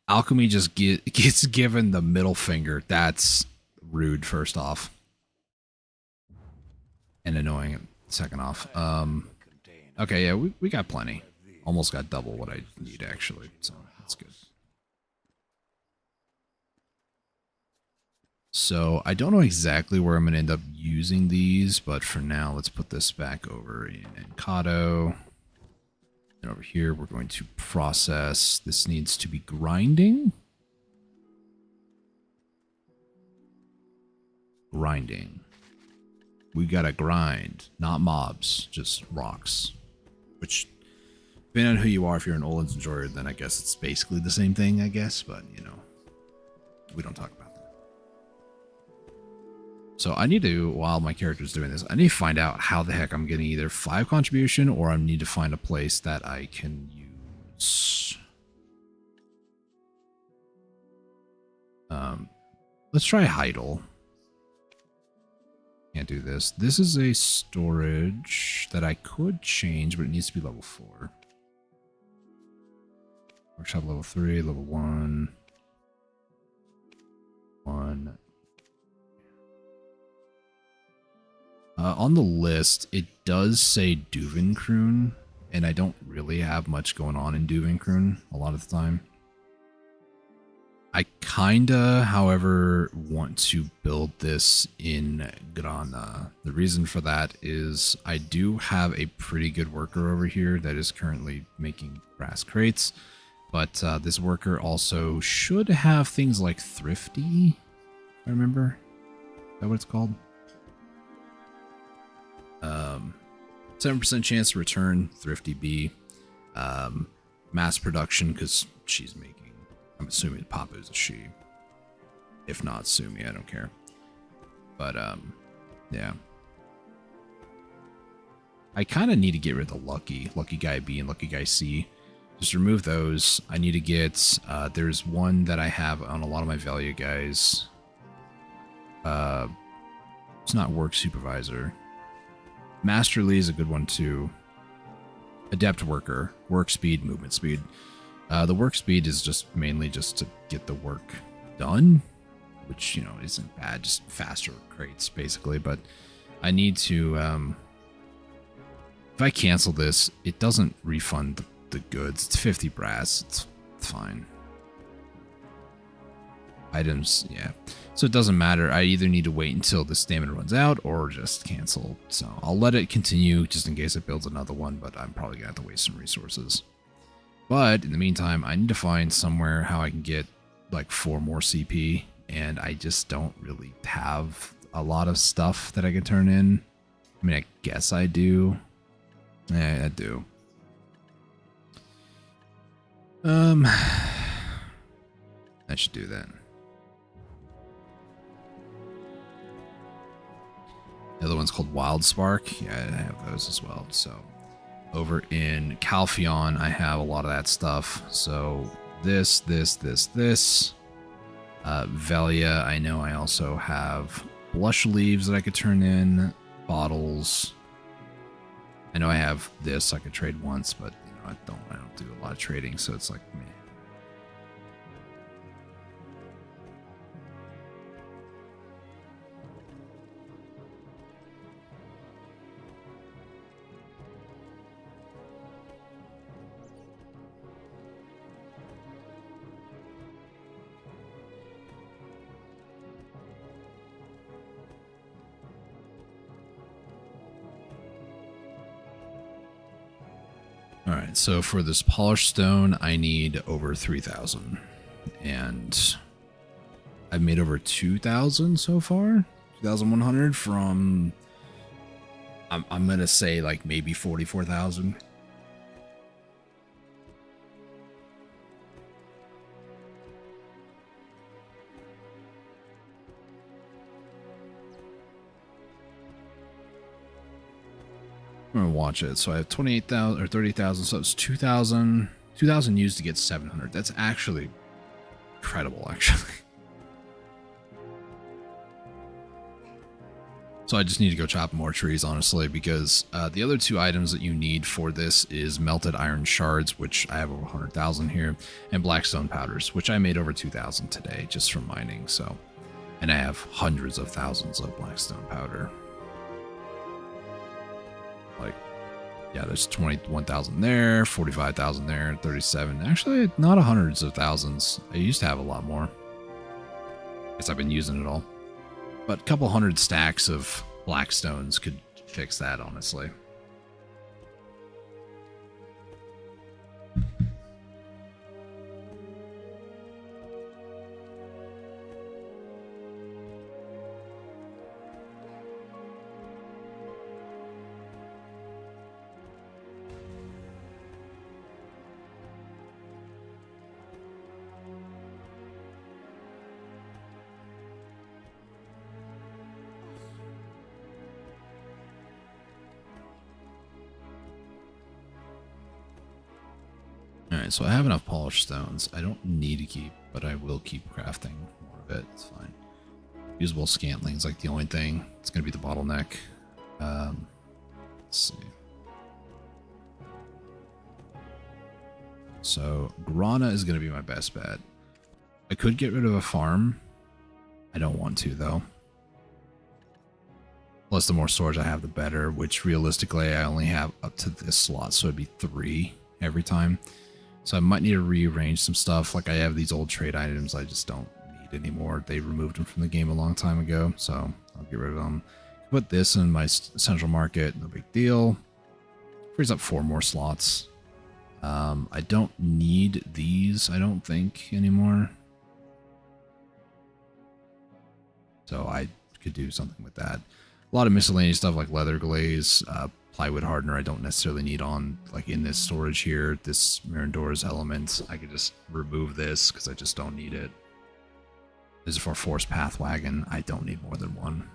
Alchemy just gets given the middle finger. That's rude. First off, and annoying. Second off. Okay, yeah, we got plenty. Almost got double what I need actually. So that's good. So I don't know exactly where I'm going to end up using these, but for now, let's put this back over in Encato. And over here, we're going to process. This needs to be grinding. Grinding. We gotta grind, not mobs, just rocks. Which, depending on who you are, if you're an Olin's enjoyer, then I guess it's basically the same thing, I guess, but you know, we don't talk about that. So I need to, while my character's doing this, I need to find out how the heck I'm getting either 5 contribution or I need to find a place that I can use. Let's try Heidel. Can't do this. This is a storage that I could change, but it needs to be level 4. Workshop level 3, level 1. 1. On the list, it does say Duvenkroon, and I don't really have much going on in Duvenkroon a lot of the time. I kinda, however, want to build this in Grana. The reason for that is I do have a pretty good worker over here that is currently making brass crates, but this worker also should have things like Thrifty, if I remember. Is that what it's called? 7% chance to return Thrifty B. Mass production, because she's making, I'm assuming Papa is a she. If not, sue me, I don't care. But, yeah. I kind of need to get rid of the Lucky Guy B and Lucky Guy C. Just remove those. I need to get, there's one that I have on a lot of my value guys. It's not Work Supervisor. Master Lee is a good one too. Adept Worker, Work Speed, Movement Speed. The work speed is just mainly just to get the work done, which, you know, isn't bad, just faster crates basically, but I need to, if I cancel this, it doesn't refund the goods. It's 50 brass, it's fine. Items, yeah. So it doesn't matter. I either need to wait until the stamina runs out or just cancel. So I'll let it continue just in case it builds another one, but I'm probably gonna have to waste some resources. But in the meantime, I need to find somewhere how I can get like 4 more CP, and I just don't really have a lot of stuff that I can turn in. I mean, I guess I do. Yeah, I do. I should do that. The other one's called Wild Spark. Yeah, I have those as well. So over in Calpheon, I have a lot of that stuff. So this. Velia, I know I also have blush leaves that I could turn in. Bottles. I know I have this I could trade once, but you know, I don't do a lot of trading, so it's like meh. Alright, so for this polished stone, I need over 3,000. And I've made over 2,000 so far. 2,100 from, I'm going to say like maybe 44,000. I'm gonna watch it. So I have 28,000 or 30,000. So it's 2,000. 2,000 used to get 700. That's actually incredible, actually. So I just need to go chop more trees, honestly, because the other 2 items that you need for this is melted iron shards, which I have over 100,000 here, and blackstone powders, which I made over 2,000 today just from mining. So, and I have hundreds of thousands of blackstone powder. Like, yeah, there's 21,000 there, 45,000 there, 37. Actually, not hundreds of thousands. I used to have a lot more. Guess I've been using it all. But a couple hundred stacks of blackstones could fix that, honestly. Alright, so I have enough polished stones. I don't need to keep, but I will keep crafting more of it. It's fine. Usable scantling's like the only thing. It's going to be the bottleneck. Let's see. So, guarana is going to be my best bet. I could get rid of a farm. I don't want to, though. Plus, the more storage I have, the better, which realistically, I only have up to this slot, so it'd be 3 every time. So I might need to rearrange some stuff. Like I have these old trade items I just don't need anymore. They removed them from the game a long time ago, so I'll get rid of them. Put this in my central market, no big deal. Frees up 4 more slots. I don't need these, I don't think, anymore. So I could do something with that. A lot of miscellaneous stuff like leather glaze, plywood hardener I don't necessarily need on, like in this storage here, this Mirandora's element. I could just remove this because I just don't need it. This is for Force Path Wagon. I don't need more than 1.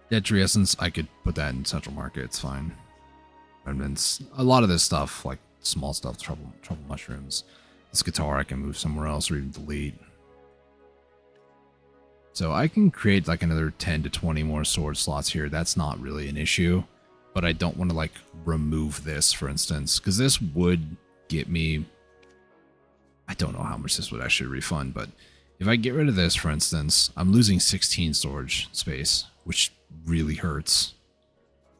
Dead Tree Essence, I could put that in Central Market, it's fine. And then a lot of this stuff, like small stuff, trouble mushrooms. This guitar I can move somewhere else or even delete. So I can create like another 10 to 20 more storage slots here. That's not really an issue, but I don't want to like remove this, for instance, because this would get me, I don't know how much this would actually refund, but if I get rid of this, for instance, I'm losing 16 storage space, which really hurts.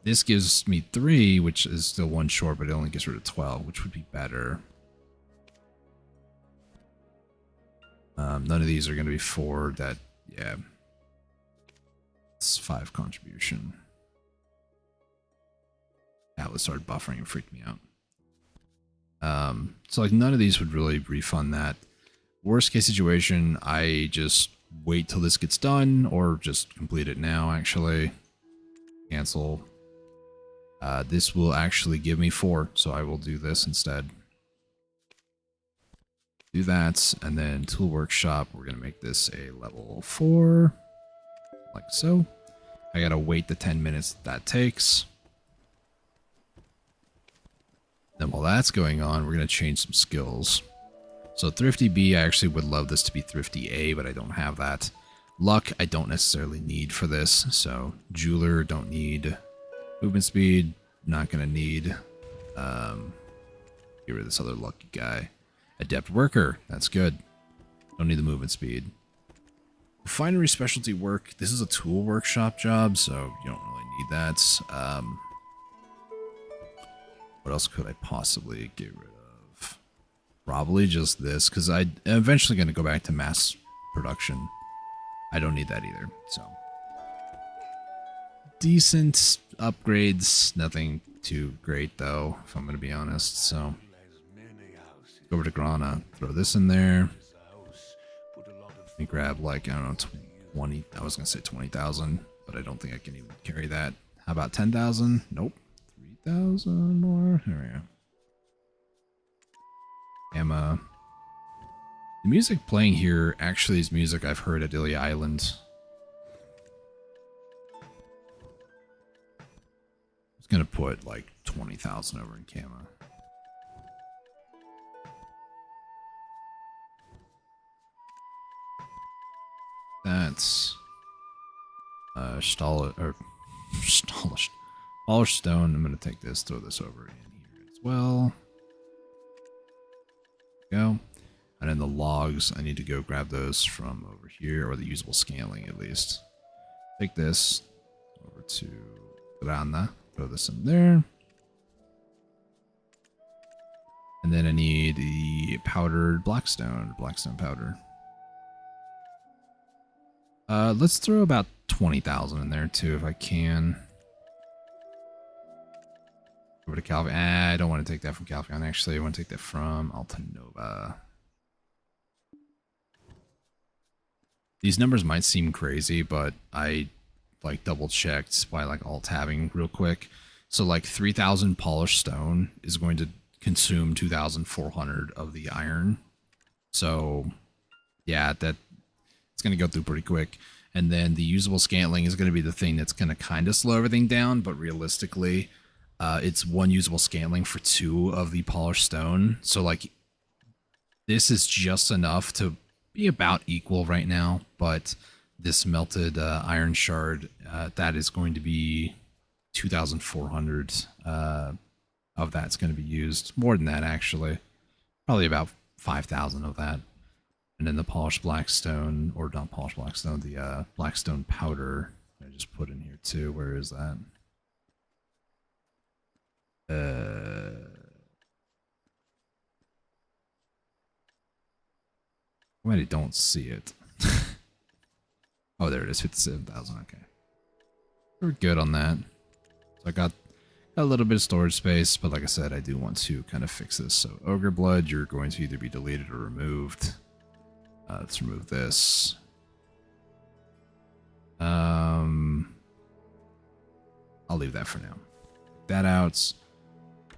This gives me 3, which is still 1 short, but it only gets rid of 12, which would be better. None of these are going to be 4 that, yeah. It's 5 contribution. Atlas started buffering and freaked me out. So like none of these would really refund that. Worst case situation, I just wait till this gets done or just complete it now actually. Cancel. This will actually give me 4, so I will do this instead. Do that, and then Tool Workshop, we're going to make this a level 4, like so. I got to wait the 10 minutes that takes. Then while that's going on, we're going to change some skills. So Thrifty B, I actually would love this to be Thrifty A, but I don't have that. Luck, I don't necessarily need for this, so Jeweler, don't need. Movement Speed, not going to need. Get rid of this other lucky guy. Adept Worker, that's good. Don't need the movement speed. Refinery Specialty Work, this is a tool workshop job, so you don't really need that. What else could I possibly get rid of? Probably just this, because I'm eventually going to go back to mass production. I don't need that either, so. Decent upgrades, nothing too great though, if I'm going to be honest, so. Go over to Grana, throw this in there. Let me grab like, I don't know, 20, I was going to say 20,000, but I don't think I can even carry that. How about 10,000? Nope. 3,000 more. There we go. Emma. The music playing here actually is music I've heard at Illy Island. I was going to put like 20,000 over in Kama. That's polished stone. I'm gonna take this, throw this over in here as well. Go. And then the logs, I need to go grab those from over here, or the usable scaling at least. Take this over to Grana, throw this in there. And then I need the powdered blackstone powder. Let's throw about 20,000 in there too, if I can. Over to Calvion. I don't want to take that from Calvion, actually. I want to take that from Altanova. These numbers might seem crazy, but I like double checked by like alt-tabbing real quick. So like 3,000 polished stone is going to consume 2,400 of the iron. So yeah, that it's going to go through pretty quick. And then the usable scantling is going to be the thing that's going to kind of slow everything down, but realistically, it's one usable scantling for 2 of the polished stone. So like this is just enough to be about equal right now, but this melted iron shard, that is going to be 2,400 of that's going to be used. More than that, actually. Probably about 5,000 of that. And then the polished blackstone, or not polished blackstone, the blackstone powder I just put in here too. Where is that? I don't see it. Oh, there it is, 57,000. Okay. We're good on that. So I got a little bit of storage space, but like I said, I do want to kind of fix this. So ogre blood, you're going to either be deleted or removed. Let's remove this. I'll leave that for now. Take that out.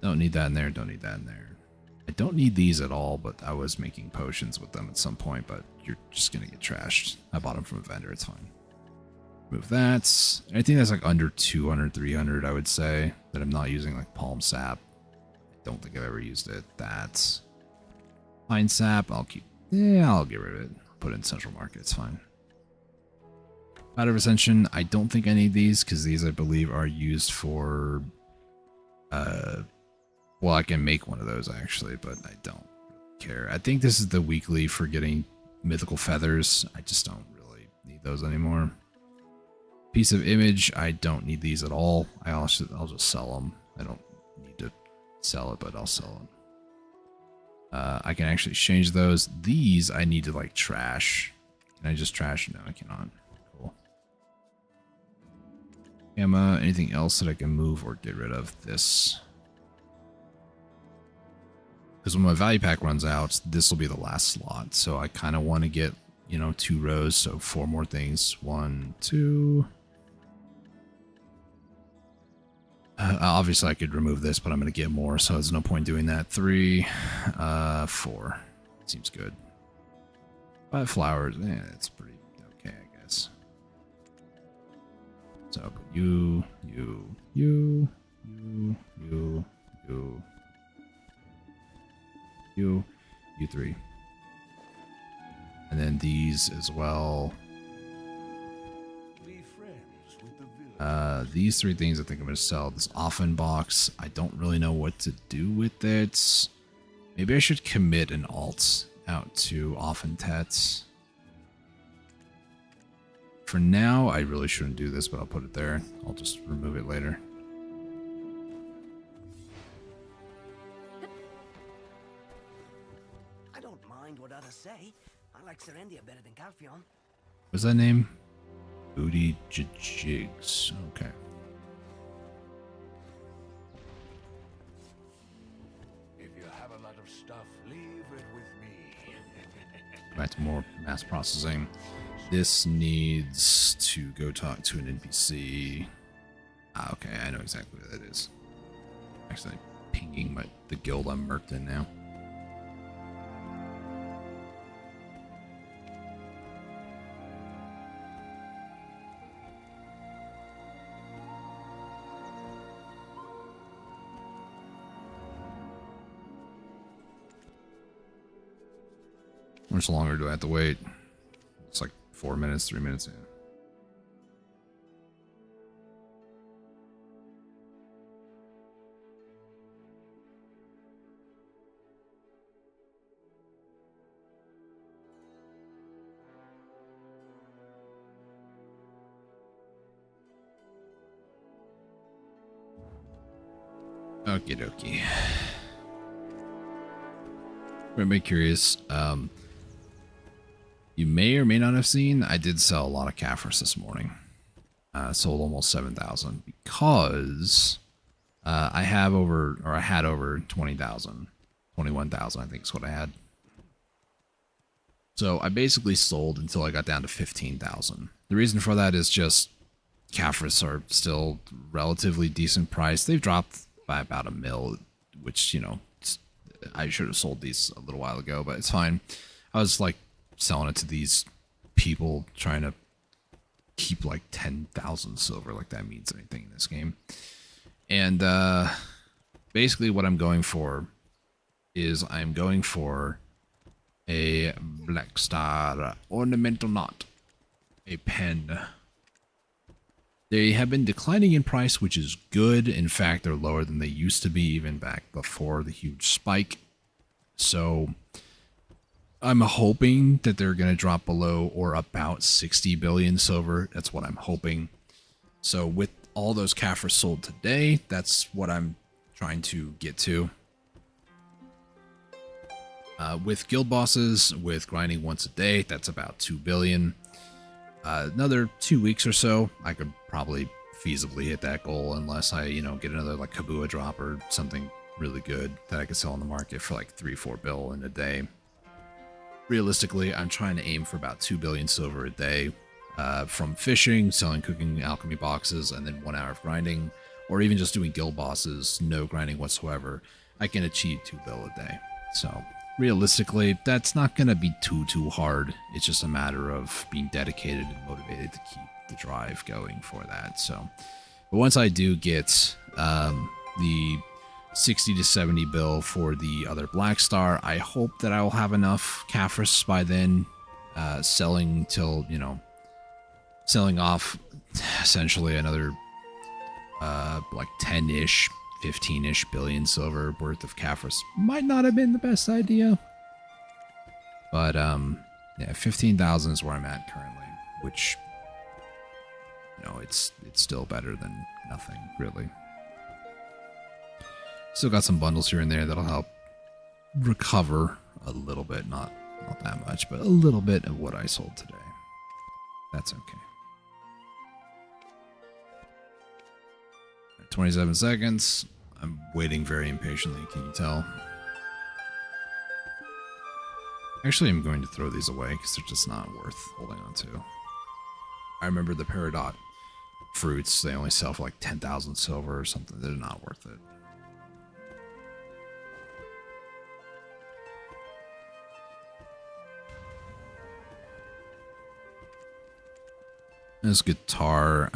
Don't need that in there. Don't need that in there. I don't need these at all, but I was making potions with them at some point, but you're just going to get trashed. I bought them from a vendor. It's fine. Remove that. Anything that's like under 200, 300, I would say, that I'm not using, like palm sap. I don't think I've ever used it. That. Pine sap, I'll keep. Yeah, I'll get rid of it. Put it in Central Market. It's fine. Powder of Ascension, I don't think I need these, because these, I believe, are used for... well, I can make one of those, actually, but I don't care. I think this is the weekly for getting mythical feathers. I just don't really need those anymore. Piece of image, I don't need these at all. I'll just sell them. I don't need to sell it, but I'll sell it. I can actually change those. These I need to like trash. Can I just trash? No, I cannot. Cool. Gamma, anything else that I can move or get rid of? This. Because when my value pack runs out, this will be the last slot. So I kind of want to get, 2 rows. So 4 more things. 1, 2. Obviously, I could remove this, but I'm going to get more, so there's no point doing that. 3, 4. Seems good. 5 flowers. That's pretty okay, I guess. So I'll put you, 3. And then these as well. These 3 things I think I'm going to sell. This Offen box, I don't really know what to do with it. Maybe I should commit an alt out to Offentet. For now, I really shouldn't do this, but I'll put it there. I'll just remove it later.
I don't mind what others say. I like Serendia better than Calphion.
What's that name? Booty Jigs. Okay.
If you have a lot of stuff, leave it with me.
Back to more mass processing. This needs to go talk to an NPC. Ah, okay, I know exactly what that is. Actually, pinging the guild I'm merked in now. How much longer do I have to wait? It's like 4 minutes, 3 minutes. Yeah. Okie dokie. Everybody curious. You may or may not have seen, I did sell a lot of Caphras this morning. Sold almost 7,000 because I had over 20,000. 21,000, I think is what I had. So I basically sold until I got down to 15,000. The reason for that is just Caphras are still relatively decent price. They've dropped by about $1 mil, which, I should have sold these a little while ago, but it's fine. I was like selling it to these people trying to keep like 10,000 silver, like that means anything in this game. And basically what I'm going for is I'm going for a Black Star ornamental knot, a pen. They have been declining in price, which is good. In fact, they're lower than they used to be even back before the huge spike. So I'm hoping that they're going to drop below or about 60 billion silver. That's what I'm hoping. So with all those Caphras sold today, that's what I'm trying to get to. With guild bosses, with grinding once a day, that's about 2 billion. Another 2 weeks or so, I could probably feasibly hit that goal unless I, get another like Kabua drop or something really good that I could sell on the market for like 3-4 bill in a day. Realistically, I'm trying to aim for about 2 billion silver a day from fishing, selling cooking alchemy boxes, and then 1 hour of grinding, or even just doing guild bosses, no grinding whatsoever. I can achieve 2 bill a day. So realistically, that's not going to be too hard. It's just a matter of being dedicated and motivated to keep the drive going for that. So, but once I do get the 60 to 70 bill for the other Black Star, I hope that I will have enough Caphras by then, selling till, selling off essentially another like 10-ish 15-ish billion silver worth of Caphras. Might not have been the best idea, but yeah, 15,000 is where I'm at currently, which, it's still better than nothing, really. Still got some bundles here and there that'll help recover a little bit, not that much, but a little bit of what I sold today. That's okay. 27 seconds. I'm waiting very impatiently, can you tell? Actually, I'm going to throw these away because they're just not worth holding on to. I remember the Peridot fruits, they only sell for like 10,000 silver or something. They're not worth it. This guitar,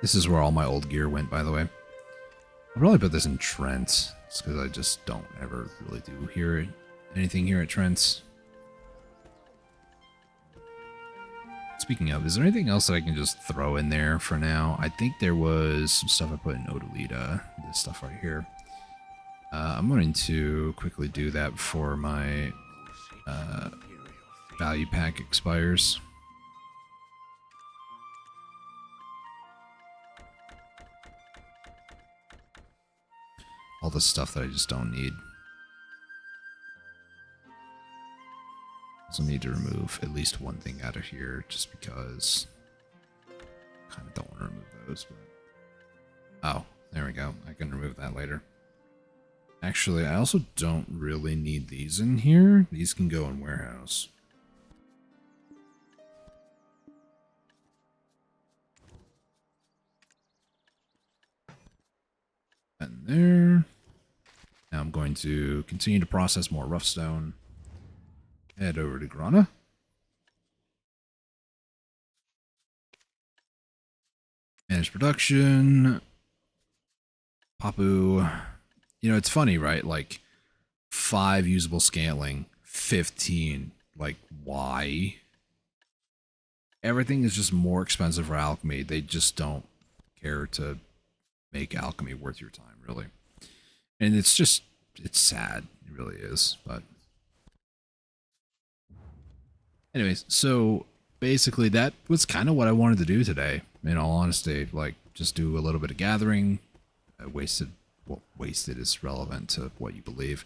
this is where all my old gear went, by the way. I'll probably put this in Trent, just because I just don't ever really do anything here at Trent's. Speaking of, is there anything else that I can just throw in there for now? I think there was some stuff I put in Odalita, this stuff right here. I'm going to quickly do that before my value pack expires. All the stuff that I just don't need. Also need to remove at least one thing out of here just because I kind of don't want to remove those. But oh, there we go. I can remove that later. Actually, I also don't really need these in here. These can go in warehouse. And there. Now I'm going to continue to process more rough stone. Head over to Grana. Manage production. Papu. It's funny, right? Like 5 usable scaling, 15. Like, why? Everything is just more expensive for alchemy. They just don't care to make alchemy worth your time, really. And it's sad. It really is. But anyways, so basically that was kind of what I wanted to do today, in all honesty. Like, just do a little bit of gathering. Wasted is relevant to what you believe.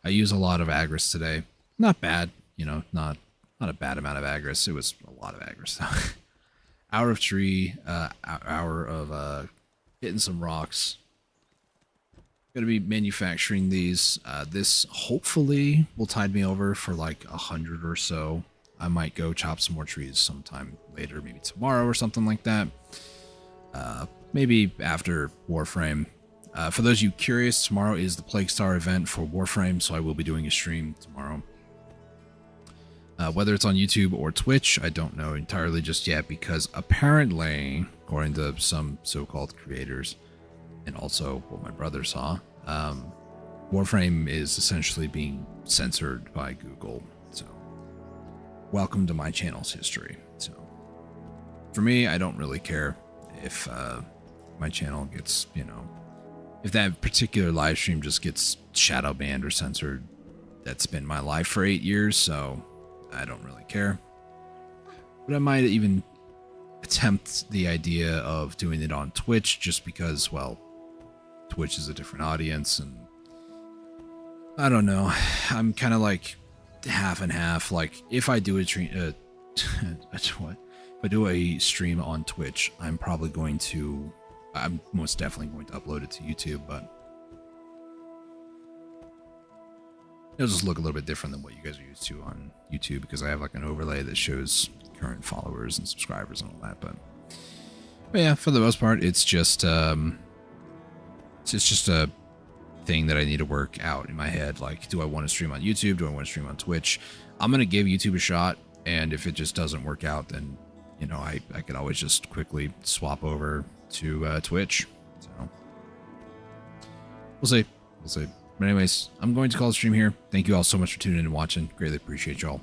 I use a lot of Agris today. Not bad, not a bad amount of Agris. It was a lot of Agris. Hour of tree, hour of hitting some rocks. Going to be manufacturing these. This hopefully will tide me over for like 100 or so. I might go chop some more trees sometime later, maybe tomorrow or something like that. Maybe after Warframe. For those of you curious, tomorrow is the Plague Star event for Warframe, so I will be doing a stream tomorrow. Whether it's on YouTube or Twitch, I don't know entirely just yet, because apparently, according to some so-called creators, and also what my brother saw, Warframe is essentially being censored by Google. So, welcome to my channel's history. So, for me, I don't really care if my channel gets, if that particular live stream just gets shadow banned or censored. That's been my life for 8 years, so I don't really care. But I might even attempt the idea of doing it on Twitch just because, well, Twitch is a different audience, and I don't know. I'm kind of like half and half. Like, if I do a stream, what? If I do a stream on Twitch, I'm most definitely going to upload it to YouTube, but it'll just look a little bit different than what you guys are used to on YouTube, because I have like an overlay that shows current followers and subscribers and all that. But yeah, for the most part, it's just a thing that I need to work out in my head. Like, do I want to stream on YouTube? Do I want to stream on Twitch? I'm gonna give YouTube a shot, and if it just doesn't work out, then I could always just quickly swap over to Twitch. So we'll see. But anyways, I'm going to call the stream here. Thank you all so much for tuning in and watching. Greatly appreciate y'all.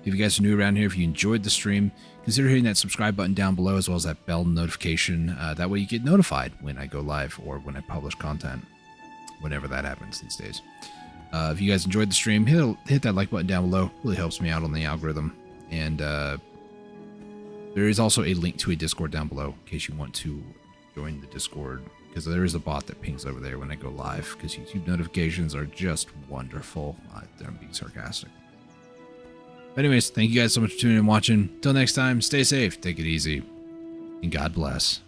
If you guys are new around here, if you enjoyed the stream, consider hitting that subscribe button down below, as well as that bell notification. That way you get notified when I go live or when I publish content, whenever that happens these days. If you guys enjoyed the stream, hit that like button down below. Really helps me out on the algorithm. And there is also a link to a Discord down below in case you want to join the Discord, because there is a bot that pings over there when I go live, because YouTube notifications are just wonderful. I'm being sarcastic. But anyways, thank you guys so much for tuning in and watching. Till next time, stay safe, take it easy, and God bless.